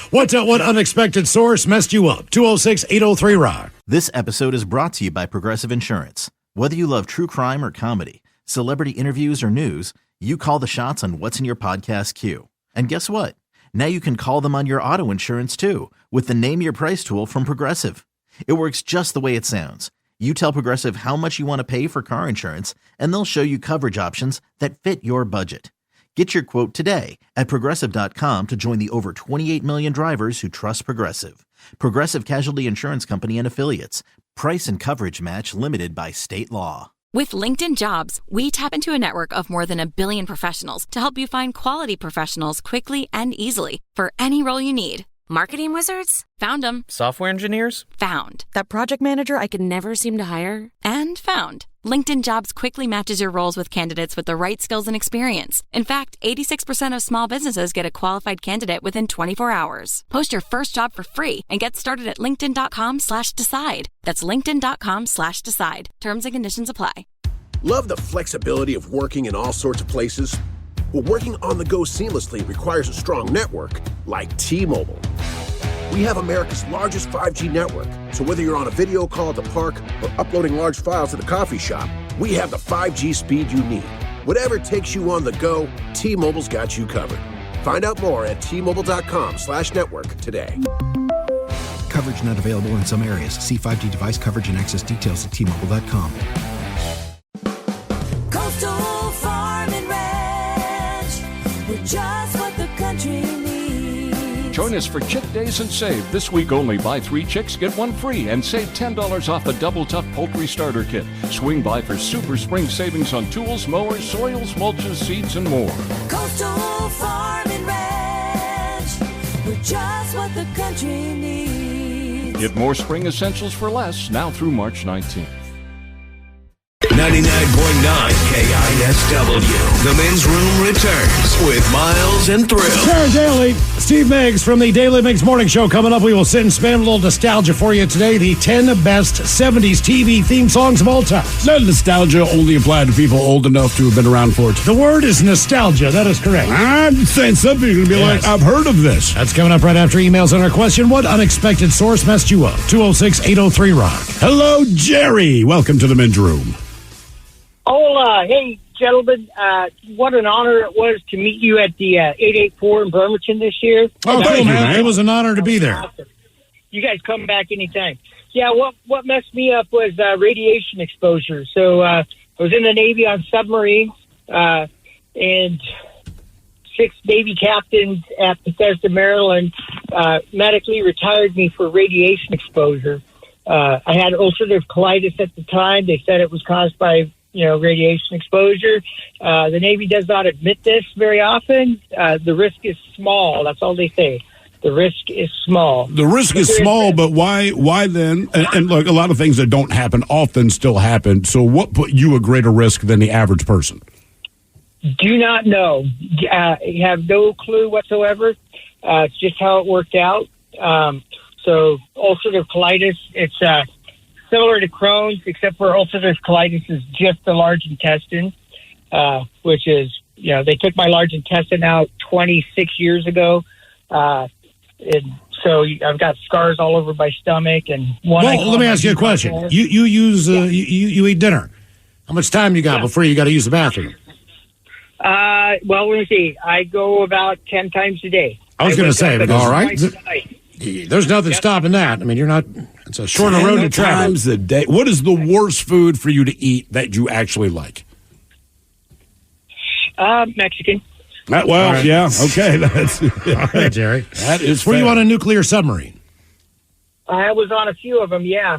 G: What unexpected source messed you up? 206-803-ROCK.
C: This episode is brought to you by Progressive Insurance. Whether you love true crime or comedy, celebrity interviews or news, you call the shots on what's in your podcast queue. And guess what? Now you can call them on your auto insurance too with the Name Your Price tool from Progressive. It works just the way it sounds. You tell Progressive how much you want to pay for car insurance, and they'll show you coverage options that fit your budget. Get your quote today at Progressive.com to join the over 28 million drivers who trust Progressive. Progressive Casualty Insurance Company and Affiliates. Price and coverage match limited by state law.
I: With LinkedIn Jobs, we tap into a network of more than 1 billion professionals to help you find quality professionals quickly and easily for any role you need. Marketing wizards? Found them.
J: Software engineers?
I: Found. That project manager I could never seem to hire? And found. LinkedIn Jobs quickly matches your roles with candidates with the right skills and experience. In fact, 86% of small businesses get a qualified candidate within 24 hours. Post your first job for free and get started at linkedin.com/decide. That's linkedin.com/decide. Terms and conditions apply.
A: Love the flexibility of working in all sorts of places? Well, working on the go seamlessly requires a strong network like T-Mobile. We have America's largest 5G network, so whether you're on a video call at the park or uploading large files at the coffee shop, we have the 5G speed you need. Whatever takes you on the go, T-Mobile's got you covered. Find out more at T-Mobile.com/network today.
B: Coverage not available in some areas. See 5G device coverage and access details at T-Mobile.com.
E: Coastal Farm and Ranch, we're just what the country needs.
V: Join us for Chick Days and Save. This week only, buy 3 chicks, get 1 free, and save $10 off the Double Tough Poultry Starter Kit. Swing by for super spring savings on tools, mowers, soils, mulches, seeds, and more.
E: Coastal Farm and Ranch, we're just what the country needs.
V: Get more spring essentials for less now through March 19th.
O: 99.9 KISW. The Men's Room returns with Miles and Thrill.
G: Sarah Daly, Steve Miggs from the Daily Miggs Morning Show coming up. We will sit and spin a little nostalgia for you today. The 10 best 70s TV theme songs of all time.
H: That nostalgia only applied to people old enough to have been around for it.
G: The word is nostalgia. That is correct.
H: I'm saying some people are going to be like, I've heard of this.
G: That's coming up right after emails on our question. What unexpected source messed you up? 206-803-ROCK.
H: Hello, Jerry. Welcome to the Men's Room.
L: Hola. Hey, gentlemen. What an honor it was to meet you at the 884 in Bremerton this year.
G: Oh, cool, man. It was an honor to be there.
L: Awesome. You guys come back anytime. Yeah, what messed me up was radiation exposure. So I was in the Navy on submarines, and 6 Navy captains at Bethesda, Maryland, medically retired me for radiation exposure. I had ulcerative colitis at the time. They said it was caused by, radiation exposure. The Navy does not admit this very often. The risk is small. That's all they say. The risk is small.
H: The risk is small, but why then? And look, a lot of things that don't happen often still happen. So what put you at greater risk than the average person?
L: Do not know. Have no clue whatsoever. It's just how it worked out. So ulcerative colitis, it's similar to Crohn's, except for ulcerative colitis is just the large intestine, which is, they took my large intestine out 26 years ago. And so I've got scars all over my stomach. And
G: let me ask you a question. You eat dinner. How much time you got before you got to use the bathroom?
L: Well, let me see. I go about 10 times a day.
G: I was going to say, all right. There's nothing stopping that. I mean, it's a shorter road to travel.
H: Times a day. What is the worst food for you to eat that you actually like?
L: Mexican.
H: Right. Yeah, okay. That's
G: all right, Jerry.
H: That is
G: Were
H: fair.
G: you on a nuclear submarine?
L: I was on a few of them, yeah.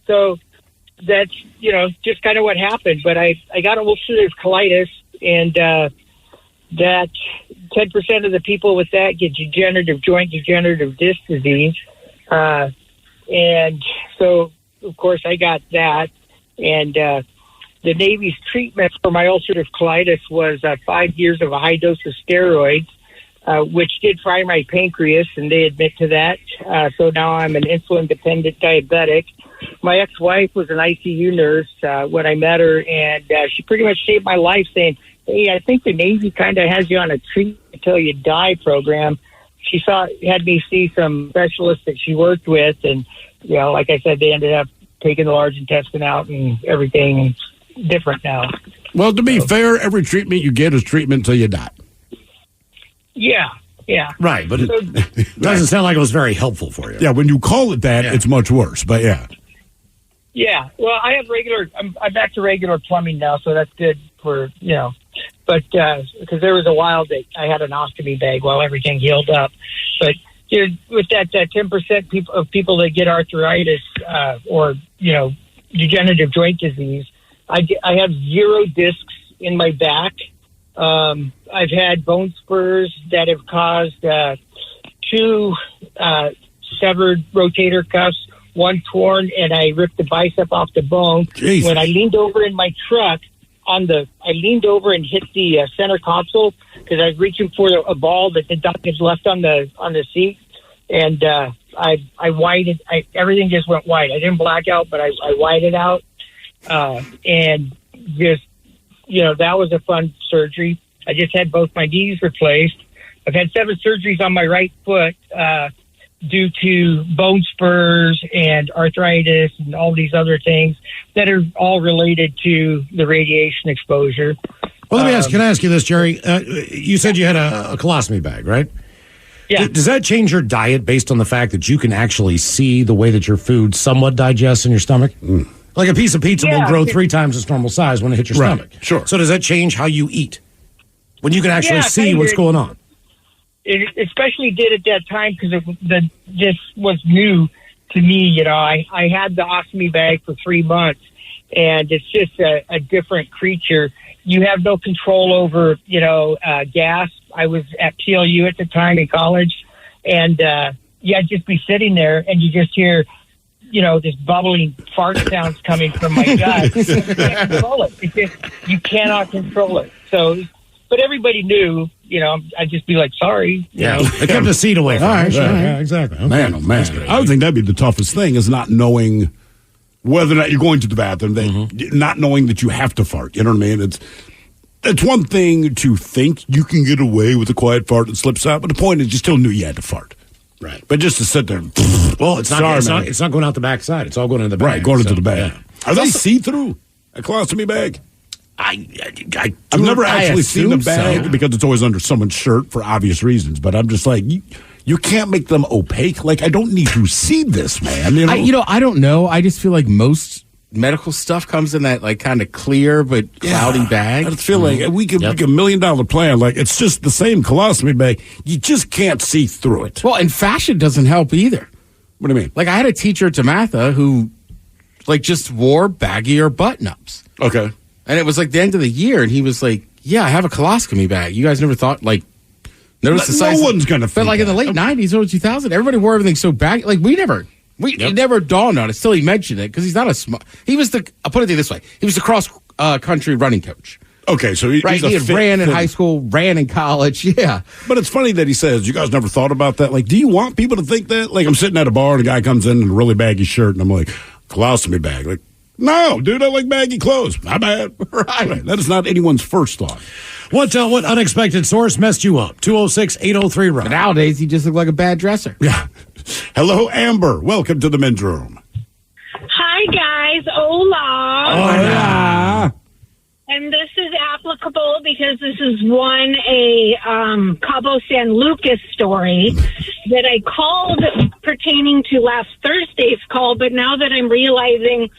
L: So that's, just kind of what happened. But I got ulcerative colitis, and that 10% of the people with that get degenerative disc disease. And so, of course, I got that. And the Navy's treatment for my ulcerative colitis was 5 years of a high dose of steroids, which did fry my pancreas, and they admit to that. So now I'm an insulin-dependent diabetic. My ex-wife was an ICU nurse when I met her, and she pretty much saved my life, saying, hey, I think the Navy kind of has you on a treat until you die program. She had me see some specialists that she worked with, and, like I said, they ended up taking the large intestine out and everything different now.
H: Well, to be fair, every treatment you get is treatment until you die.
L: Yeah.
G: Right, but it doesn't sound like it was very helpful for you.
H: Yeah, when you call it that, it's much worse, but yeah.
L: Yeah, well, I have I'm back to regular plumbing now, so that's good for, but because there was a while that I had an ostomy bag while everything healed up. But with that 10% of people that get arthritis or, degenerative joint disease, I have 0 discs in my back. I've had bone spurs that have caused 2 severed rotator cuffs, 1 torn, and I ripped the bicep off the bone.
H: Jesus.
L: When I leaned over in my truck, I leaned over and hit the center console because I was reaching for a ball that the duck had left on the seat, and I widened. Everything just went white. I didn't black out, but I widened out, and just that was a fun surgery. I just had both my knees replaced. I've had 7 surgeries on my right foot due to bone spurs and arthritis and all these other things that are all related to the radiation exposure.
G: Well, can I ask you this, Jerry? You said you had a colostomy bag, right?
L: Yeah.
G: Does that change your diet based on the fact that you can actually see the way that your food somewhat digests in your stomach? Like a piece of pizza will grow 3 times its normal size when it hits your stomach.
H: Sure.
G: So does that change how you eat? When you can actually see what's going on?
L: It especially did at that time because this was new to me. I had the ostomy bag for 3 months, and it's just a different creature. You have no control over, gas. I was at PLU at the time in college, and just be sitting there, and you just hear this bubbling fart sounds coming from my gut. You can't control it. You cannot control it. So, but everybody knew, I'd just be like, sorry.
Q: They kept the seat away from
H: Right,
Q: me.
H: right.
Q: Yeah, exactly. Okay.
H: Man, oh man. I would think that'd be the toughest thing is not knowing whether or not you're going to the bathroom, not knowing that you have to fart. You know what I mean? It's one thing to think you can get away with a quiet fart that slips out, but the point is you still knew you had to fart.
Q: Right.
H: But just to sit there,
Q: well, it's not going out the back side. It's all going in the bag.
H: Right, going into the bag.
Q: Yeah.
H: Are they see-through? A colostomy bag? I've never
P: I
H: actually seen the
P: assume
H: bag
P: so.
H: because it's always under someone's shirt for obvious reasons. But I'm just like, you can't make them opaque. Like, I don't need to see this, man.
P: I don't know. I just feel like most medical stuff comes in that like kind of clear but cloudy bag.
H: I just feel like we could make $1 million plan. Like, it's just the same colostomy bag. You just can't see through it.
P: Well, and fashion doesn't help either.
H: What do you mean?
P: Like, I had a teacher at DeMatha who like just wore baggier button-ups.
H: Okay.
P: And it was like the end of the year, and he was like, yeah, I have a colostomy bag. You guys never thought, like, notice the size?
H: No one's going to think
P: But, like, in the late 90s, early 2000s, everybody wore everything so baggy. Like, it never dawned on us till he mentioned it, because he's not I'll put it this way. He was the cross-country running coach.
H: Okay, so
P: he had ran in high school, ran in college, yeah.
H: But it's funny that he says, you guys never thought about that? Like, do you want people to think that? Like, I'm sitting at a bar, and a guy comes in a really baggy shirt, and I'm like, colostomy bag. Like, no, dude, I like baggy clothes. My bad. Right. That is not anyone's first thought.
Q: What unexpected source messed you up? 206-803-ROCK.
P: But nowadays, he just looked like a bad dresser.
H: Yeah. Hello, Amber. Welcome to the men's room.
M: Hi, guys. Hola.
H: Hola.
M: And this is applicable because this is a Cabo San Lucas story that I called pertaining to last Thursday's call, but now that I'm realizing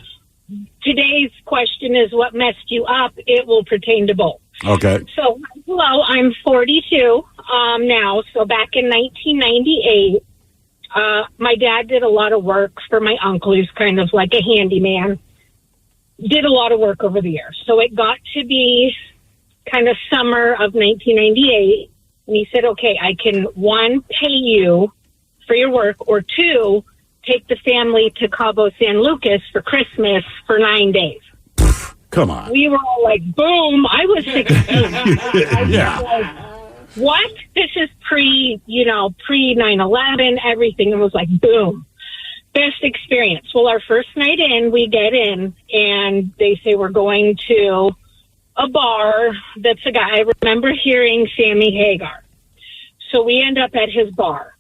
M: today's question is what messed you up, it will pertain to both.
H: Okay.
M: So, hello, I'm 42 now. So back in 1998, my dad did a lot of work for my uncle. He's kind of like a handyman. Did a lot of work over the years. So it got to be kind of summer of 1998. And he said, okay, I can, 1, pay you for your work, or 2, take the family to Cabo San Lucas for Christmas for 9 days.
H: Come on.
M: We were all like, boom. I was 16. I was like, what? This is pre 9/11, everything. It was like, boom. Best experience. Well, our first night in, we get in, and they say we're going to a bar that's a guy. I remember hearing Sammy Hagar. So we end up at his bar.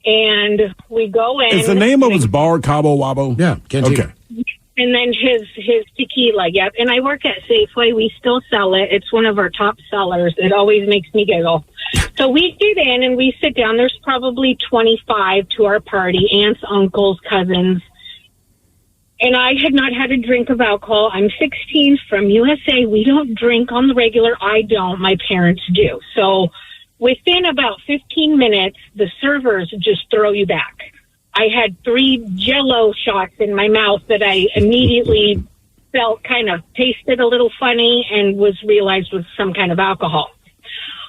M: And we go in.
H: Is the name of his bar Cabo Wabo?
Q: Yeah.
H: Okay.
M: And then his tequila, yep. And I work at Safeway. We still sell it. It's one of our top sellers. It always makes me giggle. So we get in and we sit down. There's probably 25 to our party, aunts, uncles, cousins. And I had not had a drink of alcohol. I'm 16 from USA. We don't drink on the regular. I don't. My parents do. So within about 15 minutes, the servers just throw you back. I had 3 Jell-O shots in my mouth that I immediately felt kind of tasted a little funny and realized was some kind of alcohol.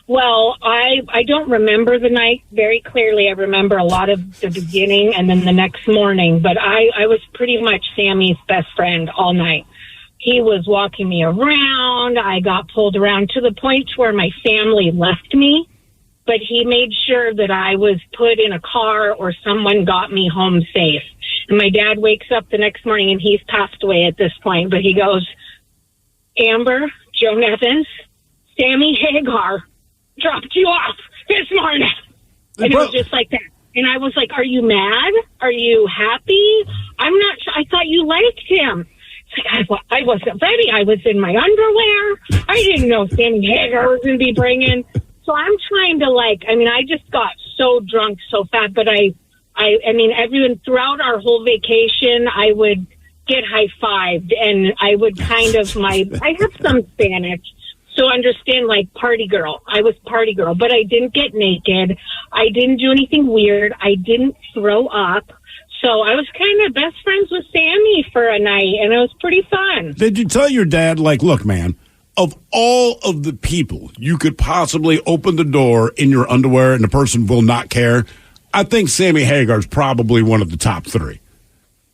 M: Well, I don't remember the night very clearly. I remember a lot of the beginning and then the next morning, but I was pretty much Sammy's best friend all night. He was walking me around. I got pulled around to the point where my family left me. But he made sure that I was put in a car or someone got me home safe. And my dad wakes up the next morning, and he's passed away at this point, but he goes, Amber, Joan Evans, Sammy Hagar dropped you off this morning. And it was just like that. And I was like, are you mad? Are you happy? I'm not sure. I thought you liked him. It's like, I wasn't ready. I was in my underwear. I didn't know Sammy Hagar was going to be bringing. So I'm trying to I just got so drunk so fast, but I mean, everyone throughout our whole vacation, I would get high-fived and I would I have some Spanish, so understand party girl. I was party girl, but I didn't get naked. I didn't do anything weird. I didn't throw up. So I was kind of best friends with Sammy for a night, and it was pretty fun.
H: Did you tell your dad, look, man, of all of the people you could possibly open the door in your underwear and the person will not care, I think Sammy Hagar's probably one of the top 3.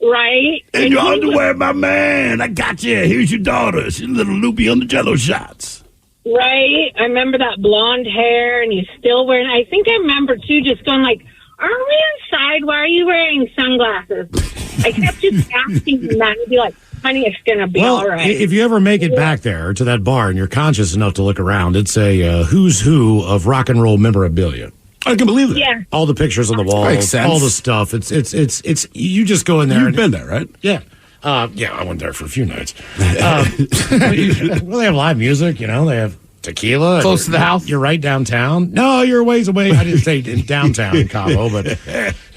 M: right?
H: And your underwear, my man. I got you. Here's your daughter. She's a little loopy on the Jello shots.
M: Right. I remember that blonde hair, and he's still wearing. I think I remember too, just going like, "Aren't we inside? Why are you wearing sunglasses?" I kept just asking him that, and he'd be like, "Honey, it's gonna be all right."
Q: If you ever make it back there to that bar and you're conscious enough to look around, it's a who's who of rock and roll memorabilia.
H: I can believe it.
M: Yeah.
Q: All the pictures on the wall,
P: Makes sense.
Q: all the stuff. It's. You just go in there.
H: You've been there, right?
Q: Yeah. Yeah, I went there for a few nights. Well, they have live music, you know. They have tequila.
P: Close to the house?
Q: You're right downtown. No, you're a ways away. I didn't stay in downtown in Cabo, but,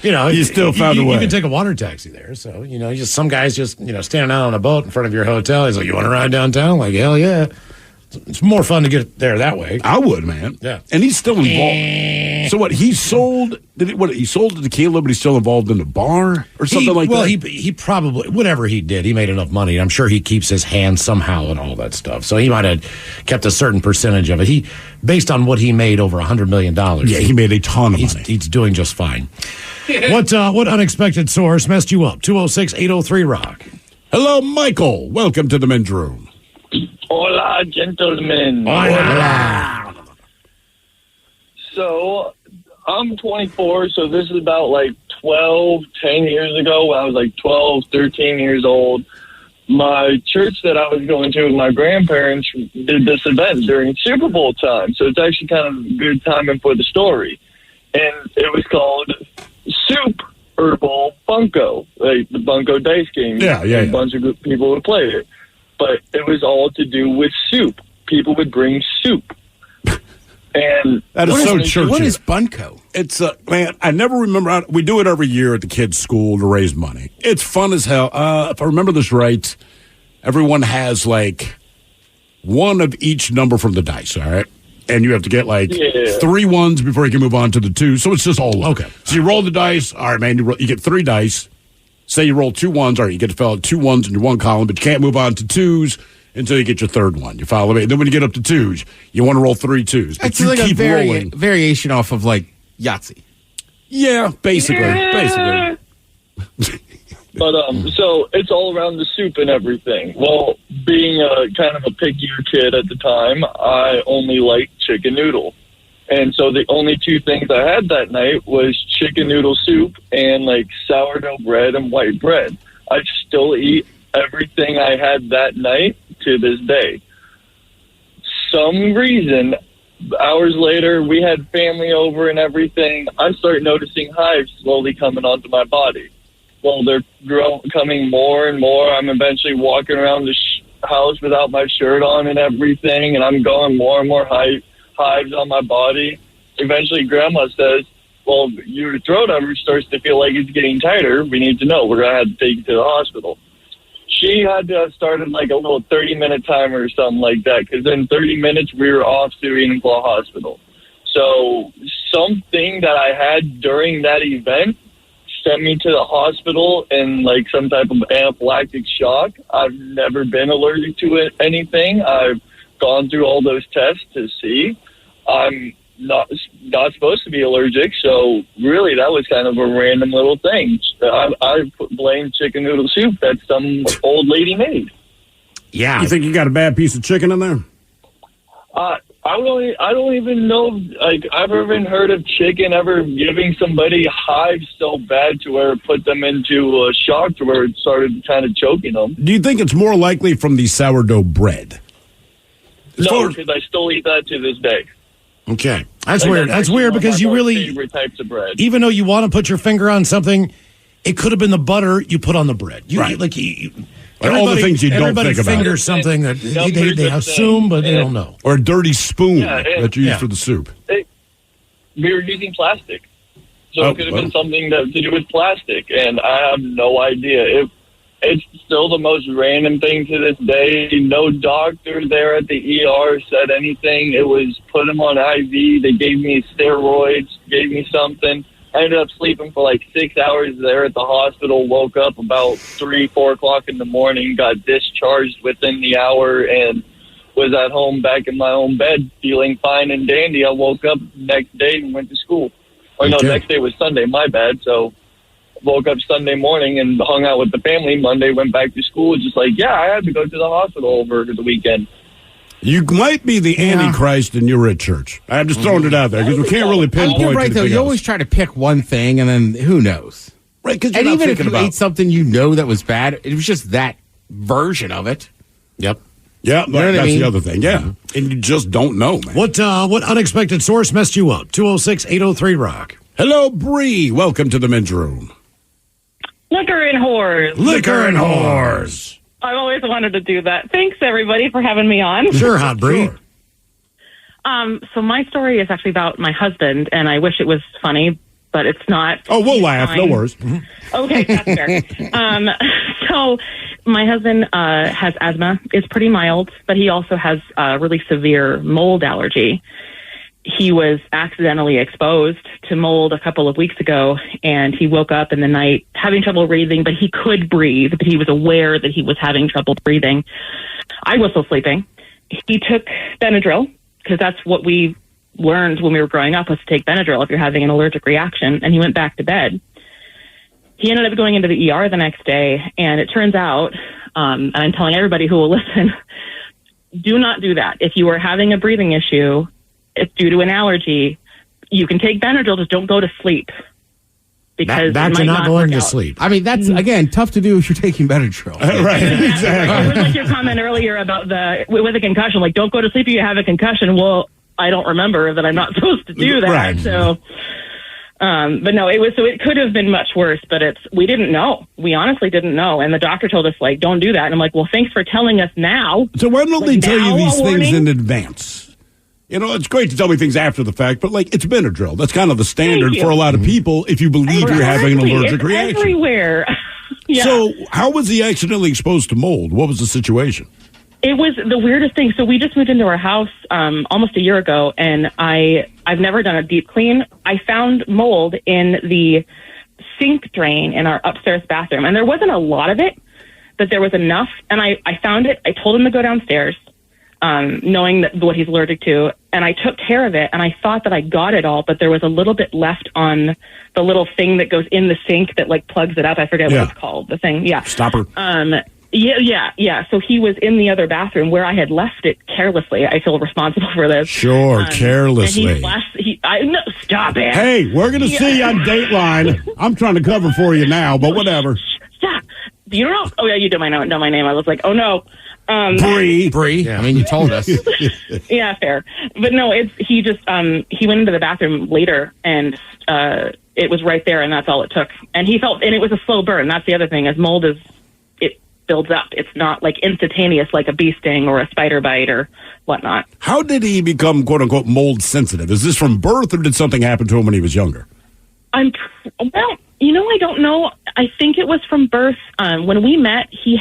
Q: you know.
H: You still found a way.
Q: You can take a water taxi there. So, you know, some guys just, standing out on a boat in front of your hotel. He's like, "You want to ride downtown?" I'm like, hell yeah. It's more fun to get there that way.
H: I would, man.
Q: Yeah.
H: And he's still involved. So what? He sold he sold the tequila, but he's still involved in the bar or something like that.
Q: Well, he probably, whatever he did, he made enough money. I'm sure he keeps his hand somehow and all that stuff. So he might have kept a certain percentage of it. Based on what he made, over $100 million.
H: Yeah, he made a ton of money.
Q: He's doing just fine. What unexpected source messed you up? 206-803-ROCK.
H: Hello, Michael. Welcome to the men's room.
N: Hola, gentlemen.
H: Hola.
N: So, I'm 24, so this is about like 10 years ago when I was like 12, 13 years old. My church that I was going to with my grandparents did this event during Super Bowl time, so it's actually kind of good timing for the story. And it was called Super Bowl Bunko, like the Bunko dice game.
H: Yeah.
N: A bunch of good people would play it. But it was all to do with soup. People would bring soup. And
H: that is so churchy.
P: What is Bunko?
H: It's man, I never remember. We do it every year at the kids' school to raise money. It's fun as hell. If I remember this right, everyone has like one of each number from the dice. All right, and you have to get like 3 ones before you can move on to the 2. So it's just all okay. So you roll the dice. All right, man. You get 3 dice. Say you roll 2 ones. All right, you get to fill out 2 ones in your one column, but you can't move on to 2s until you get your 3rd one. You follow me? And then when you get up to 2s, you want to roll 3 2s. But
P: It's
H: you
P: like
H: keep
P: a
H: rolling.
P: variation off of like Yahtzee.
H: Yeah, basically.
N: But so it's all around the soup and everything. Well, being a kind of a pickier kid at the time, I only liked chicken noodle. And so the only 2 things I had that night was chicken noodle soup and like sourdough bread and white bread. I still eat everything I had that night to this day. Some reason, hours later, we had family over and everything. I start noticing hives slowly coming onto my body. Well, they're coming more and more. I'm eventually walking around the house without my shirt on and everything, and I'm going more and more hives on my body. Eventually, Grandma says, "Well, your throat ever starts to feel like it's getting tighter. We need to know. We're going to have to take you to the hospital." She had to have started like a little 30-minute timer or something like that, because in 30 minutes, we were off to Enumclaw Hospital. So something that I had during that event sent me to the hospital in like some type of anaphylactic shock. I've never been allergic to anything. I've gone through all those tests to see. I'm not supposed to be allergic, so really that was kind of a random little thing. I blame chicken noodle soup that some old lady made.
Q: Yeah.
H: You think you got a bad piece of chicken in there?
N: I don't even know. Like, I've ever even heard of chicken ever giving somebody hives so bad to where it put them into a shock to where it started kind of choking them.
H: Do you think it's more likely from the sourdough bread?
N: No, because I still eat that to this day.
Q: Okay. That's
N: Like,
Q: weird. That's
N: actually
Q: weird
N: one of
Q: because
N: my
Q: you
N: most
Q: really,
N: favorite types of bread.
Q: even though you want to put your finger on something, it could have been the butter you put on the bread.
H: Right.
Q: Like
H: all the things you don't
Q: everybody
H: think about.
Q: fingers something that they assume, but they don't know.
H: Or a dirty spoon that you use
N: Yeah.
H: for the soup.
N: We were using plastic. So
H: Oh,
N: it could have been something to do with plastic, and I have no idea. It's still the most random thing to this day. No doctor there at the ER said anything. It was put him on IV. They gave me steroids, gave me something. I ended up sleeping for like 6 hours there at the hospital, woke up about 3, 4 o'clock in the morning, got discharged within the hour, and was at home back in my own bed feeling fine and dandy. I woke up next day and went to school. Or no,
H: Okay.
N: next day was Sunday, my bad. So woke up Sunday morning and hung out with the family. Monday went back to school. Just like, yeah, I had to go to the hospital over the weekend.
H: You might be the Antichrist and you're at church. I'm just throwing it out there because we can't really pinpoint
P: You're right, though. You always try to pick one thing, and then who knows?
H: Right, because
P: and even if you ate something you know that was bad, it was just that version of it.
Q: Yep.
H: Yeah,
P: You know what I
H: that's
P: mean?
H: the other thing. Yeah, and you just don't know, man.
G: What unexpected source messed you up? 206-803-ROCK.
H: Hello, Bree. Welcome to the men's room.
S: Liquor and whores.
H: Liquor and whores.
S: I've always wanted to do that. Thanks, everybody, for having me on.
G: Sure, Hot Bree.
S: So my story is actually about my husband, and I wish it was funny, but it's not.
H: Oh, we'll laugh.
S: Fine.
H: No worries.
S: Okay, that's fair. So my husband has asthma. It's pretty mild, but he also has a really severe mold allergy. He was accidentally exposed to mold a couple of weeks ago, and he woke up in the night having trouble breathing, but he could breathe, but he was aware that he was having trouble breathing. I was still sleeping. He took Benadryl, because that's what we learned when we were growing up, was to take Benadryl if you're having an allergic reaction, and he went back to bed. He ended up going into the ER the next day, and it turns out, and I'm telling everybody who will listen, do not do that. If you are having a breathing issue, it's due to an allergy, you can take Benadryl, just don't go to sleep. Because
Q: Back
S: it
Q: to
S: might
Q: not going to
S: work out.
Q: sleep.
P: I mean, that's, again, tough to do if you're taking Benadryl.
H: Right, exactly.
S: It was like your comment earlier about with a concussion, like, don't go to sleep if you have a concussion. Well, I don't remember that I'm not supposed to do that.
H: Right.
S: So, but no, it could have been much worse, but we didn't know. We honestly didn't know. And the doctor told us, like, don't do that. And I'm like, well, thanks for telling us now.
H: So why don't they tell you these things
S: warning?
H: in advance? You know, it's great to tell me things after the fact, but, like, it's Benadryl. That's kind of the standard
S: you.
H: for a lot of people if you believe you're having an allergic
S: It's
H: reaction.
S: everywhere. Yeah.
H: So how was he accidentally exposed to mold? What was the situation?
S: It was the weirdest thing. So we just moved into our house almost a year ago, and I've never done a deep clean. I found mold in the sink drain in our upstairs bathroom, and there wasn't a lot of it, but there was enough. And I found it. I told him to go downstairs, knowing that what he's allergic to, and I took care of it. And I thought that I got it all, but there was a little bit left on the little thing that goes in the sink that like plugs it up. I forget what it's called. The thing, yeah,
H: stopper.
S: Yeah. So he was in the other bathroom where I had left it carelessly. I feel responsible for this.
H: Sure, carelessly.
S: No, stop it.
H: Hey, we're going to see you on Dateline. I'm trying to cover for you now, but whatever.
S: Stop. You don't know? Oh, yeah, you know my name. I was like, oh, no.
H: Bree.
P: Yeah, I mean, you told us.
S: Yeah, fair. But no, he just, he went into the bathroom later, and it was right there, and that's all it took. And and it was a slow burn. That's the other thing, is mold it builds up. It's not like instantaneous like a bee sting or a spider bite or whatnot.
H: How did he become, quote unquote, mold sensitive? Is this from birth, or did something happen to him when he was younger?
S: I don't know. I think it was from birth. When we met, he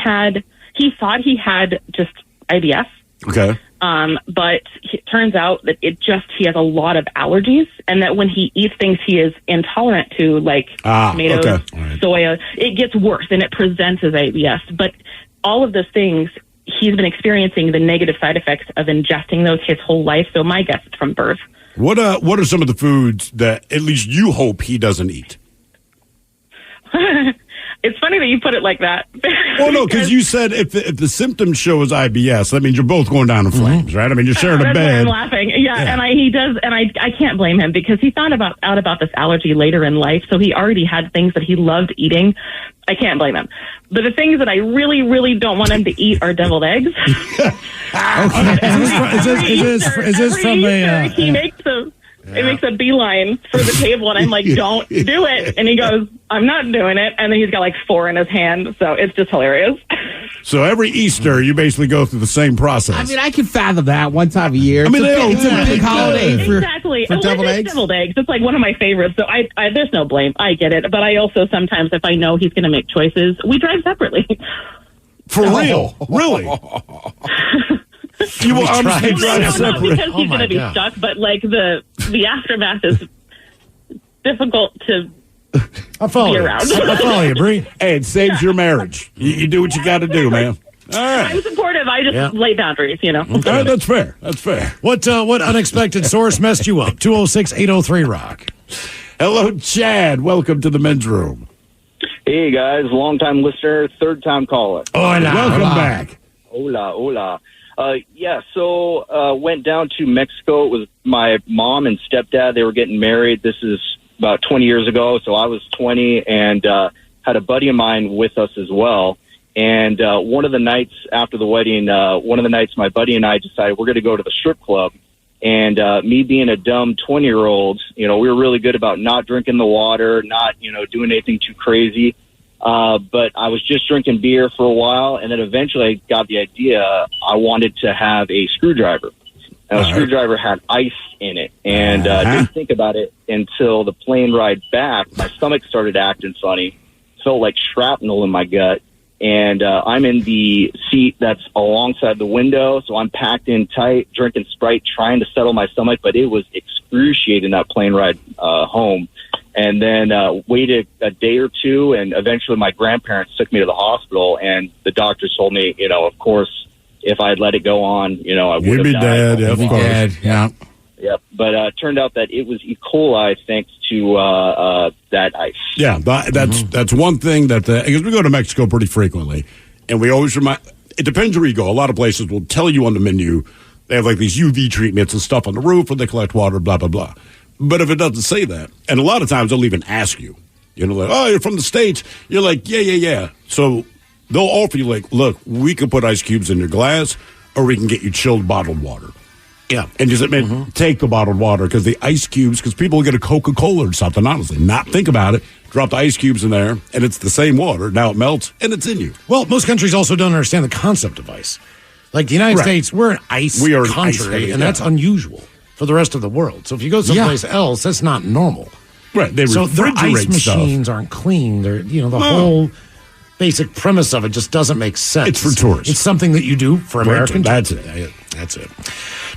S: thought he had just IBS.
H: Okay.
S: But it turns out that he has a lot of allergies, and that when he eats things he is intolerant to, like tomatoes, soya, it gets worse and it presents as IBS. But all of those things, he's been experiencing the negative side effects of ingesting those his whole life. So my guess is from birth.
H: What are some of the foods that at least you hope he doesn't eat?
S: It's funny that you put it like that.
H: Well, no, because you said if the symptoms show as IBS, that means you're both going down in flames, right? I mean, you're sharing a
S: That's why
H: bed.
S: I'm laughing. Yeah, and he does, and I can't blame him, because he found out about this allergy later in life, so he already had things that he loved eating. I can't blame him. But the things that I really, really don't want him to eat are deviled eggs.
G: Is this from a...
S: He makes it makes a beeline for the table, and I'm like, don't do it. And he goes, I'm not doing it. And then he's got like 4 in his hand. So it's just hilarious.
H: So every Easter, you basically go through the same process.
P: I mean, I can fathom that one time a year.
H: I mean,
P: it's a big holiday for deviled eggs.
S: Deviled eggs. It's like one of my favorites. So I there's no blame. I get it. But I also sometimes, if I know he's going to make choices, we drive separately.
H: For real? Really? You will honestly drive separately.
S: Because he's going to be stuck, but like the aftermath is difficult to be around.
H: I follow you, Bree. Hey, it saves your marriage. You do what you got to do, man. All right.
S: I'm supportive. I just lay boundaries, you know.
H: Okay, that's fair. That's fair.
G: What unexpected source messed you up? 206-803-ROCK.
H: Hello, Chad. Welcome to the men's room.
U: Hey, guys, long-time listener, third-time caller.
H: Hola. Welcome back.
U: Hola, hola. So went down to Mexico. It was my mom and stepdad. They were getting married. This is about 20 years ago, so I was 20, and had a buddy of mine with us as well. And one of the nights after the wedding, my buddy and I decided we're going to go to the strip club. And me being a dumb 20-year-old, we were really good about not drinking the water, not, doing anything too crazy. But I was just drinking beer for a while, and then eventually I got the idea I wanted to have a screwdriver. And the screwdriver had ice in it, and didn't think about it until the plane ride back. My stomach started acting funny, felt like shrapnel in my gut. And I'm in the seat that's alongside the window, so I'm packed in tight, drinking Sprite, trying to settle my stomach, but it was excruciating that plane ride home. And then waited a day or two, and eventually my grandparents took me to the hospital, and the doctors told me, of course, if I'd let it go on, I would have died.
H: Dead, of course.
P: Dead, yeah.
U: Yep, but it turned out that it was E. coli thanks to that ice.
H: Yeah, that's one thing that because we go to Mexico pretty frequently, and we always remind. It depends where you go. A lot of places will tell you on the menu they have like these UV treatments and stuff on the roof, or they collect water, blah blah blah. But if it doesn't say that, and a lot of times they'll even ask you, like, oh, you're from the States. You're like, yeah. So they'll offer you like, look, we can put ice cubes in your glass, or we can get you chilled bottled water. Yeah, and just take the bottled water, because the ice cubes, because people will get a Coca-Cola or something, honestly, not think about it, drop the ice cubes in there, and it's the same water. Now it melts, and it's in you.
Q: Well, most countries also don't understand the concept of ice. Like the United States, we're an ice country, and that's unusual for the rest of the world. So if you go someplace else, that's not normal.
H: Right, they
Q: so their ice
H: refrigerate stuff.
Q: machines aren't clean. They're, the whole basic premise of it just doesn't make sense.
H: It's for tourists.
Q: It's something that you do for American
H: That's
Q: it. That's it.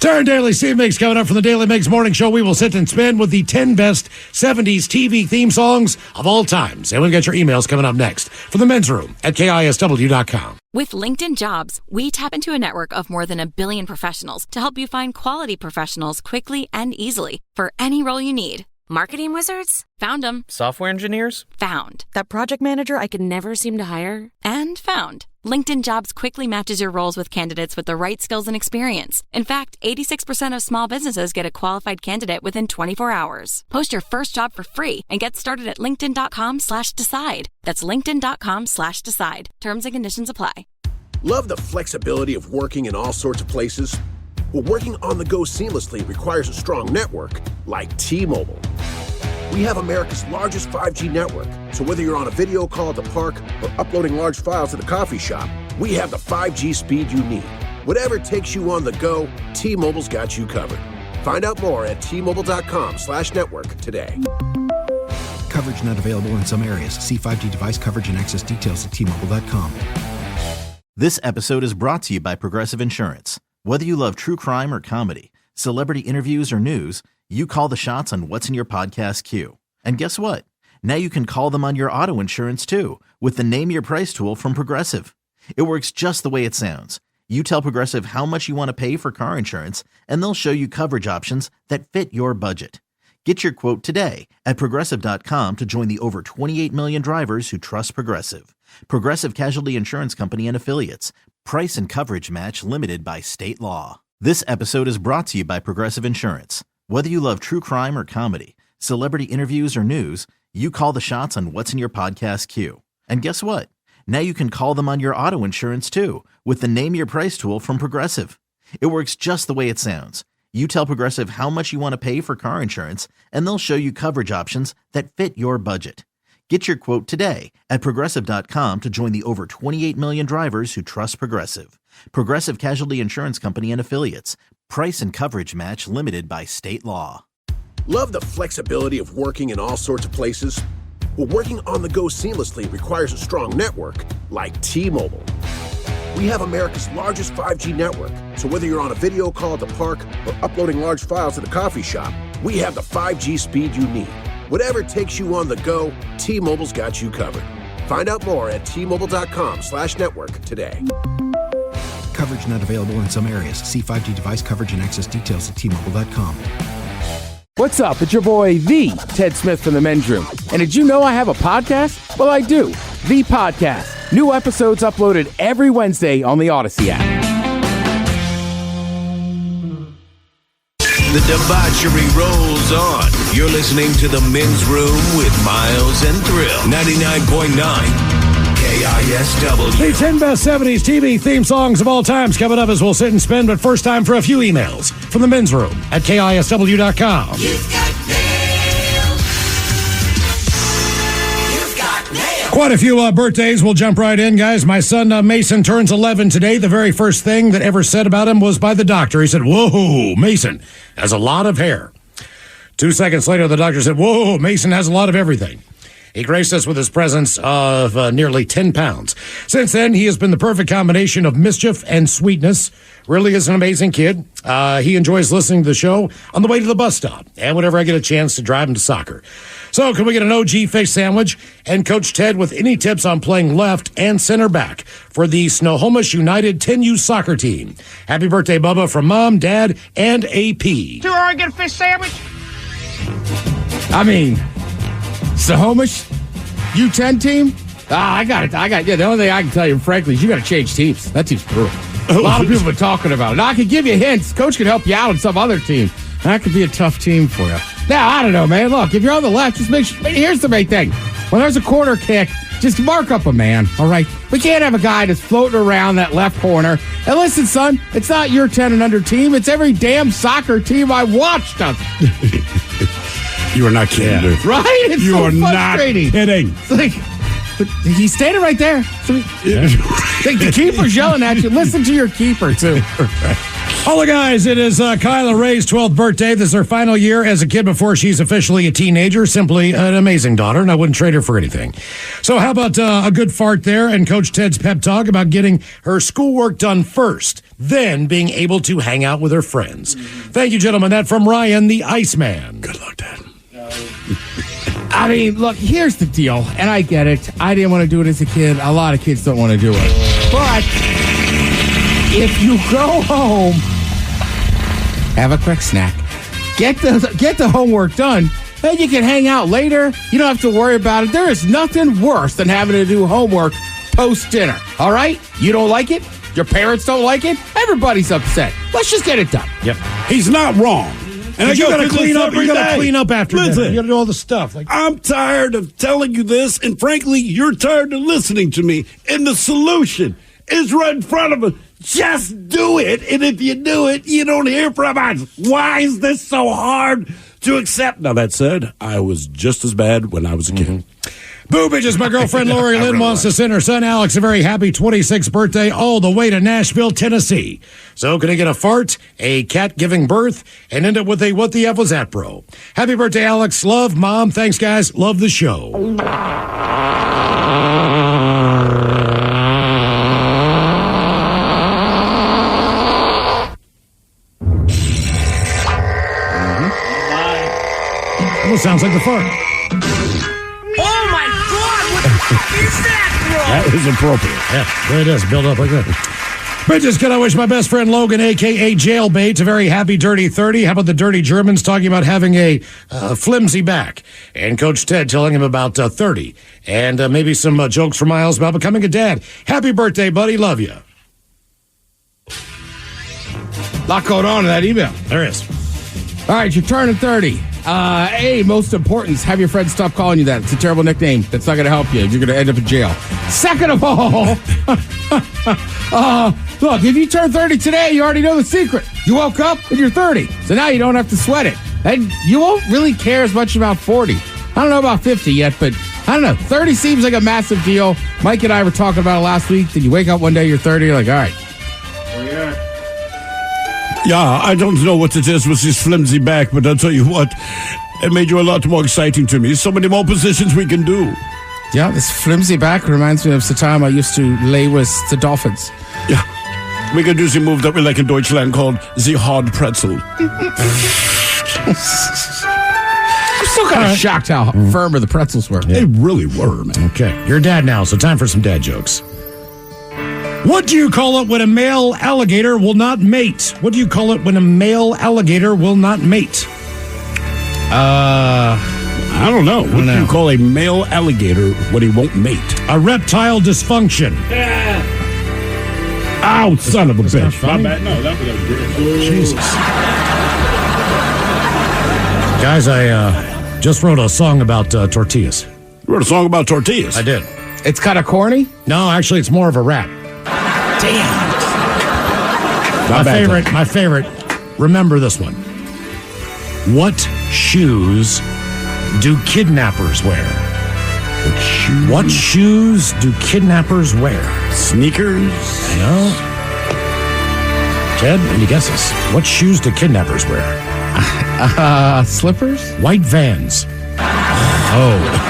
Q: Darren Daily, Steve Miggs coming up from the Daily Miggs Morning Show. We will sit and spin with the 10 best 70s TV theme songs of all times. And we've got your emails coming up next from the men's room at KISW.com.
I: With LinkedIn Jobs, we tap into a network of more than 1 billion professionals to help you find quality professionals quickly and easily for any role you need. Marketing wizards? Found them.
J: Software engineers?
I: Found. That project manager I could never seem to hire? And found. LinkedIn Jobs quickly matches your roles with candidates with the right skills and experience. In fact, 86% of small businesses get a qualified candidate within 24 hours. Post your first job for free and get started at linkedin.com/decide. That's linkedin.com/decide. Terms and conditions apply.
A: Love the flexibility of working in all sorts of places? Well, working on the go seamlessly requires a strong network like T-Mobile. We have America's largest 5G network, so whether you're on a video call at the park or uploading large files at the coffee shop, we have the 5G speed you need. Whatever takes you on the go, T-Mobile's got you covered. Find out more at T-Mobile.com/network today.
B: Coverage not available in some areas. See 5G device coverage and access details at T-Mobile.com.
C: This episode is brought to you by Progressive Insurance. Whether you love true crime or comedy, celebrity interviews or news, you call the shots on what's in your podcast queue. And guess what? Now you can call them on your auto insurance too with the Name Your Price tool from Progressive. It works just the way it sounds. You tell Progressive how much you want to pay for car insurance, and they'll show you coverage options that fit your budget. Get your quote today at Progressive.com to join the over 28 million drivers who trust Progressive. Progressive Casualty Insurance Company and Affiliates. Price and coverage match limited by state law. This episode is brought to you by Progressive Insurance. Whether you love true crime or comedy, celebrity interviews or news, you call the shots on what's in your podcast queue. And guess what? Now you can call them on your auto insurance too with the Name Your Price tool from Progressive. It works just the way it sounds. You tell Progressive how much you want to pay for car insurance, and they'll show you coverage options that fit your budget. Get your quote today at Progressive.com to join the over 28 million drivers who trust Progressive. Progressive Casualty Insurance Company and Affiliates. Price and coverage match limited by state law.
A: Love the flexibility of working in all sorts of places? Well, working on the go seamlessly requires a strong network like T-Mobile. We have America's largest 5G network, so whether you're on a video call at the park or uploading large files at the coffee shop, we have the 5G speed you need. Whatever takes you on the go, T-Mobile's got you covered. Find out more at T-Mobile.com/network today.
B: Coverage not available in some areas. See 5G device coverage and access details at T-Mobile.com.
D: What's up? It's your boy, the Ted Smith from the Men's Room. And did you know I have a podcast? Well, I do. The Podcast. New episodes uploaded every Wednesday on the Odyssey app.
O: The debauchery rolls on. You're listening to the Men's Room with Miles and Thrill. 99.9 KISW.
G: The 10 best 70s TV theme songs of all times coming up as we'll sit and spin, but first time for a few emails from the Men's Room at KISW.com.
E: You've got mail. You've got mail.
G: Quite a few birthdays. We'll jump right in, guys. My son Mason turns 11 today. The very first thing that ever said about him was by the doctor. He said, "Whoa, Mason has a lot of hair." 2 seconds later, the doctor said, "Whoa, Mason has a lot of everything." He graced us with his presence of nearly 10 pounds. Since then, he has been the perfect combination of mischief and sweetness. Really is an amazing kid. He enjoys listening to the show on the way to the bus stop and whenever I get a chance to drive him to soccer. So can we get an OG fish sandwich and Coach Ted with any tips on playing left and center back for the Snohomish United 10U soccer team? Happy birthday, Bubba, from Mom, Dad, and AP.
F: $2 I get a fish sandwich?
P: I mean, Snohomish U10 team? I got it. Yeah, the only thing I can tell you, frankly, is you got to change teams. That team's brutal. A lot of people have been talking about it. Now, I can give you hints. Coach can help you out on some other team. That could be a tough team for you. Now, I don't know, man. Look, if you're on the left, just make sure. Here's the big thing. When there's a corner kick, just mark up a man, all right? We can't have a guy that's floating around that left corner. And listen, son, it's not your 10 and under team. It's every damn soccer team I watched.
H: You are not kidding, dude.
P: Right? It's
H: you
P: so
H: are
P: frustrating.
H: not kidding.
P: It's like, but he's standing right there. So the keeper's yelling at you. Listen to your keeper, too.
G: Hello, guys. It is Kyla Ray's 12th birthday. This is her final year as a kid before she's officially a teenager. Simply an amazing daughter, and I wouldn't trade her for anything. So how about a good fart there and Coach Ted's pep talk about getting her schoolwork done first, then being able to hang out with her friends. Thank you, gentlemen. That from Ryan, the Iceman.
H: Good luck, Dad.
P: I mean, look, here's the deal, and I get it. I didn't want to do it as a kid. A lot of kids don't want to do it. But if you go home, have a quick snack, get the homework done, then you can hang out later. You don't have to worry about it. There is nothing worse than having to do homework post-dinner, all right? You don't like it? Your parents don't like it? Everybody's upset. Let's just get it done.
H: Yep. He's not wrong.
G: And you gotta clean up. You gotta clean up after
H: Listen,
G: dinner. You gotta do all the stuff.
H: I'm tired of telling you this, and frankly, you're tired of listening to me. And the solution is right in front of us. Just do it. And if you do it, you don't hear from us. Why is this so hard to accept? Now, that said, I was just as bad when I was a kid.
G: Boo bitches, my girlfriend Lori Lynn wants to send her son Alex a very happy 26th birthday all the way to Nashville, Tennessee. So can I get a fart, a cat giving birth, and end up with a what the F was that, bro? Happy birthday, Alex. Love, Mom. Thanks, guys. Love the show. Almost sounds like the fart.
F: Oh my God! What the fuck is that, bro?
G: That is appropriate. Yeah, there it is. Build up like that. Bitches, can I wish my best friend Logan, a.k.a. Jailbait, a very happy Dirty 30? How about the Dirty Germans talking about having a flimsy back? And Coach Ted telling him about 30. And maybe some jokes for Miles about becoming a dad. Happy birthday, buddy. Love you.
P: Lot going on in that email.
G: There is.
P: All right, you're turning 30. Most important is have your friends stop calling you that. It's a terrible nickname. That's not going to help you. You're going to end up in jail. Second of all, look, if you turn 30 today, you already know the secret. You woke up and you're 30. So now you don't have to sweat it. And you won't really care as much about 40. I don't know about 50 yet, but I don't know. 30 seems like a massive deal. Mike and I were talking about it last week. Then you wake up one day, you're 30, you're like, all right.
H: Yeah, I don't know what it is with this flimsy back, but I'll tell you what, it made you a lot more exciting to me. So many more positions we can do.
P: Yeah, this flimsy back reminds me of the time I used to lay with the Dolphins.
H: Yeah, we can do the move that we like in Deutschland called the hard pretzel.
P: I'm still kind of shocked how firm the pretzels were.
H: They really were, man.
G: Okay, you're a dad now, so time for some dad jokes. What do you call it when a male alligator will not mate? What do you call it when a male alligator will not mate?
H: I don't know. What do you call a male alligator when he won't mate?
G: A reptile dysfunction.
H: Ow, son of a bitch.
G: My
H: bad. No, that was good.
G: Jesus. Guys, I just wrote a song about tortillas.
H: You wrote a song about tortillas?
G: I did.
P: It's kind of corny?
G: No, actually, it's more of a rap.
P: Damn.
G: My favorite. Remember this one. What shoes do kidnappers wear? What shoes do kidnappers wear?
H: Sneakers?
G: No. Ted, any guesses? What shoes do kidnappers wear?
P: Slippers?
G: White Vans. Oh.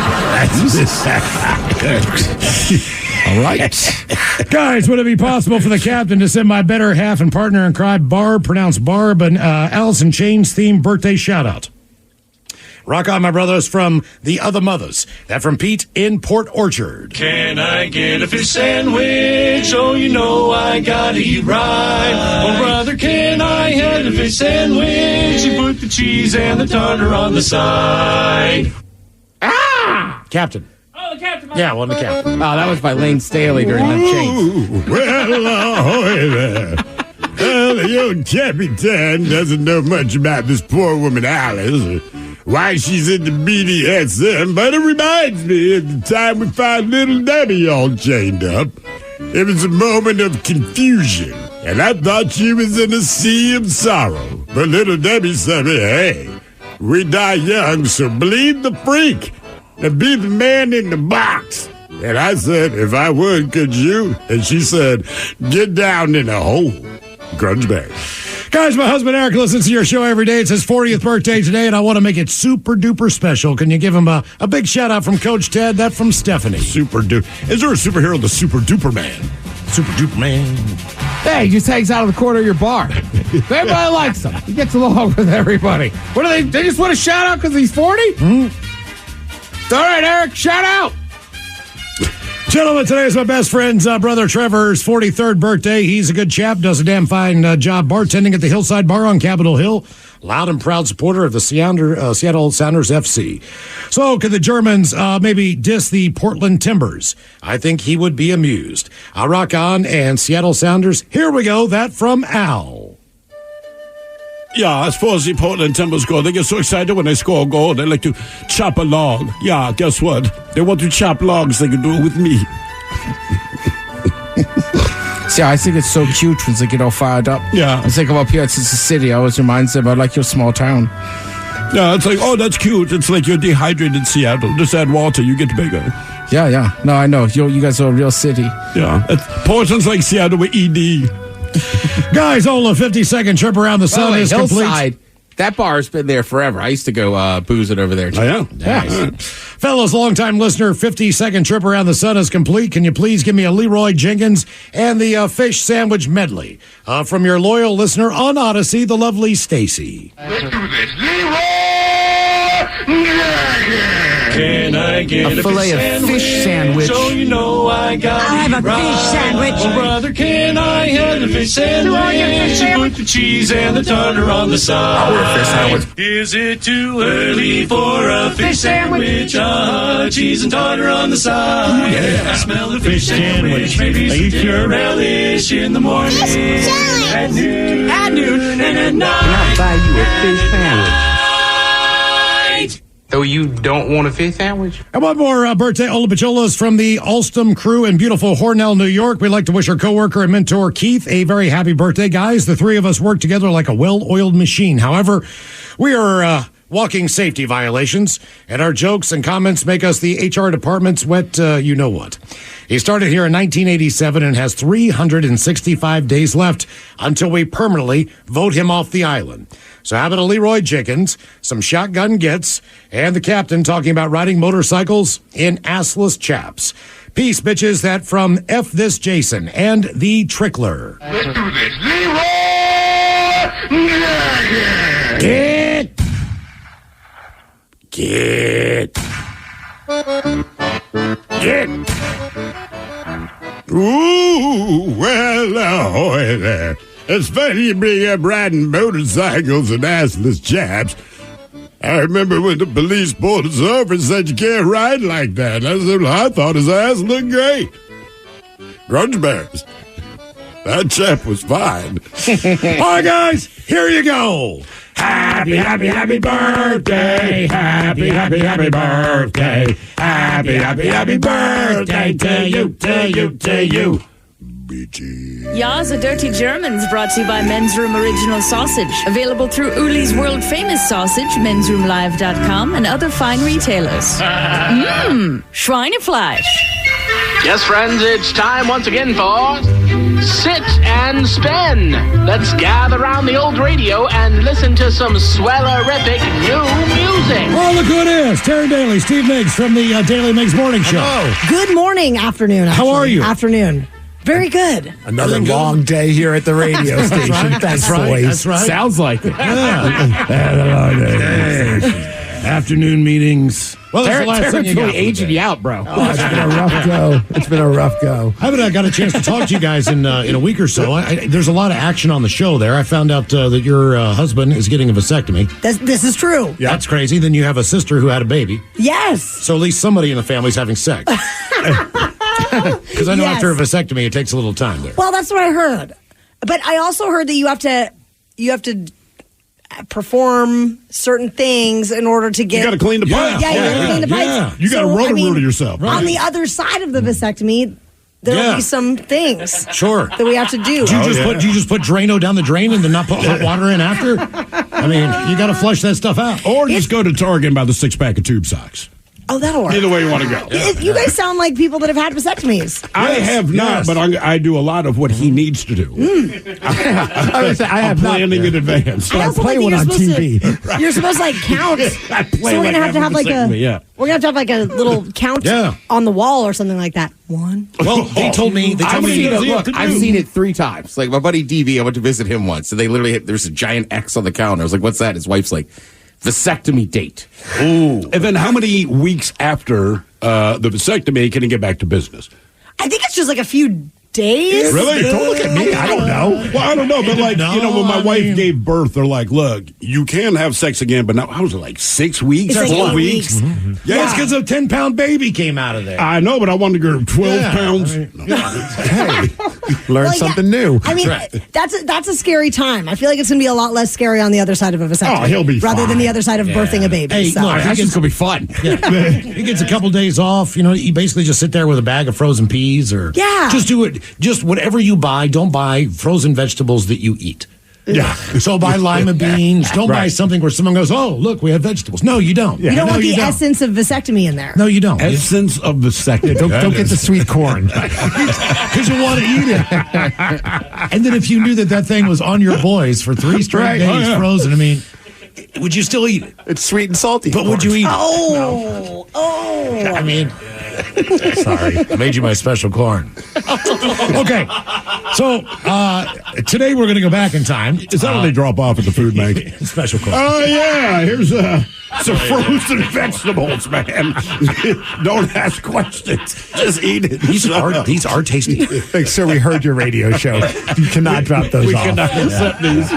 P: All right.
G: Guys, would it be possible for the captain to send my better half and partner in crime, Barb, pronounced Barb, an Alice in Chains themed birthday shout out? Rock on, my brothers, from the other mothers. That from Pete in Port Orchard.
F: Can I get a fish sandwich? Oh, you know I gotta eat right. Oh, brother, can I have a fish sandwich? You put the cheese and the tartar on the side.
G: Captain.
P: Oh, the captain.
G: Yeah, well, the captain.
P: Oh, that was by Lane Staley during that change.
H: Well, ahoy there. Well, the old Capitan doesn't know much about this poor woman, Alice, or why she's in the BDSM, but it reminds me of the time we found little Debbie all chained up. It was a moment of confusion, and I thought she was in a sea of sorrow. But little Debbie said, hey, we die young, so believe the freak and be the man in the box. And I said, if I would, could you? And she said, get down in a hole. Grunge bag.
G: Guys, my husband Eric listens to your show every day. It's his 40th birthday today, and I want to make it super duper special. Can you give him a big shout out from Coach Ted? That from Stephanie.
H: Super duper. Is there a superhero, the Super Duper Man?
G: Super duper man.
P: Hey, he just hangs out of the corner of your bar. Everybody likes him. He gets along with everybody. What do they just want to shout out because he's 40?
G: Mm-hmm.
P: All right, Eric, shout out.
G: Gentlemen, today is my best friend's brother Trevor's 43rd birthday. He's a good chap, does a damn fine job bartending at the Hillside Bar on Capitol Hill. Loud and proud supporter of the Seattle Sounders FC. So, could the Germans maybe diss the Portland Timbers? I think he would be amused. I'll rock on, and Seattle Sounders, here we go, that from Al.
H: Yeah, as far as the Portland Timbers go, they get so excited when they score a goal. They like to chop a log. Yeah, guess what? They want to chop logs. They can do it with me.
P: See, I think it's so cute when they get all fired up.
H: Yeah.
P: I think up here, it's a city. I always reminds them about like your small town.
H: Yeah, it's like, oh, that's cute. It's like you're dehydrated Seattle. Just add water, you get bigger.
P: Yeah. No, I know. You guys are a real city.
H: Yeah. Portland's like Seattle with ED.
G: Guys, all a 50-second trip around the sun is
P: Hillside,
G: complete.
P: that bar's been there forever. I used to go boozing over there, too.
H: Oh, yeah?
G: Nice. Fellas, long-time listener, 50-second trip around the sun is complete. Can you please give me a Leroy Jenkins and the fish sandwich medley from your loyal listener on Odyssey, the lovely Stacy.
F: Let's do this. Can I get
D: A fillet of fish sandwich.
F: So you know I got
E: I'll have a fish sandwich.
F: Oh, brother, can I have a fish sandwich? Put the cheese and the tartar on the side.
D: I'll have a fish sandwich.
F: Is it too early for a fish sandwich? Cheese and tartar on the side. I smell the fish sandwich. Maybe some relish in the morning. At noon and at night.
D: Can I buy you a fish sandwich? So you don't want a fish sandwich?
G: And one more birthday Ola Pacholas from the Alstom crew in beautiful Hornell, New York. We'd like to wish our coworker and mentor Keith a very happy birthday, guys. The three of us work together like a well-oiled machine. However, we are walking safety violations, and our jokes and comments make us the HR department's wet you-know-what. He started here in 1987 and has 365 days left until we permanently vote him off the island. So how about a Leroy Jenkins, some shotgun gets, and the captain talking about riding motorcycles in assless chaps. Peace, bitches. That from F This Jason and the Trickler.
F: Let's do this. Leroy!
H: Get. Ooh, well, ahoy there. It's funny you bring up riding motorcycles and assless chaps. I remember when the police pulled us over and said you can't ride like that. I said, well, I thought his ass looked great. Grudge Bears. That chap was fine. All right, guys, here you go. Happy, happy, happy birthday. Happy, happy, happy birthday. Happy, happy, happy birthday to you, to you, to you.
R: Ya's a Dirty Germans brought to you by Men's Room Original Sausage. Available through Uli's world famous sausage, mensroomlive.com, and other fine retailers. Schweinefleisch.
T: Yes, friends, it's time once again for Sit and Spin. Let's gather around the old radio and listen to some swellerific new music.
G: Oh, look who it is. Terry Daly, Steve Miggs from the Daily Miggs Morning Show.
W: Hello. Good morning, afternoon.
G: How are you?
W: Afternoon. Very good.
X: Another long day here at the radio station.
G: Right.
X: Thanks,
G: right.
X: boys.
G: Right.
P: Sounds like it.
G: Afternoon meetings. Well, that's the last thing you got.
P: Aging you out, bro.
X: Oh, it's been a rough go. It's been a rough go.
G: I haven't got a chance to talk to you guys in a week or so. There's a lot of action on the show there. I found out that your husband is getting a vasectomy.
W: This is true.
G: Yeah, that's crazy. Then you have a sister who had a baby.
W: Yes.
G: So at least somebody in the family's having sex. Because I know after a vasectomy, it takes a little time there.
W: Well, that's what I heard. But I also heard that you have to perform certain things in order to get.
H: You got to clean the pipes.
W: Yeah, you got to clean the pipes.
H: You got to roto-rooter yourself.
W: On the other side of the vasectomy, there'll be some things.
G: Sure.
W: That we have to do.
G: Do you just put Drano down the drain and then not put hot water in after? I mean, you got to flush that stuff out.
H: Or just go to Target and buy the 6-pack of tube socks.
W: Oh, that'll work.
H: Either way you want to go.
W: You guys sound like people that have had vasectomies.
H: I have not, but I do a lot of what he needs to do. I'm planning in advance.
W: I also
X: play
W: like
X: one on TV.
W: You're supposed to like count.
H: I play
W: so we're gonna have to have like
H: We're
W: gonna have to have like a little count on the wall or something like that. One.
G: Well, they told me.
P: I've seen it 3 times. Like my buddy DV, I went to visit him once, and they literally there's a giant X on the counter. I was like, "What's that?" His wife's like, "Vasectomy date."
H: Ooh. And then how many weeks after the vasectomy can he get back to business?
W: I think it's just like a few days.
H: Really?
X: Don't look at me. I don't know.
H: Well, I don't know, but when my wife gave birth, they're like, look, you can have sex again, but now, how was it, like 6 weeks?
W: It's like
H: 4
W: 8
H: weeks?
W: weeks.
H: Yeah.
G: It's because a 10-pound baby came out of there.
H: I know, but I wanted to go 12 pounds.
X: Hey, learn something new.
W: I mean, that's a scary time. I feel like it's going to be a lot less scary on the other side of a vasectomy.
H: Oh, he'll be
W: rather
H: fine.
W: than the other side of birthing a baby.
G: Hey,
W: so.
G: look,
P: That's just gonna be fun.
G: Yeah. He gets a couple days off. You know, you basically just sit there with a bag of frozen peas or just do it. Just whatever you buy, don't buy frozen vegetables that you eat. Yeah. So buy lima beans. Don't buy something where someone goes, oh, look, we have vegetables. No, you don't.
W: You don't want the essence of vasectomy in there.
G: No, you don't.
H: Essence of vasectomy.
X: Don't get the sweet corn.
G: Because you want to eat it. And then if you knew that thing was on your boys for 3 straight days frozen, I mean, would you still eat it?
X: It's sweet and salty.
G: But would you eat it?
W: Oh.
G: I mean, sorry. I made you my special corn. Okay. So, today we're going to go back in time.
H: Is that what they drop off at the food bank?
G: Special corn.
H: Oh, yeah. Here's some frozen vegetables, man. Don't ask questions. Just eat it.
G: These are tasty.
X: Thanks, sir. We heard your radio show. You cannot drop those off.
H: We cannot accept these.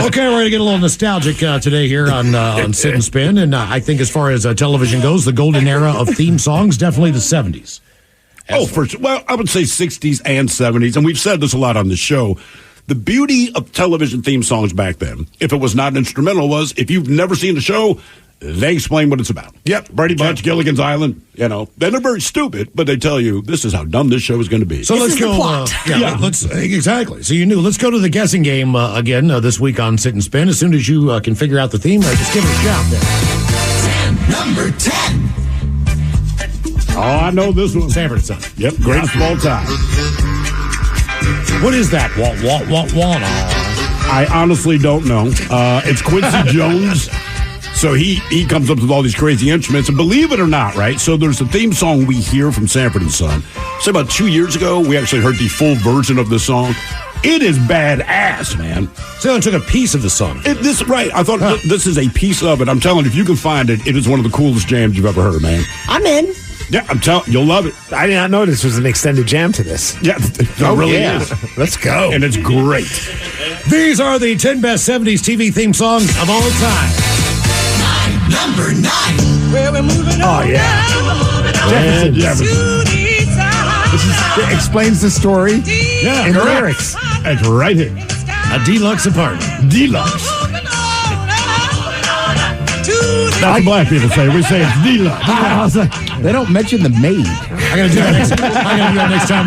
G: Okay, we're going to get a little nostalgic today here on Sit and Spin. And I think as far as television goes, the golden era of theme songs, definitely the 70s.
H: For sure. Well, I would say 60s and 70s. And we've said this a lot on the show. The beauty of television theme songs back then, if it was not an instrumental, was if you've never seen the show, they explain what it's about. Yep, Brady Bunch, Gilligan's Island, they're very stupid, but they tell you this is how dumb this show is going to be.
G: So let's go. Let's exactly. So you knew. Let's go to the guessing game again this week on Sit and Spin. As soon as you can figure out the theme, just give it a shout there.
O: Number 10.
H: Oh, I know this one.
G: Sanford and Son.
H: Yep, greatest of all time.
G: What is that?
H: I honestly don't know. It's Quincy Jones. So he comes up with all these crazy instruments. And believe it or not, right? So there's a theme song we hear from Sanford and Son. So about 2 years ago, we actually heard the full version of this song. It is badass, man.
G: So I took a piece of the song.
H: I thought this is a piece of it. I'm telling you, if you can find it, it is one of the coolest jams you've ever heard, man.
W: I'm in.
H: Yeah, I'm telling you, you'll love it.
X: I did not know this was an extended jam to this.
H: Yeah, it really is.
X: Let's go.
H: And it's great.
G: These are the 10 best 70s TV theme songs of all time.
O: Number 9.
E: Well, we're moving
X: Oh,
E: on
X: yeah.
E: now.
X: Jefferson.
E: To the east side.
X: It explains the story
G: Yeah,
X: in the
G: correct.
X: lyrics.
G: That's right here. A deluxe apartment. Deluxe. That's what black people say. We say it's deluxe.
P: They don't mention the maid.
G: I gotta do that next time.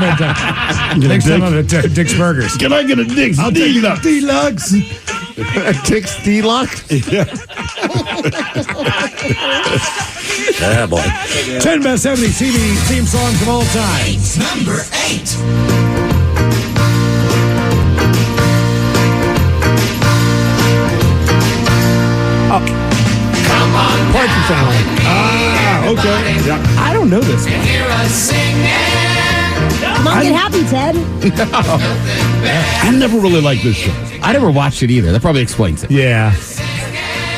G: Next time I'm at Dick's Burgers. Can I get a Dick's Deluxe?
X: Deluxe. Dick's Deluxe.
H: Yeah, boy.
G: 10 best 70s TV theme songs of all time.
O: Number 8. Come on,
X: Partridge Family.
G: Ah, okay. Yeah.
P: I don't know this one.
O: hear us singing.
W: Come on, get happy, Ted.
G: I never really liked this show.
P: I never watched it either. That probably explains it.
X: Yeah.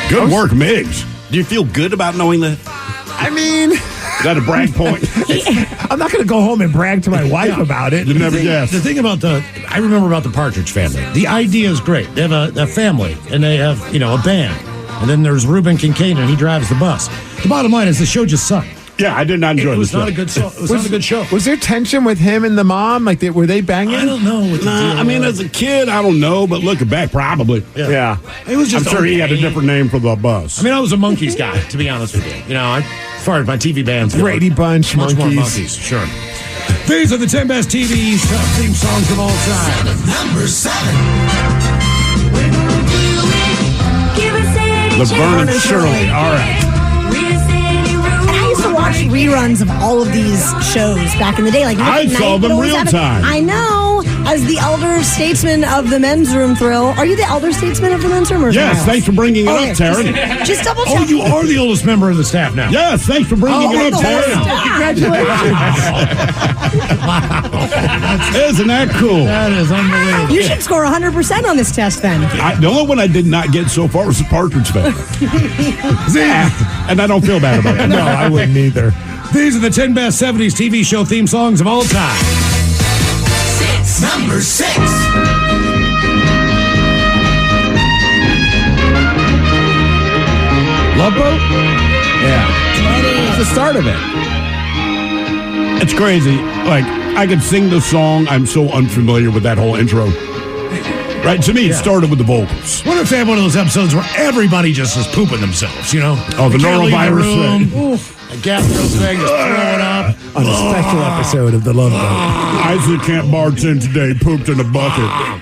G: Good work, Miggs.
H: Do you feel good about knowing that?
X: I mean,
G: Is that a brag point?
X: I'm not going to go home and brag to my wife about it.
G: You never guessed.
K: The thing about I remember about the Partridge Family. The idea is great. They have a family, and they have, a band. And then there's Reuben Kincaid, and he drives the bus. The bottom line is the show just sucked.
G: Yeah, I did not enjoy
K: It was
G: this
K: not
G: show.
K: a good show. It was not a good show.
X: Was there tension with him and the mom? Like, were they banging?
K: I don't know what the deal
G: I mean,
K: was.
G: as a kid, I don't know, but looking back, probably.
X: Yeah.
K: It was just
G: I'm sure he had a
K: okay.
G: different name for the bus.
K: I mean, I was a Monkees guy, to be honest with you. As far as my TV bands go.
X: Brady Bunch,
K: much more
X: Monkees.
K: Monkees, sure. These are the 10 best TV theme songs of all time.
O: Number 7.
G: Laverne and Shirley. All right.
W: And I used to watch reruns of all of these shows back in the day. Like
G: I
W: Nick at
G: saw
W: Night
G: them
W: would always
G: real
W: have it.
G: time.
W: I know. As the elder statesman of the men's room thrill. Are you the elder statesman of the men's room? Or
G: Yes,
W: Miles?
G: thanks for bringing it
W: Okay,
G: up, Taryn.
W: Just double check.
K: Oh, you are the oldest member of the staff now.
G: Yes, thanks for bringing it up, Taryn. Isn't that cool?
K: That is unbelievable.
W: You should score 100% on this test then.
G: The only one I did not get so far was the Partridge Family. And I don't feel bad about it.
X: No, I wouldn't either.
K: These are the 10 best 70s TV show theme songs of all time.
O: Number 6.
P: Love Boat? Yeah. It's the start of it.
G: It's crazy. Like, I could sing the song. I'm so unfamiliar with that whole intro. Right? To me, it started with the vocals.
K: What if they have one of those episodes where everybody just is pooping themselves,
G: Oh, the
K: They can't leave
G: norovirus
K: room. A gastro thing, just throw it up.
X: On a special episode of The Love Boat.
G: Isaac can't bartend today. Pooped in a bucket.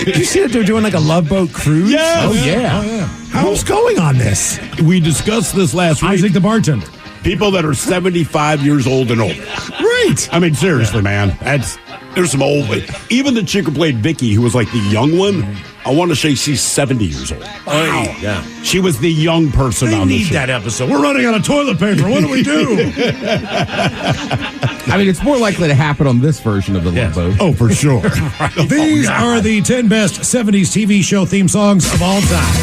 X: Did you see that they're doing like a Love Boat cruise?
G: Yes.
X: Oh, yeah. Who's going on this?
G: We discussed this last week.
K: Isaac the bartender.
G: People that are 75 years old and older.
X: Right.
G: I mean, seriously, man. There's some old. Even the chick who played Vicky, who was like the young one, I want to say she's 70 years old.
K: Wow.
G: Yeah. She was the young person
K: They
G: on the
K: need
G: show.
K: that episode. We're running out of toilet paper. What do we do?
P: I mean, it's more likely to happen on this version of the Love Boat.
G: Oh, for sure.
K: These are the 10 best 70s TV show theme songs of all time.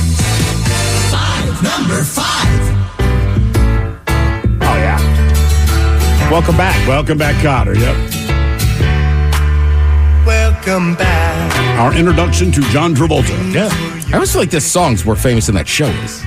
O: Number 5.
X: Oh, yeah. Welcome back.
G: Welcome back, Cotter. Yep.
E: Welcome back.
G: Our introduction to John Travolta.
K: Yeah.
P: I always feel like the song's more famous than that show is.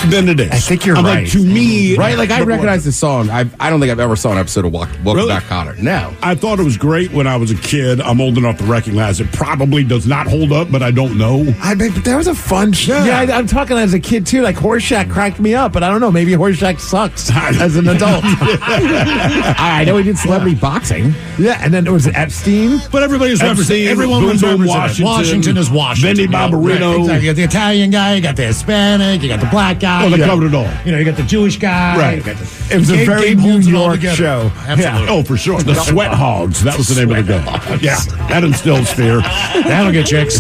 G: Then it is.
X: I think you're
G: I'm
X: right.
G: Like, to me,
P: Right? Like, I recognize the song. I don't think I've ever saw an episode of Welcome
G: Really?
P: Back, Cotter. No.
G: I thought it was great when I was a kid. I'm old enough to recognize it. Probably does not hold up, but I don't know.
X: But that was a fun show. Yeah, I'm talking as a kid too. Like Horseshack cracked me up, but I don't know. Maybe Horseshack sucks as an adult.
P: I know he did celebrity boxing.
X: Yeah, and then there was Epstein.
K: But everybody's represented. Everyone was
G: Boom Boom
K: represented. Washington is Washington.
G: Vinny Barbarino.
K: Right, exactly. You got the Italian guy, you got the Hispanic, you got the black guy.
G: Oh, they covered it all.
K: You got the Jewish guy.
G: Right.
K: You got the,
X: It was a
K: Gabe
X: very
K: holds
X: New
K: it all
X: York
K: together.
X: show.
K: Absolutely.
G: Oh, for sure. The Sweat Hogs. That was the name of the game. Yeah, that instills fear.
K: That'll get chicks.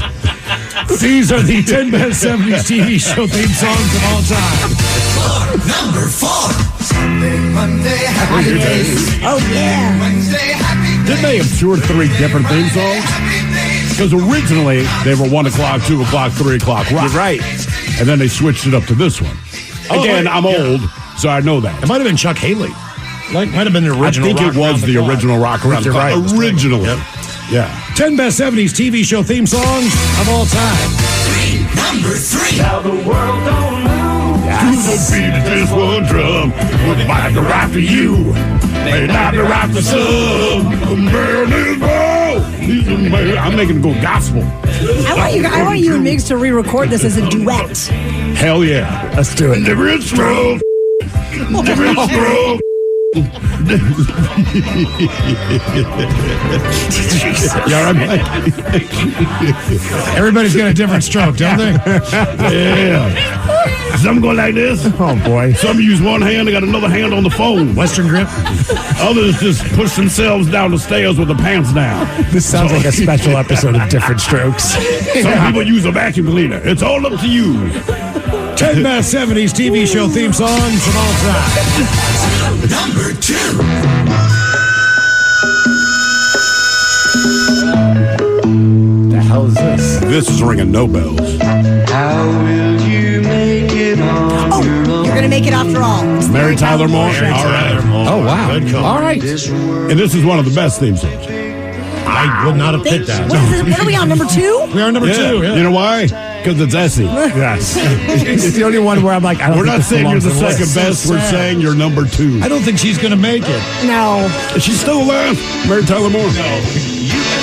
K: These are the 10 best 70s TV show theme songs of all time.
O: Number 4. Sunday, Monday, happy days.
W: Oh, yeah.
O: Wednesday, happy days.
G: Didn't they have 2 or 3 different theme songs? Because originally they were 1 o'clock, 2 o'clock, 3 o'clock rock.
X: You're right.
G: And then they switched it up to this one. Again,
K: right.
G: I'm old, so I know that.
K: It might have been Chuck Haley. Might have been the original.
G: I think
K: Rock
G: it was
K: Around
G: the
K: Clock.
G: original Rock Around the Clock.
K: Right.
G: Originally.
K: Yep.
G: Yeah.
K: 10 best 70s TV show theme songs of all time.
O: Number 3.
E: Now the world don't move
H: To the beat of this one drum, would might be right for you, may not be right for some. Man is bold. He's a man. I'm making it go gospel.
W: I want you and Migs to re-record this as a duet.
H: Hell yeah.
X: Let's do it.
H: Different stroke. Different stroke. You all right, Mike?
K: Everybody's got a different stroke, don't they?
H: Yeah. Some go like this.
X: Oh, boy.
H: Some use one hand, they got another hand on the phone.
K: Western grip.
H: Others just push themselves down the stairs with their pants down.
X: This sounds like a special episode of Different Strokes.
H: Some people use a vacuum cleaner. It's all up to you.
K: 10 Best 70s TV show theme songs of all time.
O: Number 2.
X: The hell is this?
H: This is ringing no bells.
E: How will you make it on your own?
W: You're going to make it after all.
H: Mary Tyler Moore. All right.
X: Oh, wow. All right.
H: And this is one of the best theme songs.
K: I would not have picked that.
W: What are we on, number 2?
K: We are number 2. Yeah.
H: You know why? Because it's Essie.
X: Yes. It's the only one where I'm like, I don't
H: We're
X: think
H: not
X: this
H: saying you're
X: belongs
H: the
X: on
H: second
X: list.
H: best.
K: So
H: We're
K: sad.
H: saying you're number 2.
K: I don't think she's going to make it.
W: No.
H: Is she still alive? Mary Tyler Moore? No.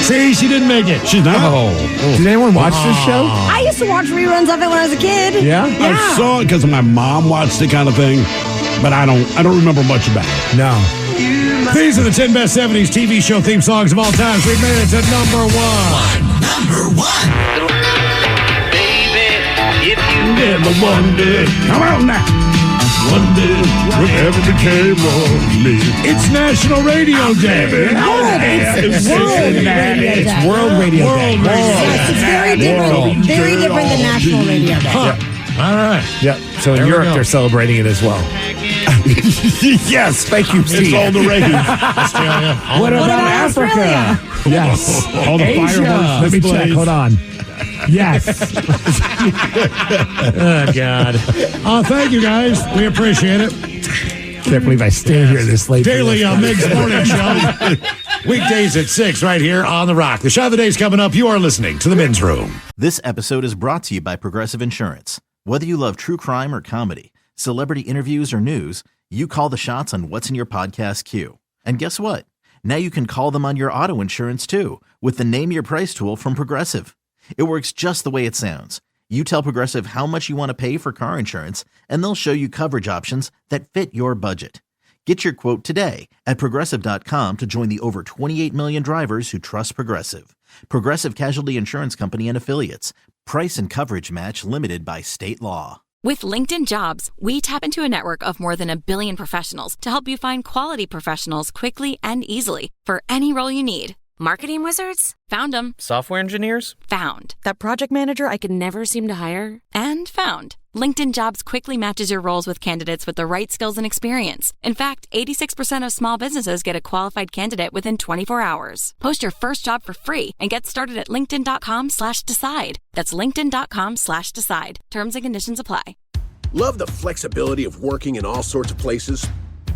K: See, she didn't make it.
H: She's not?
X: Oh. Did anyone watch this show?
W: I used to watch reruns of it when I was a kid.
X: Yeah?
H: I saw it because my mom watched it kind of thing, but I don't remember much about it.
X: No.
K: These are the 10 Best 70s TV show theme songs of all time. We've made it to number 1.
O: Number 1.
H: Never wonder. Come on now. Wonder whatever became of me.
K: It's National Radio Day.
W: It's
X: World Radio Day.
W: Yes, it's very different. Very different than National Radio Day.
K: Huh. All right.
X: Yep. So in
K: There we
X: Europe,
K: go.
X: they're celebrating it as well.
H: Yes.
X: Thank you, Steve.
H: It's all the rage.
K: Australia.
X: What about
W: Australia?
X: Africa? Yes.
H: All the
X: Asia.
H: fireworks
X: Let me
H: displays.
X: check. Hold on. Yes.
K: Oh, God. Thank you, guys. We appreciate it.
X: Can't believe I stayed here this late.
K: Daily Mig's Morning Show. Weekdays at 6 right here on The Rock. The shot of the day's coming up. You are listening to The Men's Room.
C: This episode is brought to you by Progressive Insurance. Whether you love true crime or comedy, celebrity interviews or news, you call the shots on what's in your podcast queue. And guess what? Now you can call them on your auto insurance too with the Name Your Price tool from Progressive. It works just the way it sounds. You tell Progressive how much you want to pay for car insurance, and they'll show you coverage options that fit your budget. Get your quote today at Progressive.com to join the over 28 million drivers who trust Progressive. Progressive Casualty Insurance Company and Affiliates. Price and coverage match limited by state law.
I: With LinkedIn Jobs, we tap into a network of more than 1 billion professionals to help you find quality professionals quickly and easily for any role you need. Marketing wizards? Found them.
J: Software engineers?
I: Found. That project manager I could never seem to hire? And found. LinkedIn Jobs quickly matches your roles with candidates with the right skills and experience. In fact, 86% of small businesses get a qualified candidate within 24 hours. Post your first job for free and get started at linkedin.com/decide. That's linkedin.com/decide. Terms and conditions apply.
A: Love the flexibility of working in all sorts of places?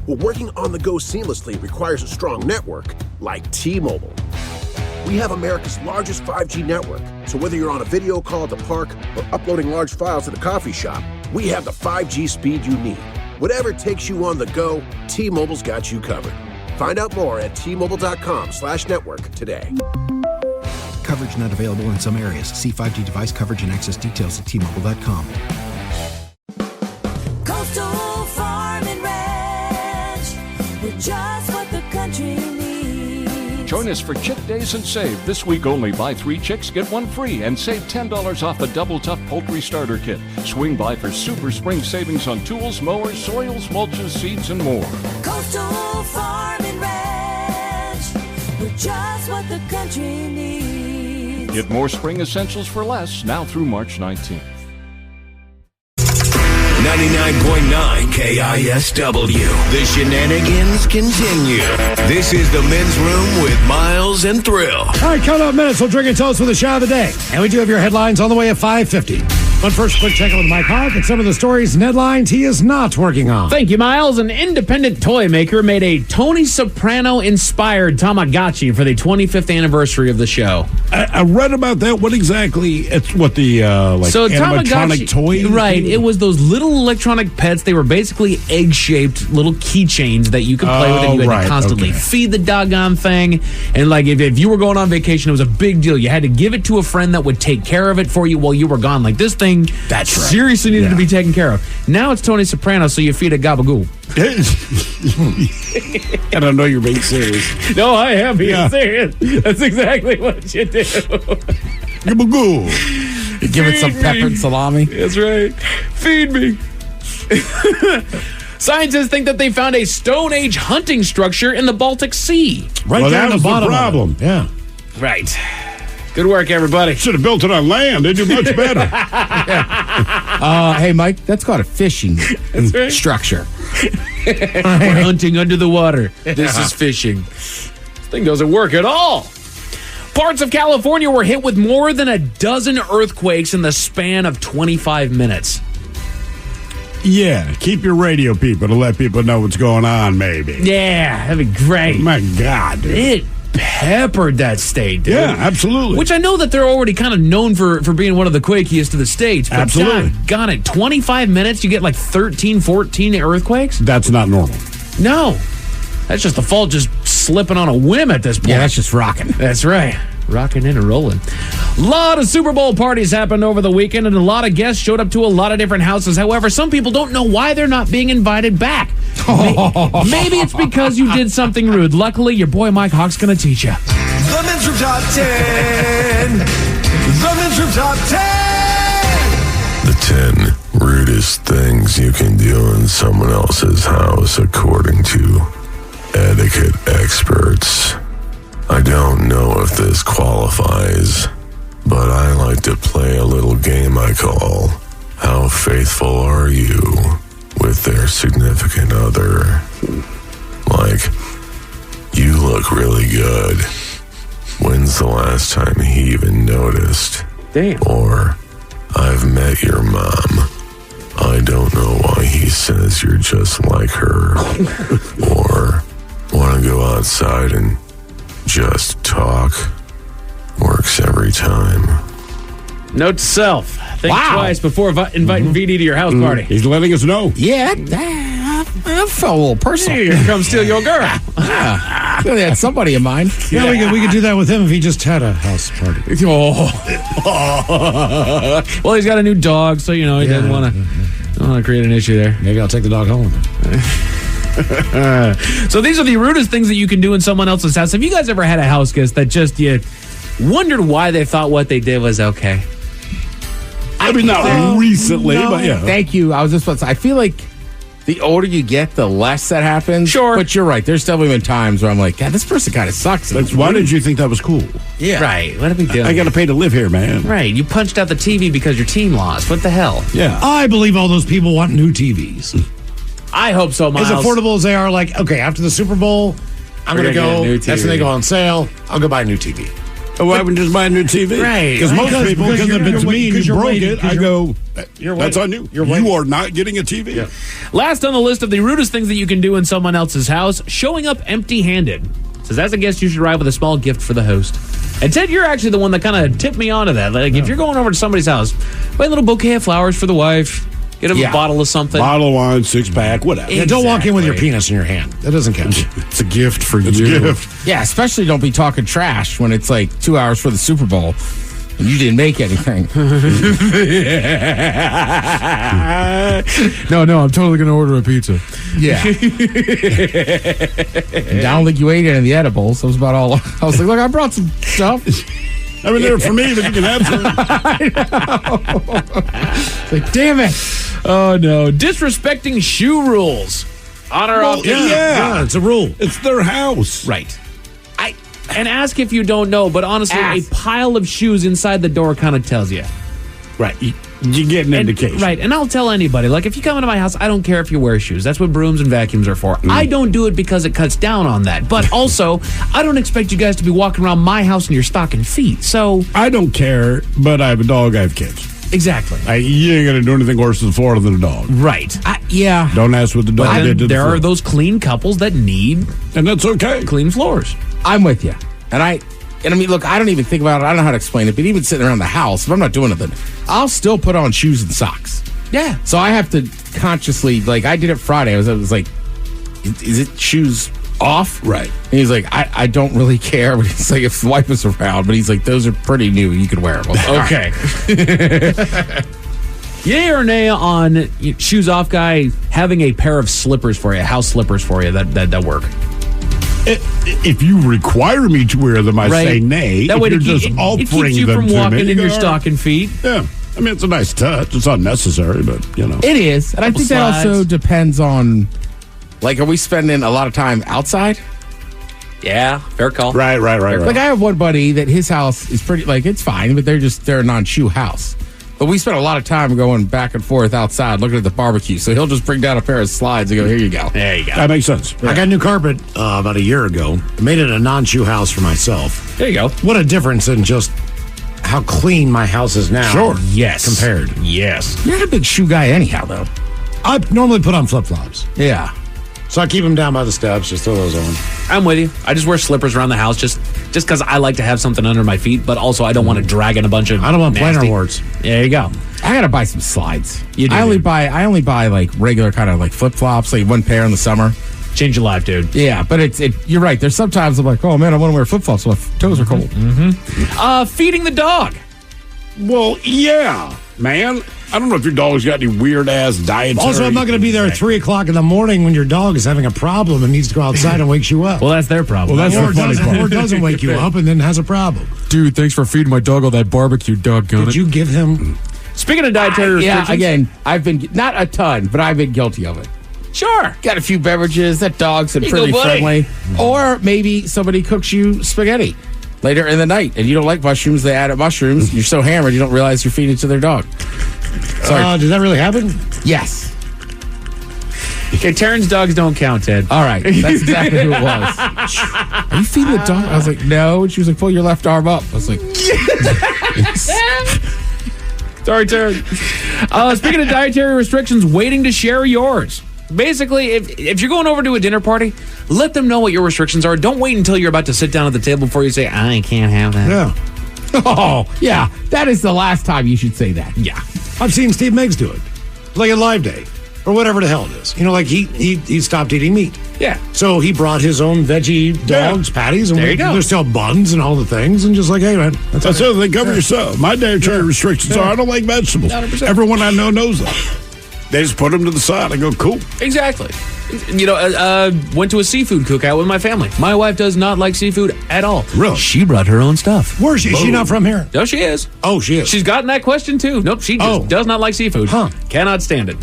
A: Well, working on the go seamlessly requires a strong network like T-Mobile. We have America's largest 5G network, so whether you're on a video call at the park or uploading large files at the coffee shop, we have the 5G speed you need. Whatever takes you on the go, T-Mobile's got you covered. Find out more at T-Mobile.com/network today.
B: Coverage not available in some areas. See 5G device coverage and access details at T-Mobile.com.
E: Coastal Farm and Ranch, with just what the country needs.
L: Join us for Chick Days and Save. This week only, buy 3 chicks, get 1 free, and save $10 off the Double Tough Poultry Starter Kit. Swing by for super spring savings on tools, mowers, soils, mulches, seeds, and more.
E: Coastal Farm and Ranch, with just what the country needs.
L: Get more spring essentials for less now through March 19th.
O: 99.9 KISW. The shenanigans continue. This is the Men's Room with Miles and Thrill.
K: All right, count up minutes. We'll drink and toast with a shot of the day. And we do have your headlines on the way at 5:50.
G: But first, quick check in with Mike Hawk and some of the stories and headlines he is not working on.
M: Thank you, Miles. An independent toy maker made a Tony Soprano-inspired Tamagotchi for the 25th anniversary of the show.
H: I read about that. What exactly? It's what the
M: so
H: animatronic toy?
M: Right. It was those little electronic pets. They were basically egg-shaped little keychains that you could play with, and you had to constantly feed the doggone thing. And like if you were going on vacation, it was a big deal. You had to give it to a friend that would take care of it for you while you were gone. Like this thing seriously needed to be taken care of. Now it's Tony Soprano, so you feed a gabagool.
H: I don't know you're being serious.
M: No, I am being serious. That's exactly what you do.
H: Gabagool.
P: You give it some peppered salami.
M: That's right. Feed me. Scientists think that they found a Stone Age hunting structure in the Baltic Sea.
H: Right there in the bottom. Problem.
G: Yeah.
M: Right. Good work, everybody.
H: Should have built it on land. They'd do much better.
P: Hey, Mike, that's called a fishing structure.
M: We're hunting under the water. This is fishing. This thing doesn't work at all. Parts of California were hit with more than a dozen earthquakes in the span of 25 minutes.
H: Yeah, keep your radio people to let people know what's going on, maybe.
M: Yeah, that'd be great.
H: My God, dude.
M: It peppered that state, dude.
H: Yeah, absolutely.
M: Which I know that they're already kind of known for being one of the quakiest of the states. But
H: absolutely.
M: Got it. 25 minutes, you get like 13, 14 earthquakes?
H: That's not normal.
M: No. That's just the fault just slipping on a whim at this point.
P: Yeah, that's just rocking.
M: That's right. Rocking and rolling. A lot of Super Bowl parties happened over the weekend, and a lot of guests showed up to a lot of different houses. However, some people don't know why they're not being invited back. Maybe it's because you did something rude. Luckily, your boy Mike Hawk's going to teach you.
E: The Men's Room Top 10. The Men's Room Top 10.
N: The 10 rudest things you can do in someone else's house, according to etiquette experts. I don't know if this qualifies, but I like to play a little game I call How Faithful Are You with their significant other. Like, you look really good. When's the last time he even noticed?
M: Damn.
N: Or, I've met your mom. I don't know why he says you're just like her. Or, want to go outside and just talk. Works every time.
M: Note to self. Think twice before inviting VD to your house party.
H: He's letting us know.
P: Yeah, that felt a little personal.
M: Here comes steal your girl.
P: Clearly had somebody in mind.
G: Yeah, we could do that with him if he just had a house party.
M: Well, he's got a new dog, so he doesn't want to create an issue there.
G: Maybe I'll take the dog home.
M: So these are the rudest things that you can do in someone else's house. Have you guys ever had a house guest that just you wondered why they thought what they did was okay?
H: I mean, not recently, but yeah.
P: Thank you. I was just about to say, I feel like the older you get, the less that happens.
M: Sure.
P: But you're right. There's definitely been times where I'm like, God, this person kind of sucks.
H: Why did you think that was cool?
P: Yeah.
M: Right. What are we doing?
H: I got to pay to live here, man.
M: Right. You punched out the TV because your team lost. What the hell?
H: Yeah.
G: I believe all those people want new TVs.
M: I hope so, Miles.
G: As affordable as they are, like, okay, after the Super Bowl, I'm going to go. That's when they go on sale. I'll go buy a new TV.
H: Oh, why wouldn't just buy a new TV?
M: Right.
H: Because most people, because if it's me and you broke it, I go, that's on you. You are not getting a TV.
G: Yeah.
M: Last on the list of the rudest things that you can do in someone else's house, showing up empty-handed. Says, as a guest, you should arrive with a small gift for the host. And Ted, you're actually the one that kind of tipped me onto that. Like, if you're going over to somebody's house, buy a little bouquet of flowers for the wife. Get him a bottle of something.
H: Bottle of wine, 6-pack, whatever.
G: Yeah, don't walk in with your penis in your hand. That doesn't count.
H: It's a gift for you.
G: It's a gift.
P: Yeah, especially don't be talking trash when it's like 2 hours for the Super Bowl and you didn't make anything.
X: No, I'm totally going to order a pizza.
P: Yeah. And I don't think you ate any of the edibles. That was about all. I was like, look, I brought some stuff.
H: I mean, they're for me, but you can have some.
P: Like, damn it.
M: Oh, no. Disrespecting shoe rules.
H: Yeah, it's a rule. It's their house.
M: Right. And ask if you don't know, but honestly, a pile of shoes inside the door kind of tells you.
H: Right. You get an indication.
M: Right. And I'll tell anybody, like, if you come into my house, I don't care if you wear shoes. That's what brooms and vacuums are for. I don't do it because it cuts down on that. But also, I don't expect you guys to be walking around my house in your stocking feet. So
H: I don't care, but I have a dog, I have kids.
M: Exactly.
H: You ain't gonna do anything worse to the floor than a dog.
M: Right.
P: Yeah.
H: Don't ask what the dog did to the
M: There
H: floor.
M: are those clean couples that need,
H: and that's okay.
M: Clean floors.
P: I'm with you. And I mean, look, I don't even think about it. I don't know how to explain it, but even sitting around the house, if I'm not doing nothing, I'll still put on shoes and socks.
M: Yeah.
P: So I have to consciously, like, I did it Friday. I was like, is it shoes off?
H: Right.
P: And he's like, I don't really care. But he's like, if the wife is around, but he's like, those are pretty new. You could wear them.
M: Okay. Yay or nay on shoes off guy having a pair of slippers for you, house slippers for you that work?
H: If you require me to wear them, I say nay.
M: That
H: if
M: way
H: you're
M: it
H: just offering
M: keeps you
H: them
M: from
H: to
M: walking
H: me,
M: in your
H: all right.
M: stocking feet.
H: Yeah. I mean, it's a nice touch. It's unnecessary, but, you know.
P: It is. And I think that
M: slides.
P: also depends on, like, are we spending a lot of time outside?
M: Yeah, fair call.
H: Right.
P: Like, I have one buddy that his house is pretty, like, it's fine, but they're a non-shoe house. But we spent a lot of time going back and forth outside looking at the barbecue. So he'll just bring down a pair of slides and go, here you go.
M: There you go.
H: That makes sense.
X: I got new carpet about a year ago. I made it a non-shoe house for myself.
M: There you go.
X: What a difference in just how clean my house is now.
H: Sure.
X: Yes. Compared.
M: Yes.
P: You're not a big shoe guy anyhow, though.
X: I normally put on flip-flops.
P: Yeah.
X: So I keep them down by the steps, just throw those on.
M: I'm with you. I just wear slippers around the house just because I like to have something under my feet, but also I don't want to drag in a bunch of
X: I don't want
M: nasty.
X: plantar warts.
M: There you go.
P: I gotta buy some slides.
M: You do,
P: I only
M: dude.
P: buy like regular kind of like flip flops, like one pair in the summer.
M: Change your life, dude.
P: Yeah, but you're right. There's sometimes I'm like, oh man, I want to wear flip flops, so my toes are cold.
M: Feeding the dog.
H: Well, yeah, man. I don't know if your dog's got any weird-ass dietary...
X: Also, I'm not going to be there at 3 o'clock in the morning when your dog is having a problem and needs to go outside and wakes you up.
M: Well, that's their problem.
H: Well, that's the funny part.
X: Or doesn't wake you up and then has a problem.
M: Dude, thanks for feeding my dog all that barbecue, doggone
X: Did you give him...
M: Speaking of dietary
P: Yeah,
M: restrictions.
P: again, I've been, not a ton, but I've been guilty of it.
M: Sure.
P: Got a few beverages. That dog's been
M: Here you
P: pretty
M: go, buddy.
P: friendly. Or maybe somebody cooks you spaghetti later in the night and you don't like mushrooms. They added mushrooms. You're so hammered you don't realize you're feeding it to their dog. Sorry.
X: Did that really happen?
P: Yes.
M: Okay, Terran's dogs don't count, Ted.
P: All right. That's exactly who it was. Are you feeding the dog? I was like, no. And she was like, pull your left arm up. I was like,
M: Sorry, Terran. Speaking of dietary restrictions, waiting to share yours. Basically, if you're going over to a dinner party, let them know what your restrictions are. Don't wait until you're about to sit down at the table before you say, I can't have that.
X: Yeah.
P: oh, yeah. That is the last time you should say that.
M: Yeah.
X: I've seen Steve Miggs do it. Like at Live Day. Or whatever the hell it is. You know, like he stopped eating meat.
M: Yeah.
X: So he brought his own veggie dogs, patties, and
M: There you go.
X: there's still buns and all the things, and just like, hey man,
H: That's the other thing. Cover yourself. My dietary restrictions are I don't like vegetables.
M: 100%.
H: Everyone I know knows that. They just put them to the side. I go, cool.
M: Exactly. You know, went to a seafood cookout with my family. My wife does not like seafood at all.
H: Really?
M: She brought her own stuff.
X: Where is she? Is she not from here?
M: No, she is.
X: Oh, she is.
M: She's gotten that question too. Nope, she just does not like seafood.
X: Huh.
M: Cannot stand it.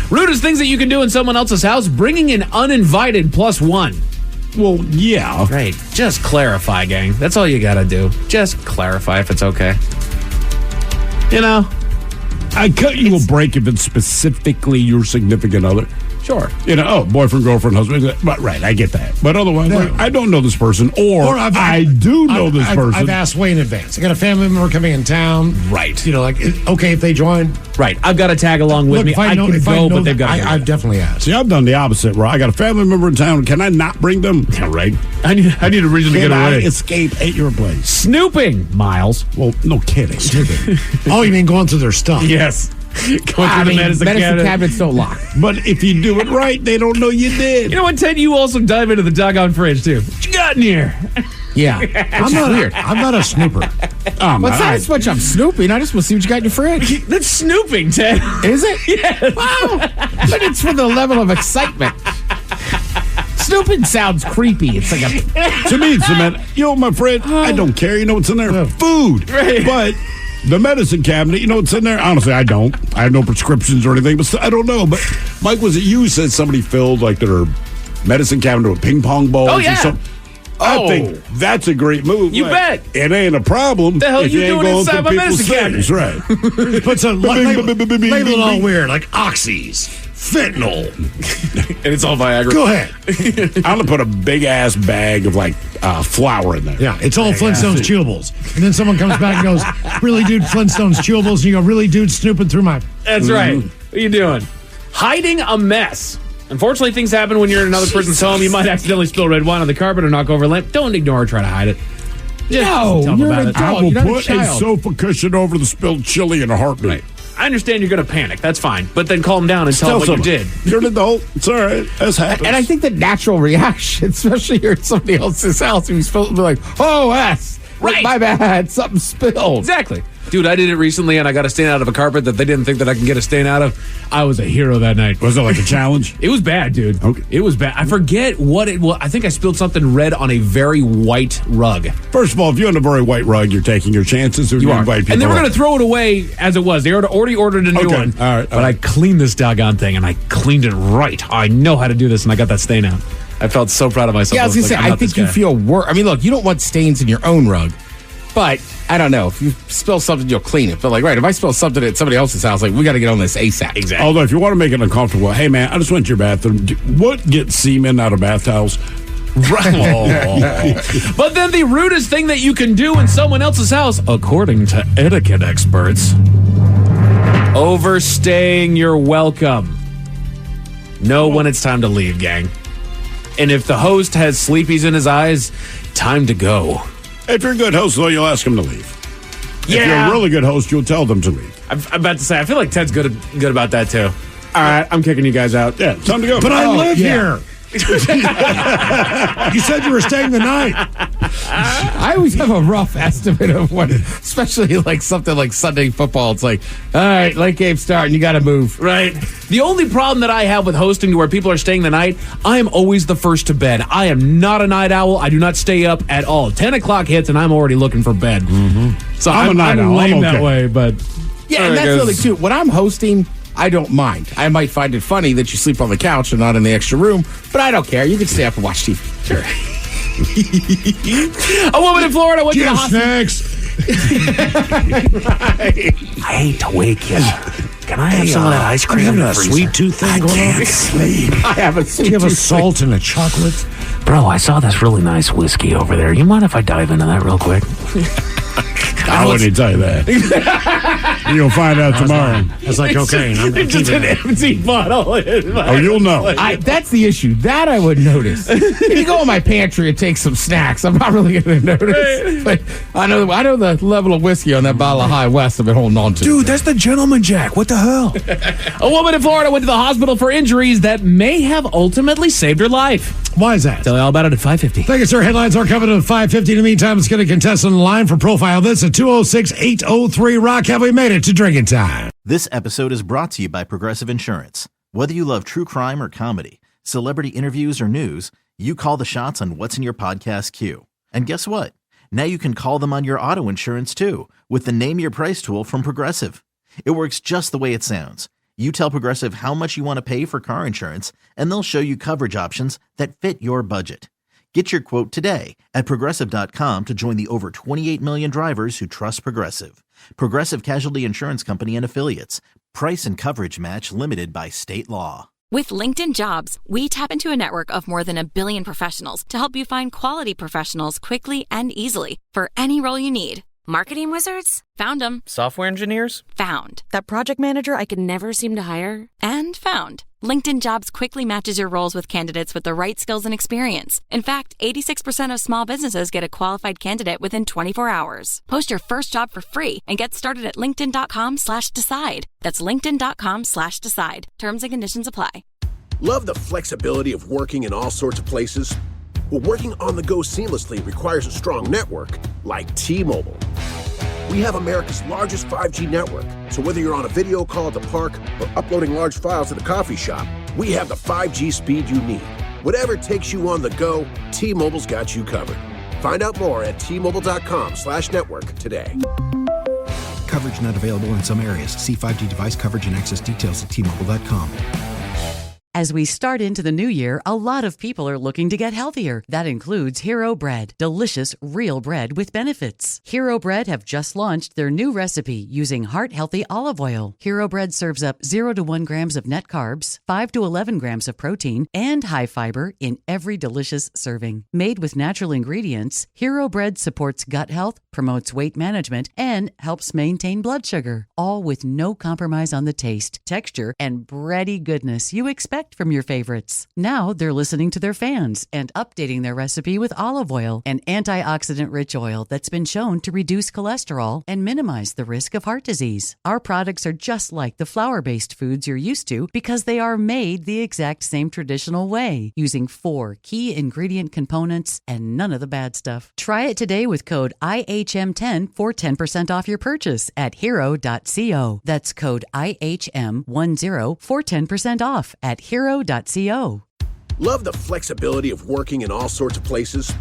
M: Rudest things that you can do in someone else's house, bringing an uninvited +1.
H: Well, yeah.
M: Right. Just clarify, gang. That's all you got to do. Just clarify if it's okay. You know?
H: I cut you a break if it's specifically your significant other.
M: Sure.
H: You know, boyfriend, girlfriend, husband. But right, I get that. But otherwise,
X: No.
H: like, I don't know this person, or I do know this person.
X: I've asked way in advance. I got a family member coming in town.
M: Right.
X: You know, like, okay, if they join.
M: Right. I've got to tag along with
X: Look,
M: me.
X: if
M: I
X: know,
M: can
X: if
M: go,
X: know
M: but they've got to
X: I've definitely asked.
H: See, I've done the opposite, right? I got a family member in town. Can I not bring them? Yeah, right.
M: I need a reason to
H: Can
M: get
H: I
M: away.
H: escape at your place?
M: Snooping, Miles.
H: Well, no kidding.
X: Oh, you mean going through their stuff?
M: Yes. Going through the medicine
P: cabinets don't lock.
H: But if you do it right, they don't know you did.
M: You know what, Ted? You also dive into the doggone fridge, too. What you got in here?
P: Yeah.
X: I'm not a snooper.
P: Well, it's not as much I'm snooping. I just want to see what you got in your fridge.
M: That's snooping, Ted.
P: Is it?
M: Yes.
P: Wow. But it's for the level of excitement. Snooping sounds creepy. It's like a...
H: To me, Samantha, you know, my friend, I don't care. You know what's in there? Food.
M: Right.
H: But the medicine cabinet, you know what's in there? Honestly, I don't. I have no prescriptions or anything, but still, I don't know. But, Mike, was it you said somebody filled, like, their medicine cabinet with ping pong balls
M: Oh, yeah.
H: or something? I think that's a great move.
M: You bet.
H: It ain't a problem.
M: The hell
H: if
M: you
H: ain't
M: doing
H: going
M: inside
H: through
M: my
H: people's
M: medicine
H: things, right?
X: Puts a label it all weird, like oxys.
H: fentanyl.
M: And it's all Viagra.
H: Go ahead. I'm going to put a big-ass bag of, flour in there.
G: Yeah, it's all Flintstones chewables. And then someone comes back and goes, really, dude, Flintstones chewables? And you go, really, dude, snooping through my...
M: That's right. What are you doing? Hiding a mess. Unfortunately, things happen when you're in another person's home. You might accidentally spill red wine on the carpet or knock over a lamp. Don't ignore or try to hide it. Just tell them about it.
H: I will put a sofa cushion over the spilled chili in a heartbeat.
M: Right. I understand you're going to panic. That's fine. But then calm down and tell them what you did.
H: You're an adult. It's all right. That's happens.
P: And I think the natural reaction, especially here at somebody else's house, you're supposed to be like, oh, right. My bad. Something spilled.
M: Exactly. Dude, I did it recently, and I got a stain out of a carpet that they didn't think that I can get a stain out of. I was a hero that night.
H: Was it like a challenge?
M: It was bad, dude. Okay. It was bad. I forget what it was. I think I spilled something red on a very white rug.
H: First of all, if you're on a very white rug, you're taking your chances.
M: You are. And they were going to throw it away as it was. They already ordered a new one.
H: All right.
M: But I cleaned this doggone thing, and I cleaned it right. I know how to do this, and I got that stain out. I felt so proud of myself.
P: Yeah, I was going to say, I think you feel worse. I mean, look, you don't want stains in your own rug. But, I don't know, if you spill something, you'll clean it. But, if I spill something at somebody else's house, we got to get on this ASAP.
M: Exactly.
H: Although, if you want to make it uncomfortable, hey, man, I just went to your bathroom. What gets semen out of bath towels?
M: Right. But then the rudest thing that you can do in someone else's house, according to etiquette experts, overstaying your welcome. Know when it's time to leave, gang. And if the host has sleepies in his eyes, time to go.
H: If you're a good host, though, you'll ask them to leave.
M: Yeah.
H: If you're a really good host, you'll tell them to leave.
M: I'm about to say, I feel like Ted's good about that, too. All right, I'm kicking you guys out.
H: Yeah, time to go.
G: But I live here. You said you were staying the night.
P: I always have a rough estimate of what, especially something like Sunday football. It's like, all right, late game starting, you got to move.
M: Right. The only problem that I have with hosting to where people are staying the night, I am always the first to bed. I am not a night owl. I do not stay up at all. 10 o'clock hits and I'm already looking for bed.
H: Mm-hmm.
M: So I'm a night owl. Lame that way, but
P: yeah, and that's the other too. When I'm hosting, I don't mind. I might find it funny that you sleep on the couch and not in the extra room, but I don't care. You can stay up and watch TV.
M: Sure. A woman in Florida went to the hospital.
G: Snacks.
Q: I hate to wake you. Can I have some of that ice cream?
G: I'm
Q: in the
G: having a
Q: freezer?
G: sweet tooth thing going on.
Q: Can't sleep.
P: I have a sweet
G: You have a
P: tooth
G: salt and a chocolate.
Q: Bro, I saw this really nice whiskey over there. You mind if I dive into that real quick?
H: I wouldn't tell you that. You'll find out tomorrow.
G: That's like cocaine.
M: It's just an empty bottle.
H: Oh, you'll know.
P: That's the issue. That I would notice. If you go in my pantry and take some snacks, I'm not really going to notice. But I know the level of whiskey on that bottle of High West I've been holding on to.
X: Dude, that's the Gentleman Jack. What the hell?
M: A woman in Florida went to the hospital for injuries that may have ultimately saved her life.
G: Why is that?
M: Tell you all about it at 5:50.
G: Thank you, sir. Headlines are coming at 5:50. In the meantime, let's get a contestant on the line for Profile This at 206-803-ROCK. Have we made it to drinking time?
C: This episode is brought to you by Progressive Insurance. Whether you love true crime or comedy, celebrity interviews or news, you call the shots on what's in your podcast queue. And guess what? Now you can call them on your auto insurance too with the Name Your Price tool from Progressive. It works just the way it sounds. You tell Progressive how much you want to pay for car insurance, and they'll show you coverage options that fit your budget. Get your quote today at Progressive.com to join the over 28 million drivers who trust Progressive. Progressive Casualty Insurance Company and Affiliates. Price and coverage match limited by state law.
I: With LinkedIn Jobs, we tap into a network of more than 1 billion professionals to help you find quality professionals quickly and easily for any role you need. Marketing wizards? Found them.
J: Software engineers?
I: Found. That project manager I could never seem to hire? And found. LinkedIn Jobs quickly matches your roles with candidates with the right skills and experience. In fact, 86% of small businesses get a qualified candidate within 24 hours. Post your first job for free and get started at linkedin.com/decide. That's linkedin.com/decide. Terms and conditions apply.
A: Love the flexibility of working in all sorts of places? Well, working on the go seamlessly requires a strong network like T-Mobile. We have America's largest 5G network, so whether you're on a video call at the park or uploading large files at a coffee shop, we have the 5G speed you need. Whatever takes you on the go, T-Mobile's got you covered. Find out more at T-Mobile.com/network today.
B: Coverage not available in some areas. See 5G device coverage and access details at T-Mobile.com.
D: As we start into the new year, a lot of people are looking to get healthier. That includes Hero Bread, delicious real bread with benefits. Hero Bread have just launched their new recipe using heart-healthy olive oil. Hero Bread serves up 0 to 1 grams of net carbs, 5 to 11 grams of protein, and high fiber in every delicious serving. Made with natural ingredients, Hero Bread supports gut health, promotes weight management, and helps maintain blood sugar, all with no compromise on the taste, texture, and bready goodness you expect from your favorites. Now they're listening to their fans and updating their recipe with olive oil, an antioxidant-rich oil that's been shown to reduce cholesterol and minimize the risk of heart disease. Our products are just like the flour-based foods you're used to because they are made the exact same traditional way, using 4 key ingredient components and none of the bad stuff. Try it today with code IHM10 for 10% off your purchase at hero.co. That's code IHM10 for 10% off at hero.co.
A: Love the flexibility of working in all sorts of places?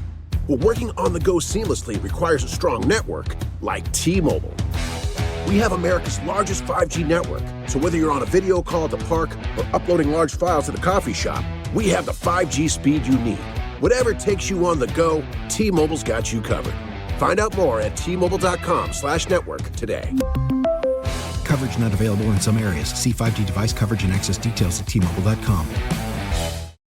A: Well, working on the go seamlessly requires a strong network like T-Mobile. We have America's largest 5G network, so whether you're on a video call at the park or uploading large files at the coffee shop, we have the 5G speed you need. Whatever takes you on the go, T-Mobile's got you covered. Find out more at T-Mobile.com/network today.
B: Coverage not available in some areas. See 5G device coverage and access details at T-Mobile.com.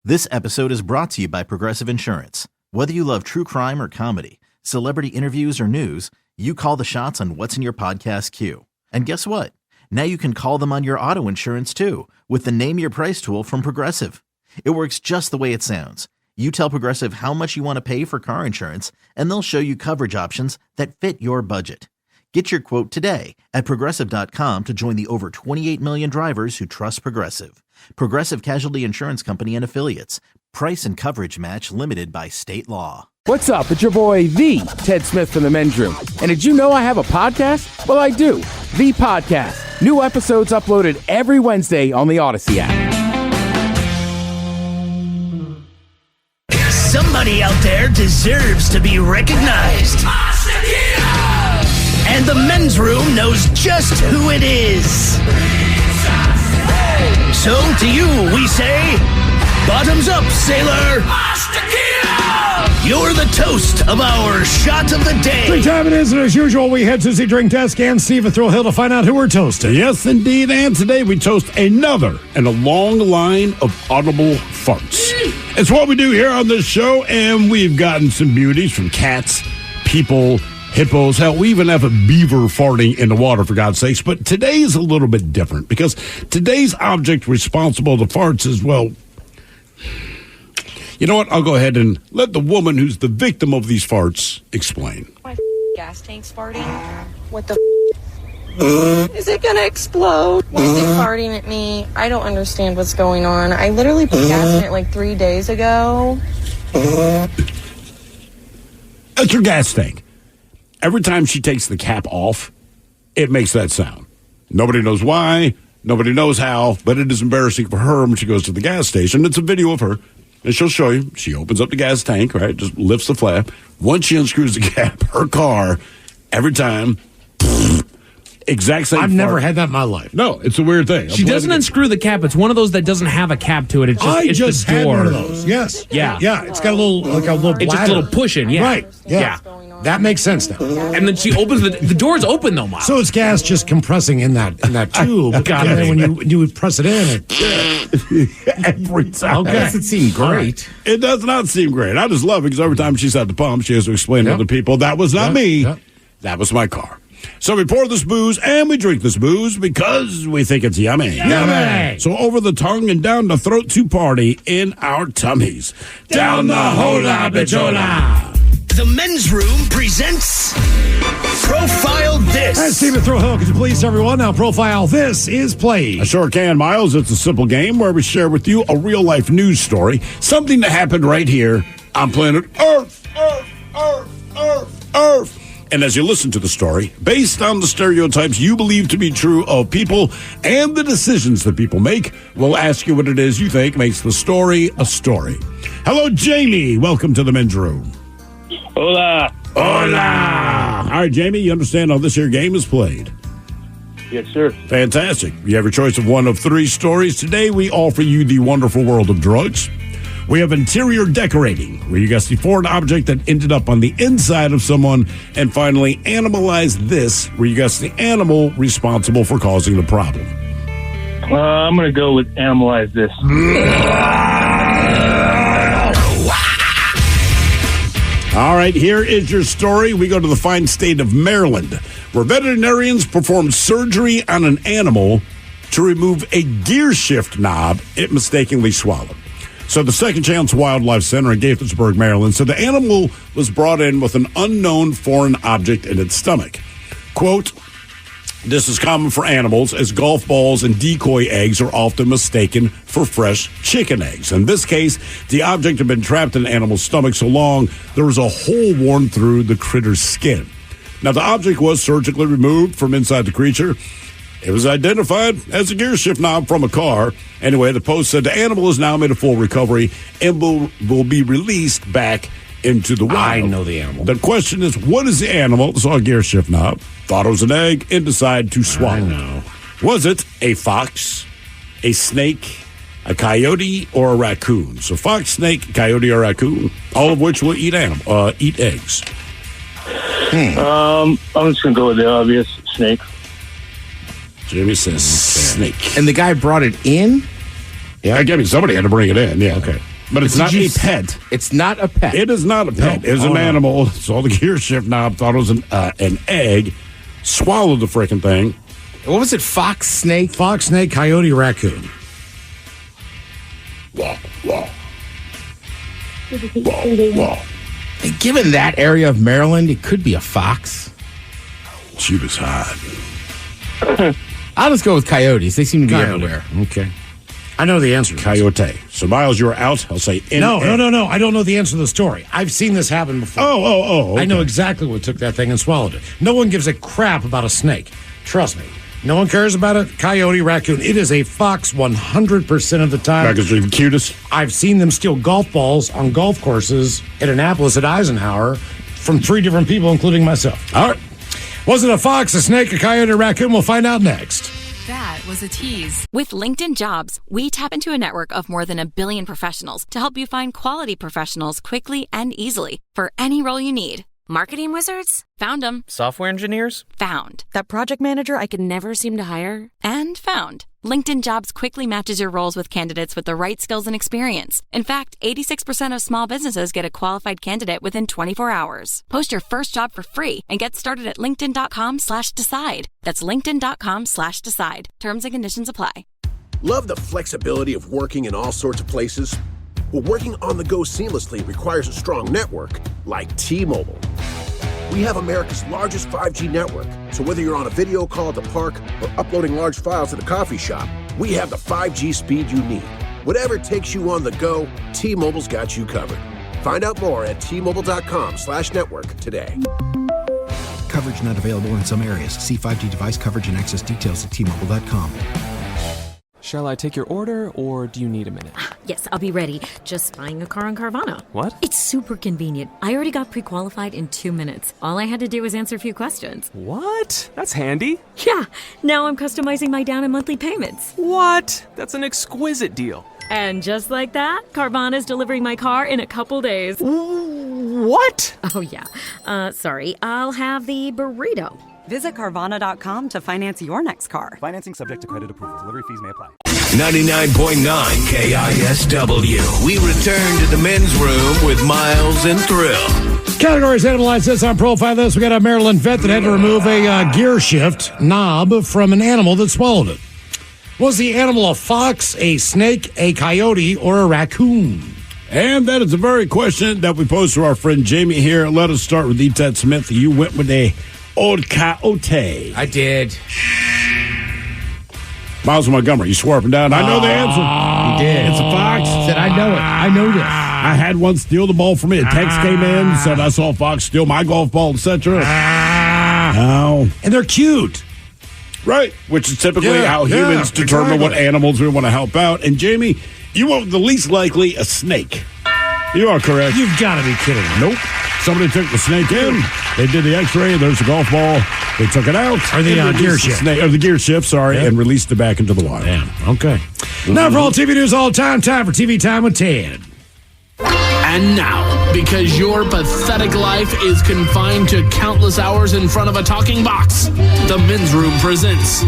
C: This episode is brought to you by Progressive Insurance. Whether you love true crime or comedy, celebrity interviews or news, you call the shots on what's in your podcast queue. And guess what? Now you can call them on your auto insurance too with the Name Your Price tool from Progressive. It works just the way it sounds. You tell Progressive how much you want to pay for car insurance, and they'll show you coverage options that fit your budget. Get your quote today at Progressive.com to join the over 28 million drivers who trust Progressive. Progressive Casualty Insurance Company and Affiliates. Price and coverage match limited by state law.
S: What's up? It's your boy, The Ted Smith from the Men's Room. And did you know I have a podcast? Well, I do. The Podcast. New episodes uploaded every Wednesday on the Odyssey app.
U: Somebody out there deserves to be recognized. And the Men's Room knows just who it is. So to you, we say, bottoms up, sailor. You're the toast of our shot of the day.
G: Drink time it is, and as usual, we head to the drink desk and Steve at Thrill Hill to find out who we're toasting.
H: Yes, indeed. And today we toast another in a long line of audible farts. It's what we do here on this show, and we've gotten some beauties from cats, people, hippos. Hell, we even have a beaver farting in the water, for God's sakes. But today is a little bit different because today's object responsible to farts is, well, you know what? I'll go ahead and let the woman who's the victim of these farts explain.
V: My gas tank's farting. What the is it gonna explode? Why is it farting at me? I don't understand what's going on. I literally put gas in it like 3 days ago.
H: That's her gas tank. Every time she takes the cap off, it makes that sound. Nobody knows why, nobody knows how, but it is embarrassing for her when she goes to the gas station. It's a video of her. And she'll show you. She opens up the gas tank, right? Just lifts the flap. Once she unscrews the cap, her car, every time, exact same
G: I've
H: fart.
G: never had that in my life.
H: No, it's a weird thing.
M: She doesn't unscrew the cap. It's one of those that doesn't have a cap to it. It's just, it's
G: just
M: the
G: had
M: door.
G: one of those. Yes.
M: Yeah.
G: Yeah. It's got a little, like a little
M: It's just a little pushing. Yeah.
G: Right. Yeah. That makes sense now.
M: And then she opens the door's open though, Miles.
G: So it's gas just compressing in that tube. And then when you would press it in,
H: every time.
G: Okay.
H: Doesn't seem great. It does not seem great. I just love it because every time she's at the pump, she has to explain to other people, that was not me. That was my car. So we pour this booze and we drink this booze because we think it's yummy.
G: Yummy!
H: So over the tongue and down the throat to party in our tummies. Down the hola bichola.
U: The Men's Room presents Profile This.
G: Hey, Steve at Thrill Hill, could you please, everyone, now Profile This is played.
H: I sure can, Miles. It's a simple game where we share with you a real-life news story, something that happened right here on planet Earth. Earth. And as you listen to the story, based on the stereotypes you believe to be true of people and the decisions that people make, we'll ask you what it is you think makes the story a story. Hello, Jamie. Welcome to the Men's Room.
Y: Hola.
H: All right, Jamie, you understand how this here game is played?
F: Yes, sir.
H: Fantastic. You have your choice of one of three stories. Today, we offer you the wonderful world of drugs. We have interior decorating, where you guess the foreign object that ended up on the inside of someone. And finally, animalize this, where you guess the animal responsible for causing the problem.
F: I'm going to go with animalize this.
H: All right, here is your story. We go to the fine state of Maryland, where veterinarians performed surgery on an animal to remove a gear shift knob it mistakenly swallowed. So the Second Chance Wildlife Center in Gaithersburg, Maryland, said the animal was brought in with an unknown foreign object in its stomach. Quote, this is common for animals, as golf balls and decoy eggs are often mistaken for fresh chicken eggs. In this case, the object had been trapped in the animal's stomach so long there was a hole worn through the critter's skin. Now, the object was surgically removed from inside the creature. It was identified as a gear shift knob from a car. Anyway, the Post said the animal has now made a full recovery and will be released back into the wild.
P: I know the animal.
H: The question is, what is the animal that saw a gear shift knob, thought it was an egg, and decided to swallow?
P: I know.
H: Was it a fox, a snake, a coyote, or a raccoon? So fox, snake, coyote, or raccoon, all of which will eat eggs.
F: I'm just going to go with the obvious, snake.
H: Jimmy says snake.
P: And the guy brought it in?
H: Yeah, I mean, somebody had to bring it in. Yeah.
P: Okay.
H: But it's not a pet.
P: It's not a pet.
H: It is not a pet.
P: No.
H: It is an animal. Saw the gear shift knob, thought it was an egg, swallowed the freaking thing.
P: What was it? Fox, snake?
G: Fox, snake, coyote, raccoon.
H: Wah, wah. Wah, wah.
P: And given that area of Maryland, it could be a fox.
H: She was hot.
P: I'll just go with coyotes. They seem to be everywhere.
H: Okay.
G: I know the answer.
H: Coyote. So, Miles, you're out. I'll say
G: No. I don't know the answer to the story. I've seen this happen before.
H: Okay.
G: I know exactly what took that thing and swallowed it. No one gives a crap about a snake. Trust me. No one cares about a coyote, raccoon. It is a fox 100% of the time.
H: Because they're the cutest.
G: I've seen them steal golf balls on golf courses in Annapolis at Eisenhower from 3 different people, including myself.
H: All right.
G: Was it a fox, a snake, a coyote, or raccoon? We'll find out next.
I: That was a tease. With LinkedIn Jobs, we tap into a network of more than 1 billion professionals to help you find quality professionals quickly and easily for any role you need. Marketing wizards? Found them.
J: Software engineers?
I: Found. That project manager I could never seem to hire? And found. LinkedIn Jobs quickly matches your roles with candidates with the right skills and experience. In fact, 86% of small businesses get a qualified candidate within 24 hours. Post your first job for free and get started at linkedin.com/decide. That's linkedin.com/decide. Terms and conditions apply.
A: Love the flexibility of working in all sorts of places? Well, working on the go seamlessly requires a strong network like T-Mobile. We have America's largest 5G network, so whether you're on a video call at the park or uploading large files at a coffee shop, we have the 5G speed you need. Whatever takes you on the go, T-Mobile's got you covered. Find out more at T-Mobile.com/network today.
B: Coverage not available in some areas. See 5G device coverage and access details at T-Mobile.com.
R: Shall I take your order, or do you need a minute?
T: Yes, I'll be ready. Just buying a car on Carvana.
R: What?
T: It's super convenient. I already got pre-qualified in 2 minutes. All I had to do was answer a few questions.
R: What? That's handy.
T: Yeah, now I'm customizing my down and monthly payments.
R: What? That's an exquisite deal.
T: And just like that, Carvana's delivering my car in a couple days.
R: What?
T: Oh, yeah. Sorry, I'll have the burrito.
W: Visit Carvana.com to finance your next car.
Y: Financing subject to credit approval. Delivery fees may apply.
O: 99.9 KISW. We return to the men's room with Miles and Thrill.
G: Categories analyze this on Profile This. We got a Maryland vet that had to remove a gear shift knob from an animal that swallowed it. Was the animal a fox, a snake, a coyote, or a raccoon?
H: And that is the very question that we posed to our friend Jamie here. Let us start with Ted Smith. You went with a old coyote.
P: I did.
H: Miles Montgomery, you swore up and down. I know the answer.
P: You did.
H: It's a fox.
P: Said, I know it. I know this.
H: I had one steal the ball from me. A text came in, said I saw a fox steal my golf ball, etc. Oh.
G: And they're cute.
H: Right, which is typically how humans determine what animals we want to help out. And Jamie, you went with the least likely, a snake. You are correct.
G: You've got to be kidding me.
H: Nope. Somebody took the snake in. They did the X-ray. There's the golf ball. They took it out.
G: Or the gear shift.
H: Or the gear shift, and released it back into the water.
G: Yeah. Okay. Now for all TV news all time for TV Time with Ted.
M: And now, because your pathetic life is confined to countless hours in front of a talking box, the Men's Room presents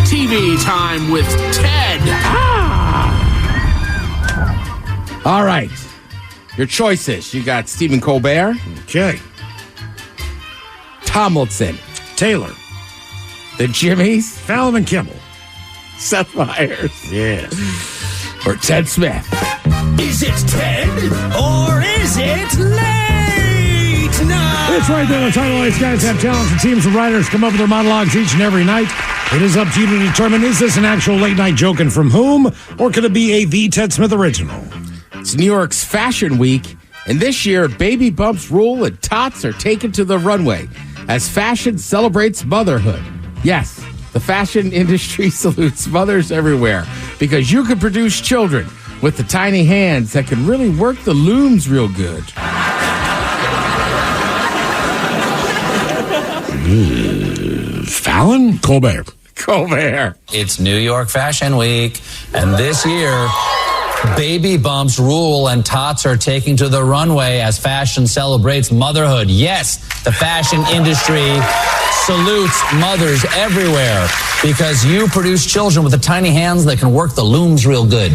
M: TV Time with Ted.
P: All right. Your choices. You got Stephen Colbert.
G: Okay.
P: Tomlinson.
G: Taylor.
P: The Jimmys.
G: Fallon and Kimmel.
P: Seth Meyers.
G: Yes.
P: Or Ted Smith.
U: Is it Ted or is it late night?
G: It's right there. The title. These guys have talents and teams of writers come up with their monologues each and every night. It is up to you to determine, is this an actual late night joke and from whom, or could it be a The Ted Smith original?
P: It's New York's Fashion Week, and this year, baby bumps rule and tots are taken to the runway as fashion celebrates motherhood. Yes, the fashion industry salutes mothers everywhere because you can produce children with the tiny hands that can really work the looms real good.
G: Fallon?
P: Colbert.
E: It's New York Fashion Week, and this year, baby bumps rule and tots are taking to the runway as fashion celebrates motherhood. Yes, the fashion industry salutes mothers everywhere because you produce children with the tiny hands that can work the looms real good.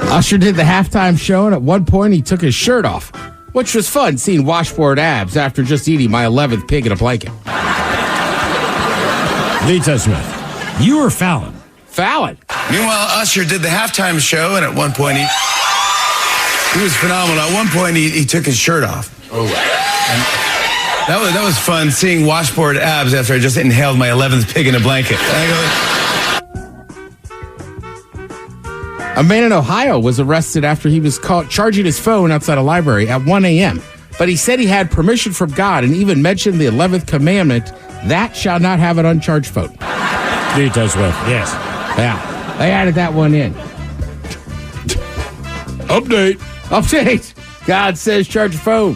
P: Usher did the halftime show, and at one point he took his shirt off, which was fun seeing washboard abs after just eating my 11th pig in a blanket.
G: The Ted Smith. You or Fallon?
P: Fallon.
K: Meanwhile, Usher did the halftime show, and at one point he was phenomenal. At one point he took his shirt off. Oh, and that was fun seeing washboard abs after I just inhaled my 11th pig in a blanket.
P: A man in Ohio was arrested after he was caught charging his phone outside a library at 1 a.m. But he said he had permission from God and even mentioned the 11th commandment, that shall not have an uncharged phone.
G: The Ted Smith. Yes.
P: Yeah. They added that one in. Update. God says charge your phone.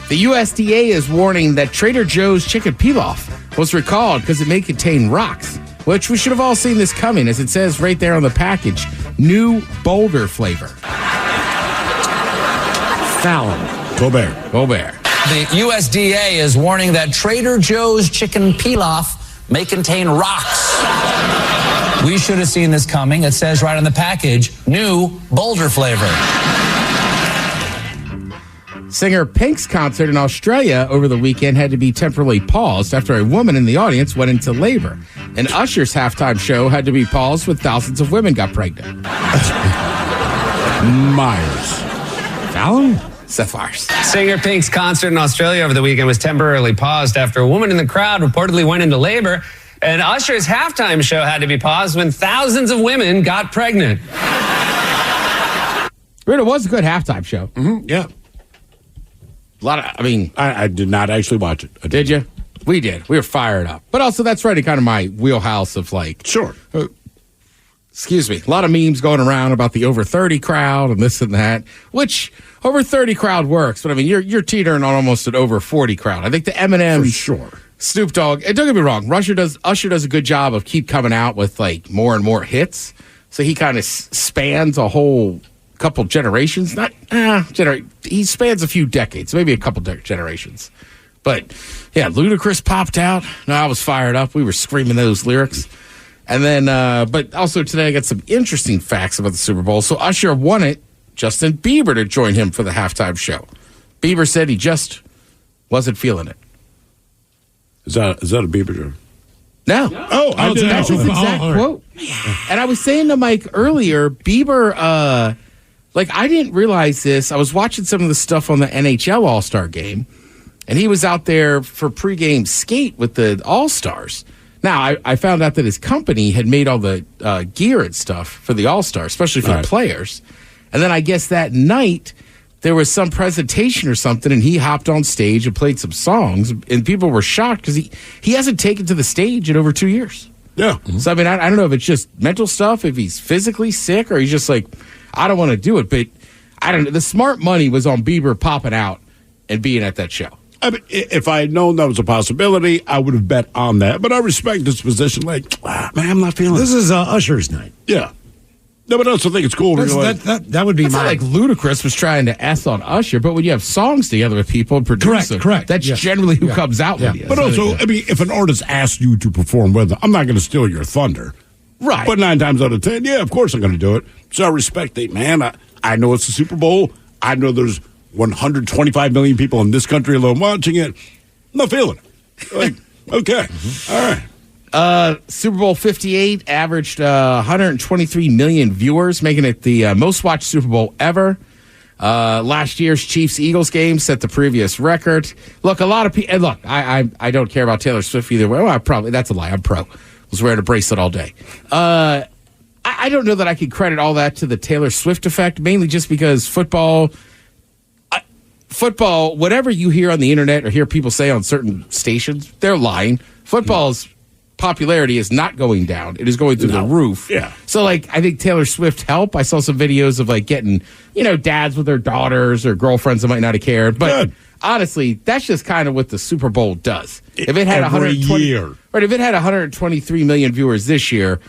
P: The USDA is warning that Trader Joe's chicken pilaf was recalled because it may contain rocks, which we should have all seen this coming, as it says right there on the package, new Boulder flavor.
G: Fallon.
P: Colbert.
E: The USDA is warning that Trader Joe's chicken pilaf may contain rocks. We should have seen this coming. It says right on the package, new Boulder flavor.
P: Singer Pink's concert in Australia over the weekend had to be temporarily paused after a woman in the audience went into labor. And Usher's halftime show had to be paused when thousands of women got pregnant.
G: Myers. Fallon?
P: Seth Meyers.
L: Singer Pink's concert in Australia over the weekend was temporarily paused after a woman in the crowd reportedly went into labor. And Usher's halftime show had to be paused when thousands of women got pregnant.
P: It was a good halftime show.
G: Mm-hmm. Yeah.
P: A lot of,
H: I did not actually watch it.
P: Did you? We did. We were fired up. But also, that's right in kind of my wheelhouse of
H: Sure.
P: Excuse me. A lot of memes going around about the over 30 crowd and this and that, which over 30 crowd works. But you're teetering on almost an over 40 crowd. I think the Eminem,
H: for sure,
P: Snoop Dogg. And don't get me wrong, Usher does a good job of keep coming out with more and more hits. So he kind of spans a whole couple generations. He spans a few decades, maybe a couple generations. But yeah, Ludacris popped out. No, I was fired up. We were screaming those lyrics. And then, but also today I got some interesting facts about the Super Bowl. So Usher wanted Justin Bieber to join him for the halftime show. Bieber said he just wasn't feeling it.
H: Is that a Bieber joke?
P: No.
H: Oh,
P: that's his exact quote. And I was saying to Mike earlier, Bieber, I didn't realize this. I was watching some of the stuff on the NHL All-Star game, and he was out there for pregame skate with the All-Stars. Now, I found out that his company had made all the gear and stuff for the All-Star, especially for the players. And then I guess that night, there was some presentation or something, and he hopped on stage and played some songs, and people were shocked because he hasn't taken to the stage in over 2 years.
H: Yeah.
P: So, I don't know if it's just mental stuff, if he's physically sick, or he's just I don't want to do it, but I don't know. The smart money was on Bieber popping out and being at that show.
H: I mean, if I had known that was a possibility, I would have bet on that. But I respect this position. Like, man, I'm not feeling
G: This is Usher's night.
H: Yeah. No, but I also think it's cool.
G: That would be
P: That's
G: my...
P: not like Ludacris was trying to S on Usher, but when you have songs together with people and produce them,
G: Correct.
P: that's
G: Yes.
P: generally who
G: Yeah.
P: comes out with you.
H: But also, I mean, if an artist asks you to perform with them, I'm not going to steal your thunder.
P: Right.
H: But 9 times out of 10, yeah, of course I'm going to do it. So I respect it, man. I know it's the Super Bowl. I know there's 125 million people in this country alone watching it. I'm not feeling it. Like, okay. All right.
P: Super Bowl 58 averaged 123 million viewers, making it the most watched Super Bowl ever. Last year's Chiefs-Eagles game set the previous record. Look, a lot of people... And look, I don't care about Taylor Swift either way. Well, that's a lie. I'm pro. I was wearing a bracelet all day. I don't know that I could credit all that to the Taylor Swift effect, mainly just because football, whatever you hear on the internet or hear people say on certain stations, they're lying. Football's popularity is not going down. It is going through the roof.
H: Yeah.
P: So, like, I think Taylor Swift helped. I saw some videos of, like, getting, dads with their daughters or girlfriends that might not have cared. But honestly, that's just kind of what the Super Bowl does. If it had if it had 123 million viewers this year,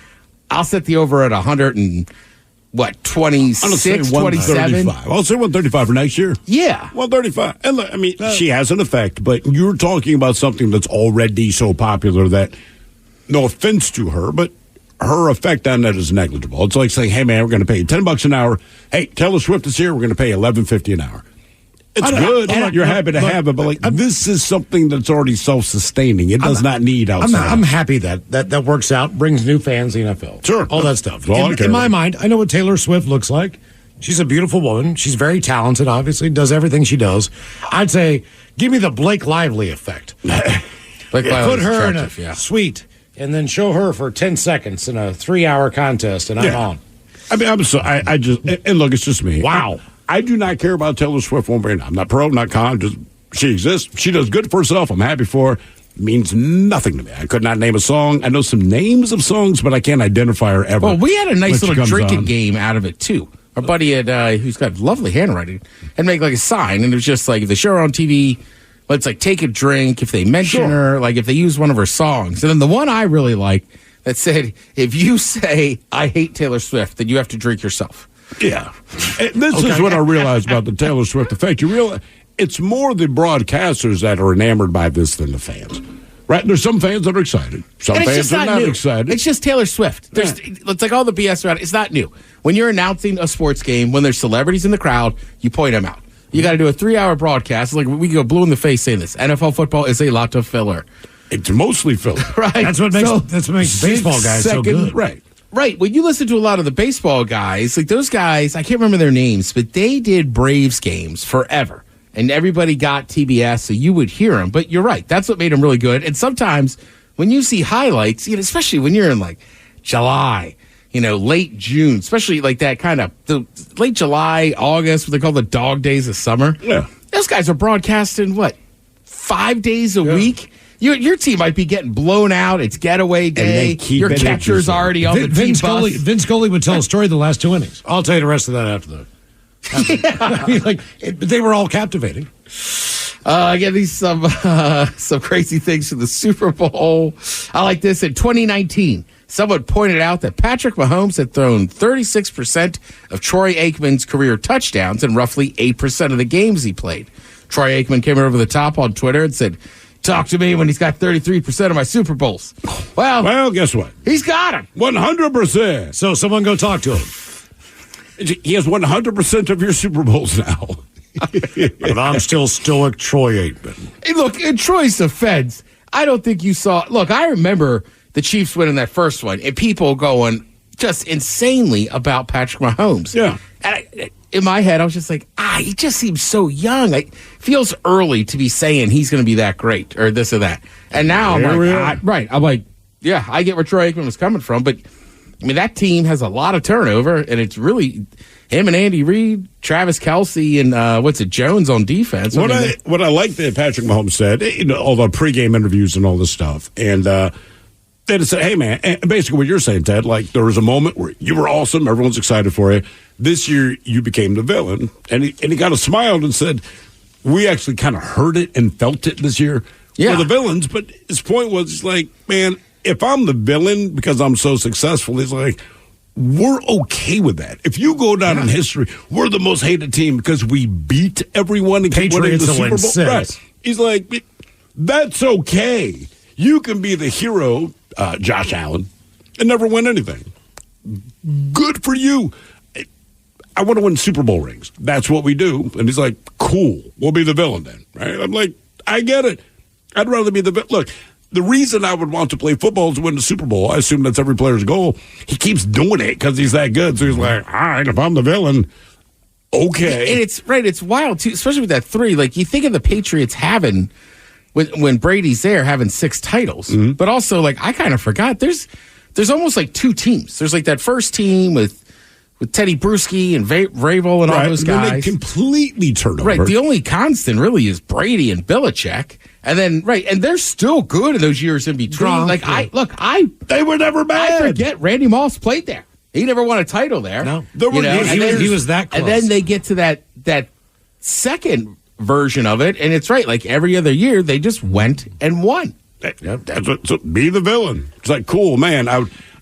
P: I'll set the over at 26, 27?
H: I'll say 135 for next year.
P: Yeah.
H: 135. And look, I mean, she has an effect, but you're talking about something that's already so popular that, no offense to her, but her effect on that is negligible. It's like saying, hey, man, we're going to pay you $10 an hour. Hey, Taylor Swift is here. We're going to pay you $11.50 an hour. It's good. You're happy to have it, but like this is something that's already self-sustaining. It does not need outside.
G: I'm happy that works out, brings new fans to the NFL.
H: Sure.
G: All that stuff.
H: Well,
G: In my mind, I know what Taylor Swift looks like. She's a beautiful woman. She's very talented, obviously, does everything she does. I'd say, give me the Blake Lively effect. Put her in a suite and then show her for 10 seconds in a 3-hour contest, and I'm on.
H: I mean, I just, and look, it's just me.
G: Wow.
H: I do not care about Taylor Swift one way or another. I'm not pro, not con, just she exists. She does good for herself. I'm happy for her. Means nothing to me. I could not name a song. I know some names of songs, but I can't identify her ever.
P: Well, we had a nice little drinking
H: on.
P: game out of it, too. Our buddy who's got lovely handwriting, had make like a sign, and it was just like, if they show her on TV, let's like take a drink, if they mention her, like if they use one of her songs. And then the one I really like that said, if you say, I hate Taylor Swift, then you have to drink yourself.
H: Yeah. This is what I realized about the Taylor Swift effect. You realize it's more the broadcasters that are enamored by this than the fans. Right? There's some fans that are excited. Some fans are not excited.
P: It's just Taylor Swift. It's like all the BS around it. It's not new. When you're announcing a sports game, when there's celebrities in the crowd, you point them out. You got to do a 3-hour broadcast. Like we go blue in the face saying this. NFL football is a lot of filler.
H: It's mostly filler.
P: Right.
G: That's what makes baseball guys so good.
P: Right. When you listen to a lot of the baseball guys, like those guys, I can't remember their names, but they did Braves games forever. And everybody got TBS, so you would hear them. But you're right. That's what made them really good. And sometimes when you see highlights, especially when you're in like July, late June, especially like that kind of the late July, August, what they call the dog days of summer.
H: Yeah.
P: Those guys are broadcasting, 5 days a week? Your team might be getting blown out. It's getaway day. Your catcher's already on the team bus.
G: Vince Scully would tell a story the last 2 innings. I'll tell you the rest of that after the... they were all captivating.
P: Again, these some crazy things for the Super Bowl. I like this. In 2019, someone pointed out that Patrick Mahomes had thrown 36% of Troy Aikman's career touchdowns in roughly 8% of the games he played. Troy Aikman came over the top on Twitter and said, talk to me when he's got 33% of my Super Bowls.
H: Well, guess what?
P: He's got him.
H: 100%.
G: So someone go talk to him.
H: He has 100% of your Super Bowls now.
G: But I'm still stoic Troy Aikman.
P: Hey, look, in Troy's defense, I don't think you saw... Look, I remember the Chiefs winning that first one and people going just insanely about Patrick Mahomes.
H: Yeah.
P: And in my head, I was just like, he just seems so young. It feels early to be saying he's going to be that great or this or that. And now I'm like, yeah, I get where Troy Aikman was coming from, but I mean, that team has a lot of turnover, and it's really him and Andy Reid, Travis Kelce, and Jones on defense.
H: What I like that Patrick Mahomes said, all the pregame interviews and all this stuff, and They just said, hey, man, and basically what you're saying, Ted, like there was a moment where you were awesome. Everyone's excited for you. This year, you became the villain. And he kind of smiled and said, we actually kind of heard it and felt it this year.
P: Yeah.
H: We're the villains. But his point was, he's like, man, if I'm the villain because I'm so successful, he's like, we're okay with that. If you go down in history, we're the most hated team because we beat everyone and keep winning the Super Bowl. Right. He's like, that's okay. You can be the hero, Josh Allen, and never win anything. Good for you. I want to win Super Bowl rings. That's what we do. And he's like, cool. We'll be the villain then. Right? I'm like, I get it. I'd rather be the villain. Look, the reason I would want to play football is to win the Super Bowl. I assume that's every player's goal. He keeps doing it because he's that good. So he's like, all right, if I'm the villain, okay.
P: And it's right. It's wild, too, especially with that 3. Like, you think of the Patriots having, when Brady's there, having 6 titles.
H: Mm-hmm.
P: But also, like, I kind of forgot, there's almost like 2 teams. There's like that first team with Teddy Bruschi and Vrabel and all those guys.
H: Then they completely turn over.
P: Right. The only constant really is Brady and Belichick. And then, and they're still good in those years in between.
H: Gronk, they were never bad.
P: I forget Randy Moss played there. He never won a title there.
G: No.
P: He
G: was that close.
P: And then they get to that second version of it, and it's right. Like every other year, they just went and won.
H: That's what. So be the villain. It's like, cool, man.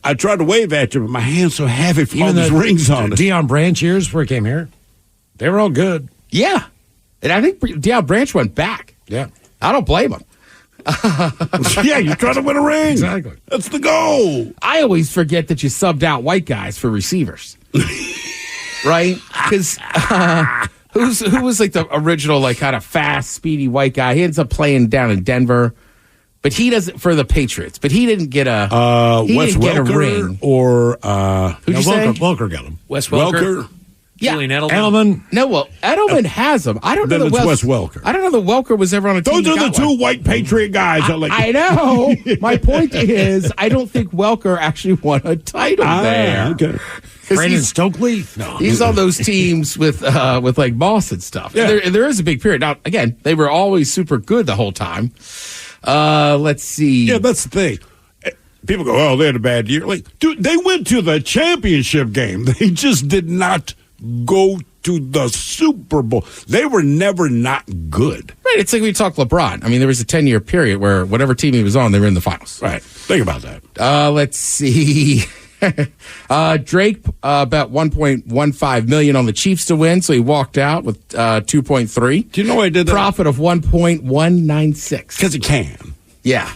H: I tried to wave at you, but my hand's so heavy from all these rings on it.
G: Deion Branch years before he came here, they were all good.
P: Yeah. And I think Deion Branch went back.
G: Yeah.
P: I don't blame him.
H: Yeah, you're trying to win a ring.
G: Exactly.
H: That's the goal.
P: I always forget that you subbed out white guys for receivers. Right? Because who was like the original, like kind of fast, speedy white guy? He ends up playing down in Denver. But he doesn't for the Patriots. But he didn't get a
H: Wes Welker,
P: a ring.
H: Or
P: who'd you say?
H: Welker got him.
M: Wes Welker. Julian
G: Edelman.
P: No, well, Edelman has him. I don't know
H: that
P: Wes
H: Welker.
P: I don't know that Welker was ever on a team.
H: Those are the 2 white Patriot guys.
P: I know. My point is, I don't think Welker actually won a title there.
H: Okay.
G: Brandon Stokely? No.
P: He's on those teams with like Moss and stuff.
H: Yeah.
P: There is a big period. Now, again, they were always super good the whole time. Let's see.
H: Yeah, that's the thing. People go, oh, they had a bad year. Like, dude, they went to the championship game. They just did not go to the Super Bowl. They were never not good.
P: Right. It's like we talk LeBron. I mean, there was a 10-year period where whatever team he was on, they were in the finals.
H: Right. Think about that.
P: Let's see. Drake about $1.15 million on the Chiefs to win, so he walked out with 2.3.
H: Do you know I did that?
P: Profit of 1.196.
H: Because he can.
P: Yeah.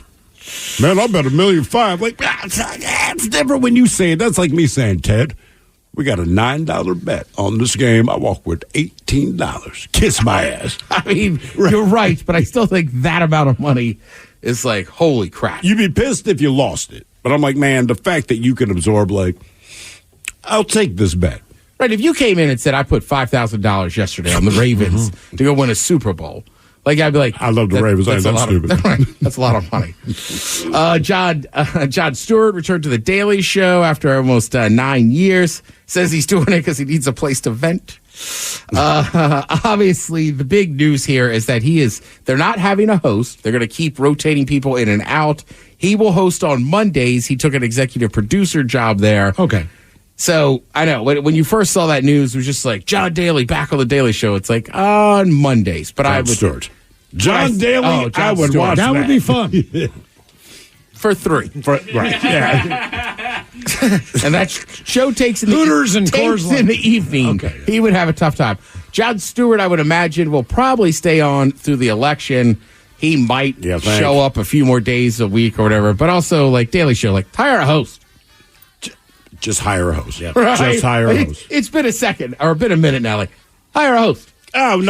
H: Man, I bet $1.5 million. Like, it's different when you say it. That's like me saying, Ted, we got a $9 bet on this game. I walk with $18. Kiss my ass.
P: I mean, you're right, but I still think that amount of money is like, holy crap.
H: You'd be pissed if you lost it. But I'm like, man, the fact that you can absorb, like, I'll take this bet.
P: Right, if you came in and said, I put $5,000 yesterday on the Ravens to go win a Super Bowl, like, I'd be like,
H: I love the Ravens. I ain't that stupid.
P: That's a lot of money. Jon Stewart returned to The Daily Show after almost 9 years. Says he's doing it because he needs a place to vent. Obviously, the big news here is that they're not having a host. They're going to keep rotating people in and out. He will host on Mondays. He took an executive producer job there.
G: Okay.
P: So, I know, when you first saw that news, it was just like, John Daly back on The Daily Show. It's like, on Mondays. But I would...
H: Stewart. John Daly, I would watch that.
G: That would be fun.
P: For 3.
H: Right, yeah.
P: And that show takes in
G: Hooters and Coors Light
P: in the evening.
H: Okay.
P: He would have a tough time. Jon Stewart, I would imagine, will probably stay on through the election. He might show up a few more days a week or whatever. But also, like, Daily Show, like, hire a host.
H: Just hire a host.
P: Yeah. Right?
H: Just hire a host.
P: It's been a minute now. Like, hire a host.
H: Oh,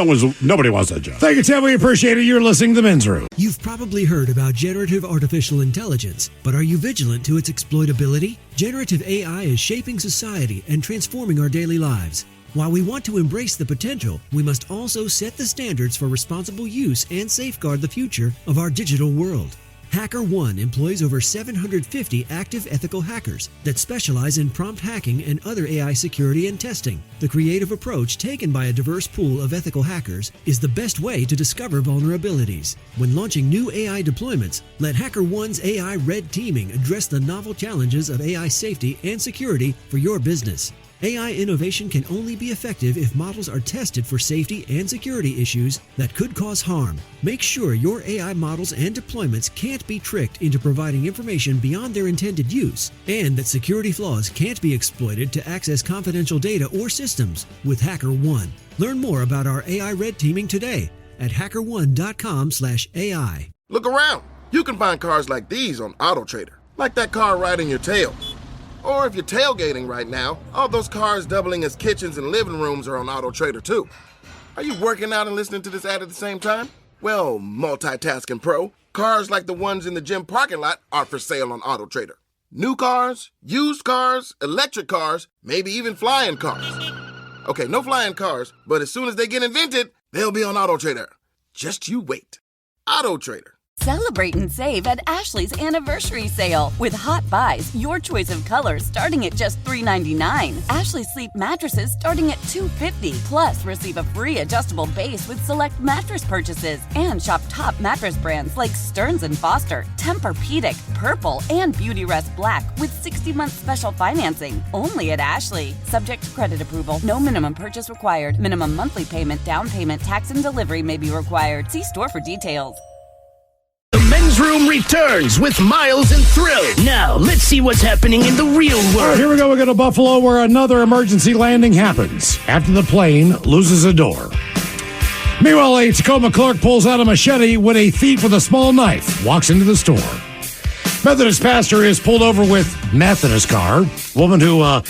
H: nobody wants that job.
G: Thank you, Tim. We appreciate it. You're listening to The Men's Room.
C: You've probably heard about generative artificial intelligence, but are you vigilant to its exploitability? Generative AI is shaping society and transforming our daily lives. While we want to embrace the potential, we must also set the standards for responsible use and safeguard the future of our digital world. HackerOne employs over 750 active ethical hackers that specialize in prompt hacking and other AI security and testing. The creative approach taken by a diverse pool of ethical hackers is the best way to discover vulnerabilities. When launching new AI deployments, let HackerOne's AI red teaming address the novel challenges of AI safety and security for your business. AI innovation can only be effective if models are tested for safety and security issues that could cause harm. Make sure your AI models and deployments can't be tricked into providing information beyond their intended use, and that security flaws can't be exploited to access confidential data or systems with HackerOne. Learn more about our AI red teaming today at hackerone.com/AI.
D: Look around. You can find cars like these on AutoTrader, like that car riding your tail. Or if you're tailgating right now, all those cars doubling as kitchens and living rooms are on AutoTrader too. Are you working out and listening to this ad at the same time? Well, multitasking pro, cars like the ones in the gym parking lot are for sale on AutoTrader. New cars, used cars, electric cars, maybe even flying cars. Okay, no flying cars, but as soon as they get invented, they'll be on AutoTrader. Just you wait. AutoTrader.
N: Celebrate and save at Ashley's Anniversary Sale. With Hot Buys, your choice of colors starting at just $3.99. Ashley Sleep mattresses starting at $2.50. Plus, receive a free adjustable base with select mattress purchases. And shop top mattress brands like Stearns & Foster, Tempur-Pedic, Purple, and Beautyrest Black with 60-month special financing. Only at Ashley. Subject to credit approval. No minimum purchase required. Minimum monthly payment, down payment, tax, and delivery may be required. See store for details.
U: The Men's Room returns with Miles and Thrill. Now, let's see what's happening in the real world.
G: All right, here we go. We go to Buffalo where another emergency landing happens after the plane loses a door. Meanwhile, a Tacoma clerk pulls out a machete when a thief with a small knife walks into the store. Methodist pastor is pulled over with meth in his car. Woman who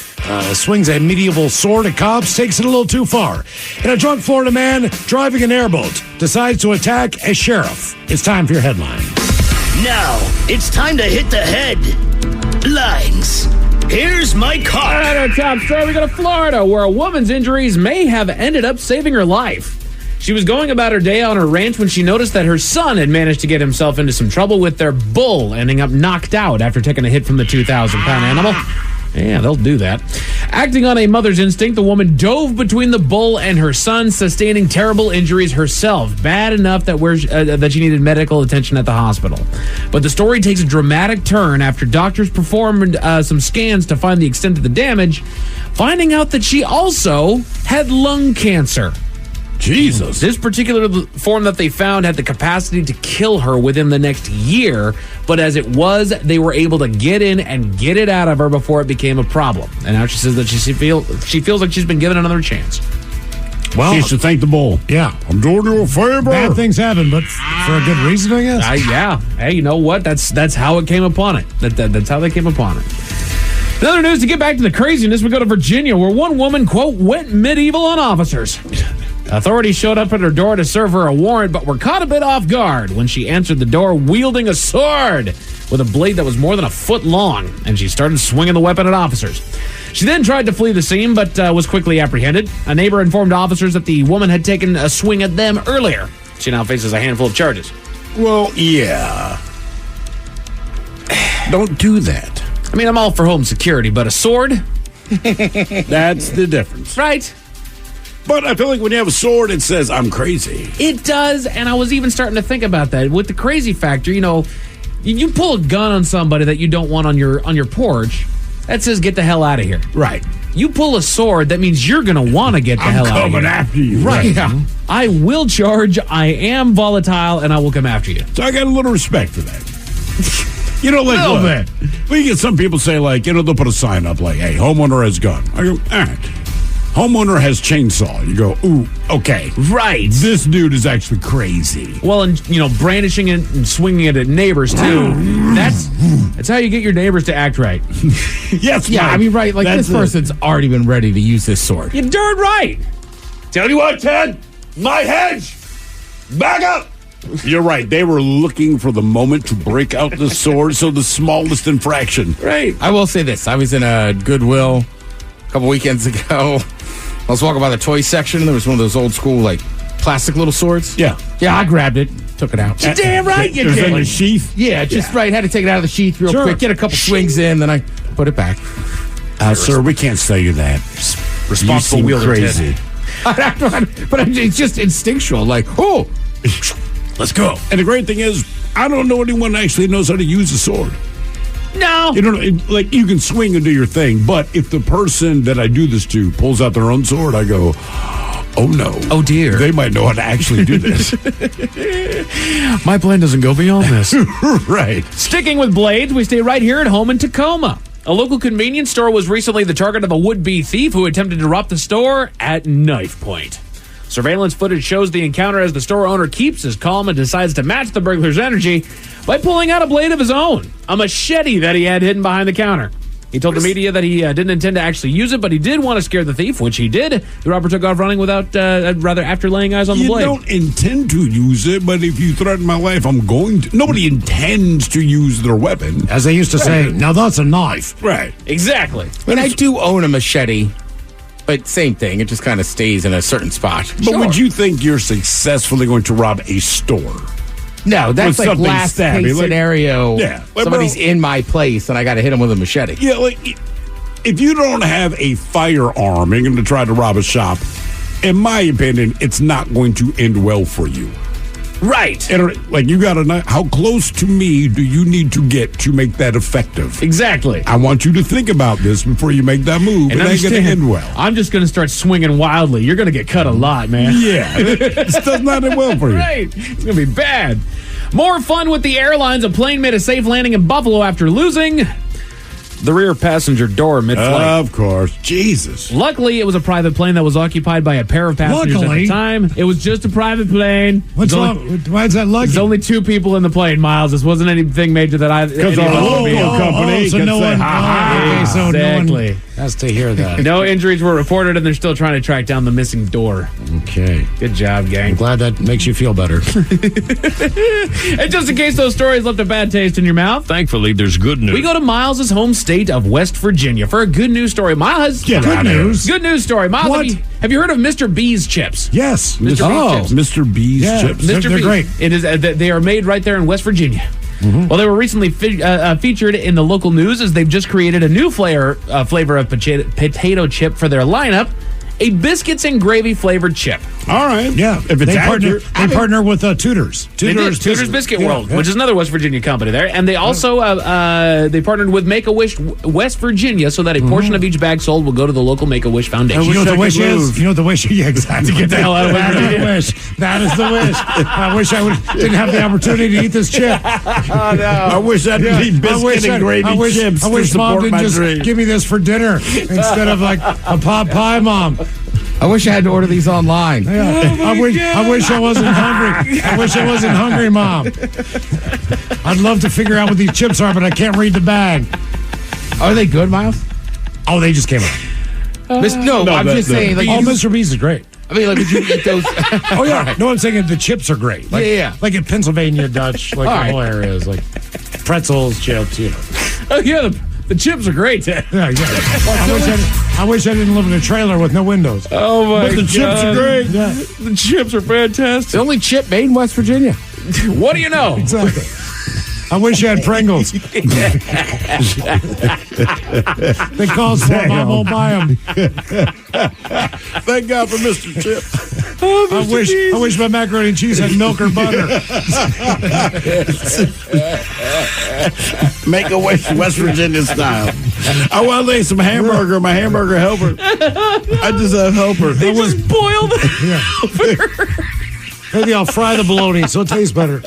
G: swings a medieval sword at cops takes it a little too far. And a drunk Florida man driving an airboat decides to attack a sheriff. It's time for your headline.
U: Now, it's time to hit the headlines. Here's my car.
M: All right, our top story, we go to Florida, where a woman's injuries may have ended up saving her life. She was going about her day on her ranch when she noticed that her son had managed to get himself into some trouble with their bull, ending up knocked out after taking a hit from the 2,000-pound animal. Yeah, they'll do that. Acting on a mother's instinct, the woman dove between the bull and her son, sustaining terrible injuries herself, bad enough that she needed medical attention at the hospital. But the story takes a dramatic turn after doctors performed some scans to find the extent of the damage, finding out that she also had lung cancer.
H: Jesus.
M: This particular form that they found had the capacity to kill her within the next year, but as it was, they were able to get in and get it out of her before it became a problem. And now she says that she feels like she's been given another chance.
H: Well, she should thank the bull.
G: Yeah.
H: I'm doing you a favor.
G: Bad things happen, but for a good reason, I guess.
M: Yeah. Hey, you know what? That's how it came upon it. That's how they came upon it. In other news, to get back to the craziness, we go to Virginia, where one woman, quote, went medieval on officers. Authorities showed up at her door to serve her a warrant, but were caught a bit off guard when she answered the door wielding a sword with a blade that was more than a foot long, and she started swinging the weapon at officers. She then tried to flee the scene, but was quickly apprehended. A neighbor informed officers that the woman had taken a swing at them earlier. She now faces a handful of charges.
H: Well, yeah. Don't do that.
M: I mean, I'm all for home security, but a sword?
H: That's the difference.
M: Right.
H: But I feel like when you have a sword, it says, I'm crazy.
M: It does, and I was even starting to think about that. With the crazy factor, you know, you pull a gun on somebody that you don't want on your porch, that says get the hell out of here.
H: Right.
M: You pull a sword, that means you're going to want to get the hell out of here.
H: I'm coming after you.
M: Right. Yeah. I will charge, I am volatile, and I will come after you.
H: So I got a little respect for that. You know, like,
M: a little bit.
H: We get some people say, like, you know, they'll put a sign up like, hey, homeowner has gun. I go, all right. Homeowner has chainsaw. You go, ooh, okay.
M: Right.
H: This dude is actually crazy.
M: Well, and, you know, brandishing it and swinging it at neighbors, too. That's how you get your neighbors to act right.
H: Yes,
P: yeah,
H: Mike.
P: I mean, right, like this person's already been ready to use this sword.
M: You're darn right.
H: Tell you what, Ted, my hedge, back up. You're right. They were looking for the moment to break out the sword, so the smallest infraction.
M: Right.
P: I will say this. I was in a Goodwill a couple weekends ago. I was walking by the toy section, and there was one of those old school, like, plastic little swords.
H: Yeah.
P: Yeah, I grabbed it. took it out.
M: You're damn right you
H: It was
M: did.
H: in the sheath?
P: Yeah, just right. Had to take it out of the sheath real
H: Sure.
P: quick, get a couple swings in, then I put it back.
H: Sir, we can't sell you that.
M: Responsible
H: You seem
M: wielder,
H: crazy.
P: But it's just instinctual. Like, oh,
H: Let's go. And the great thing is, I don't know anyone that actually knows how to use a sword.
M: No.
H: You know, like you can swing and do your thing, but if the person that I do this to pulls out their own sword, I go, oh no.
M: Oh dear.
H: They might know how to actually do this.
M: My plan doesn't go beyond this.
H: Right.
M: Sticking with blades, we stay right here at home in Tacoma. A local convenience store was recently the target of a would-be thief who attempted to rob the store at knife point. Surveillance footage shows the encounter as the store owner keeps his calm and decides to match the burglar's energy by pulling out a blade of his own, a machete that he had hidden behind the counter. He told the media that he didn't intend to actually use it, but he did want to scare the thief, which he did. The robber took off running without, after laying eyes on the blade.
H: You don't intend to use it, but if you threaten my life, I'm going to. Nobody intends to use their weapon.
G: As they used to say, now that's a knife.
H: Right.
M: Exactly.
P: I mean, I do own a machete, but same thing. It just kind of stays in a certain spot.
H: But would you think you're successfully going to rob a store?
P: No, that's
H: With
P: like
H: something
P: last
H: stabby,
P: case
H: like-
P: scenario.
H: Yeah, like,
P: Somebody's
H: bro-
P: in my place and I got to hit him with a machete.
H: Yeah, like if you don't have a firearm and you're going to try to rob a shop, in my opinion, it's not going to end well for you.
M: Right.
H: And, like you got to know how close to me do you need to get to make that effective?
M: Exactly.
H: I want you to think about this before you make that move.
M: And
H: it ain't going to
M: understand,
H: end well.
M: I'm just going to start swinging wildly. You're going to get cut a lot, man.
H: Yeah, this does not end well for you.
M: Right. It's going to be bad. More fun with the airlines. A plane made a safe landing in Buffalo after losing the rear passenger door mid-flight.
H: Of course. Jesus.
M: Luckily, it was a private plane that was occupied by a pair of passengers at
G: Luckily?
M: the time. It was just a private plane.
G: What's
M: There's
G: wrong? Why is that lucky?
M: There's only two people in the plane, Miles. This wasn't anything major that I...
H: Because our local company
G: so
H: can
G: no
H: say,
G: one,
H: ha-ha.
G: okay, so no
M: Exactly.
G: one has to hear that.
M: No injuries were reported, and they're still trying to track down the missing door.
G: Okay.
M: Good job, gang.
G: I'm glad that makes you feel better.
M: And just in case those stories left a bad taste in your mouth,
F: Thankfully, there's good news.
M: we go to Miles' home state of West Virginia for a good news story. Miles,
H: Get out of here.
M: good news story. Miles,
G: What?
M: have you heard of Mr. B's chips?
G: Yes.
M: Mr. B's chips.
H: Mr. B's
G: Yeah.
H: chips.
G: They're
M: Mr. B's.
G: great.
M: It is. They are made right there in West Virginia.
G: Mm-hmm.
M: Well, they were recently featured in the local news as they've just created a new flavor of potato chip for their lineup, a biscuits and gravy flavored chip.
H: All right.
G: Yeah.
H: If it's
G: they
H: accurate.
G: partner with Tudors.
M: They did. Tudor's Biscuit World, which is another West Virginia company there. And they also they partnered with Make-A-Wish West Virginia so that a portion of each bag sold will go to the local Make-A-Wish Foundation.
G: You know what the wish is?
H: move.
G: You know what the wish is? Yeah, exactly.
M: Get the hell out of West
G: That is
M: Virginia.
G: the wish. That is the wish. I wish I didn't have the opportunity to eat this chip.
H: I wish I did eat biscuit and gravy chips
G: I wish
H: to
G: Mom
H: support
G: didn't
H: my
G: just
H: dream.
G: give me this for dinner instead of like a pot pie, Mom.
P: I wish I had to order these online.
G: Yeah. I wish I wasn't hungry. I wish I wasn't hungry, Mom. I'd love to figure out what these chips are, but I can't read the bag.
P: Are they good, Miles?
G: Oh, they just came out.
P: No, I'm just saying. Like,
G: Oh,
P: you-
G: Mr. B's is great.
P: I mean, like, would you eat those?
G: Oh, yeah. No, I'm saying the chips are great. Like,
P: Yeah.
G: Like in Pennsylvania Dutch, like
P: All
G: the
P: right.
G: whole area is like pretzels, chips, you know.
M: Oh, yeah, the chips are great.
G: Yeah, I wish I didn't live in a trailer with no windows.
M: Oh, my
H: But the chips are
M: God.
H: great.
G: Yeah,
M: The chips are fantastic.
P: The only chip made in West Virginia.
M: What do you know?
G: exactly. I wish I had Pringles. They cost for them. I won't buy them.
H: Thank God for Mr. Chip.
G: I wish my macaroni and cheese had milk or butter.
H: Make a wish West Virginia style. I want to lay some hamburger in my hamburger helper. I just have helper.
M: They just boiled
G: Maybe I'll fry the bologna so it tastes better.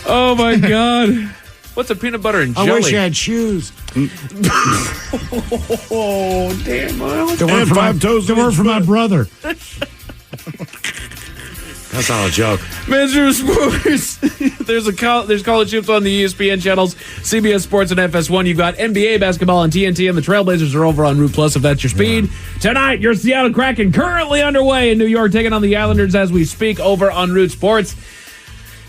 M: Oh, my God. What's a peanut butter and jelly?
G: I wish I had shoes.
H: Oh, damn, Miles.
G: They weren't for my brother.
P: That's not a joke.
M: Men's Room Sports. There's college hoops on the ESPN channels, CBS Sports and FS1. You've got NBA basketball on TNT, and the Trailblazers are over on Root Plus if that's your speed. Tonight, your Seattle Kraken currently underway in New York, taking on the Islanders as we speak over on Root Sports.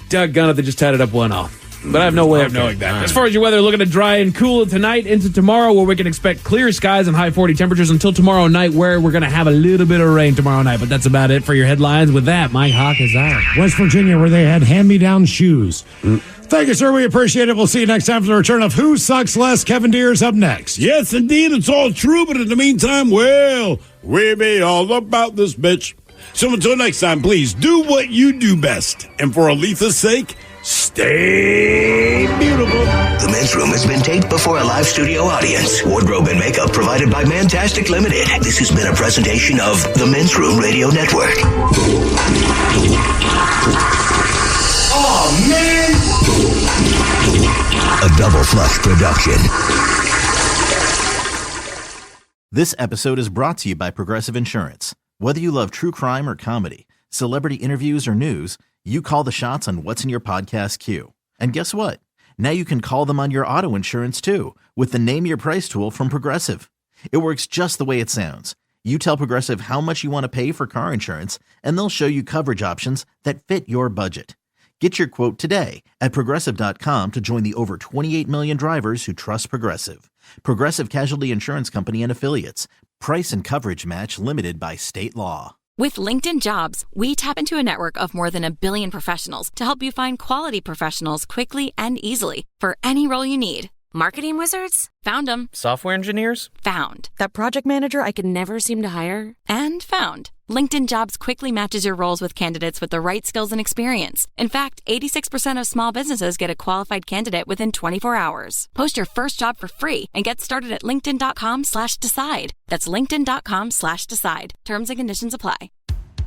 M: Doggone it, they just tied it up 1-0. But I have no way of knowing that. As far as your weather, looking to dry and cool tonight into tomorrow, where we can expect clear skies and high 40 temperatures until tomorrow night, where we're going to have a little bit of rain tomorrow night. But that's about it for your headlines. With that, Mike Hawk is out.
G: West Virginia, where they had hand-me-down shoes. Thank you, sir. We appreciate it. We'll see you next time for the return of Who Sucks Less. Kevin Deere's up next.
H: Yes, indeed. It's all true. But in the meantime, well, we be all about this bitch. So until next time, please do what you do best. And for Aletha's sake, stay beautiful.
O: The Men's Room has been taped before a live studio audience. Wardrobe and makeup provided by Mantastic Limited. This has been a presentation of the Men's Room Radio Network.
H: Oh, man!
O: A Double Flush production.
F: This episode is brought to you by Progressive Insurance. Whether you love true crime or comedy, celebrity interviews or news, you call the shots on what's in your podcast queue. And guess what? Now you can call them on your auto insurance too with the Name Your Price tool from Progressive. It works just the way it sounds. You tell Progressive how much you want to pay for car insurance, and they'll show you coverage options that fit your budget. Get your quote today at Progressive.com to join the over 28 million drivers who trust Progressive. Progressive Casualty Insurance Company and Affiliates. Price and coverage match limited by state law.
I: With LinkedIn Jobs, we tap into a network of more than 1 billion professionals to help you find quality professionals quickly and easily for any role you need. Marketing wizards? Found them.
J: Software engineers?
I: Found. That project manager I could never seem to hire? And found. LinkedIn Jobs quickly matches your roles with candidates with the right skills and experience. In fact, 86% of small businesses get a qualified candidate within 24 hours. Post your first job for free and get started at linkedin.com/decide. That's linkedin.com/decide. Terms and conditions apply.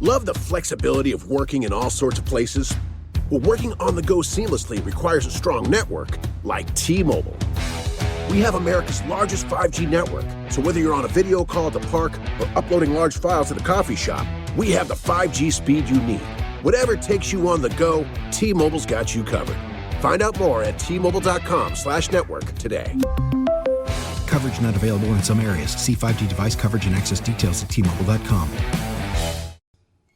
A: Love the flexibility of working in all sorts of places? Well, working on the go seamlessly requires a strong network like T-Mobile. We have America's largest 5G network, so whether you're on a video call at the park or uploading large files at a coffee shop, we have the 5G speed you need. Whatever takes you on the go, T-Mobile's got you covered. Find out more at T-Mobile.com/network today.
B: Coverage not available in some areas. See 5G device coverage and access details at T-Mobile.com.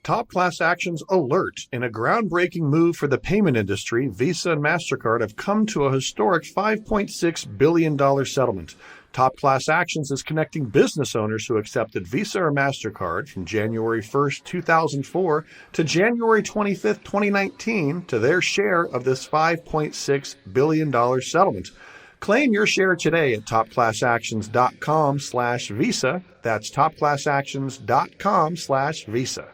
Q: Top class actions alert. In a groundbreaking move for the payment industry, Visa and MasterCard have come to a historic $5.6 billion settlement. Top class actions is connecting business owners who accepted Visa or MasterCard from January 1st, 2004 to January 25th, 2019 to their share of this $5.6 billion settlement. Claim your share today at topclassactions.com/Visa. That's topclassactions.com/Visa.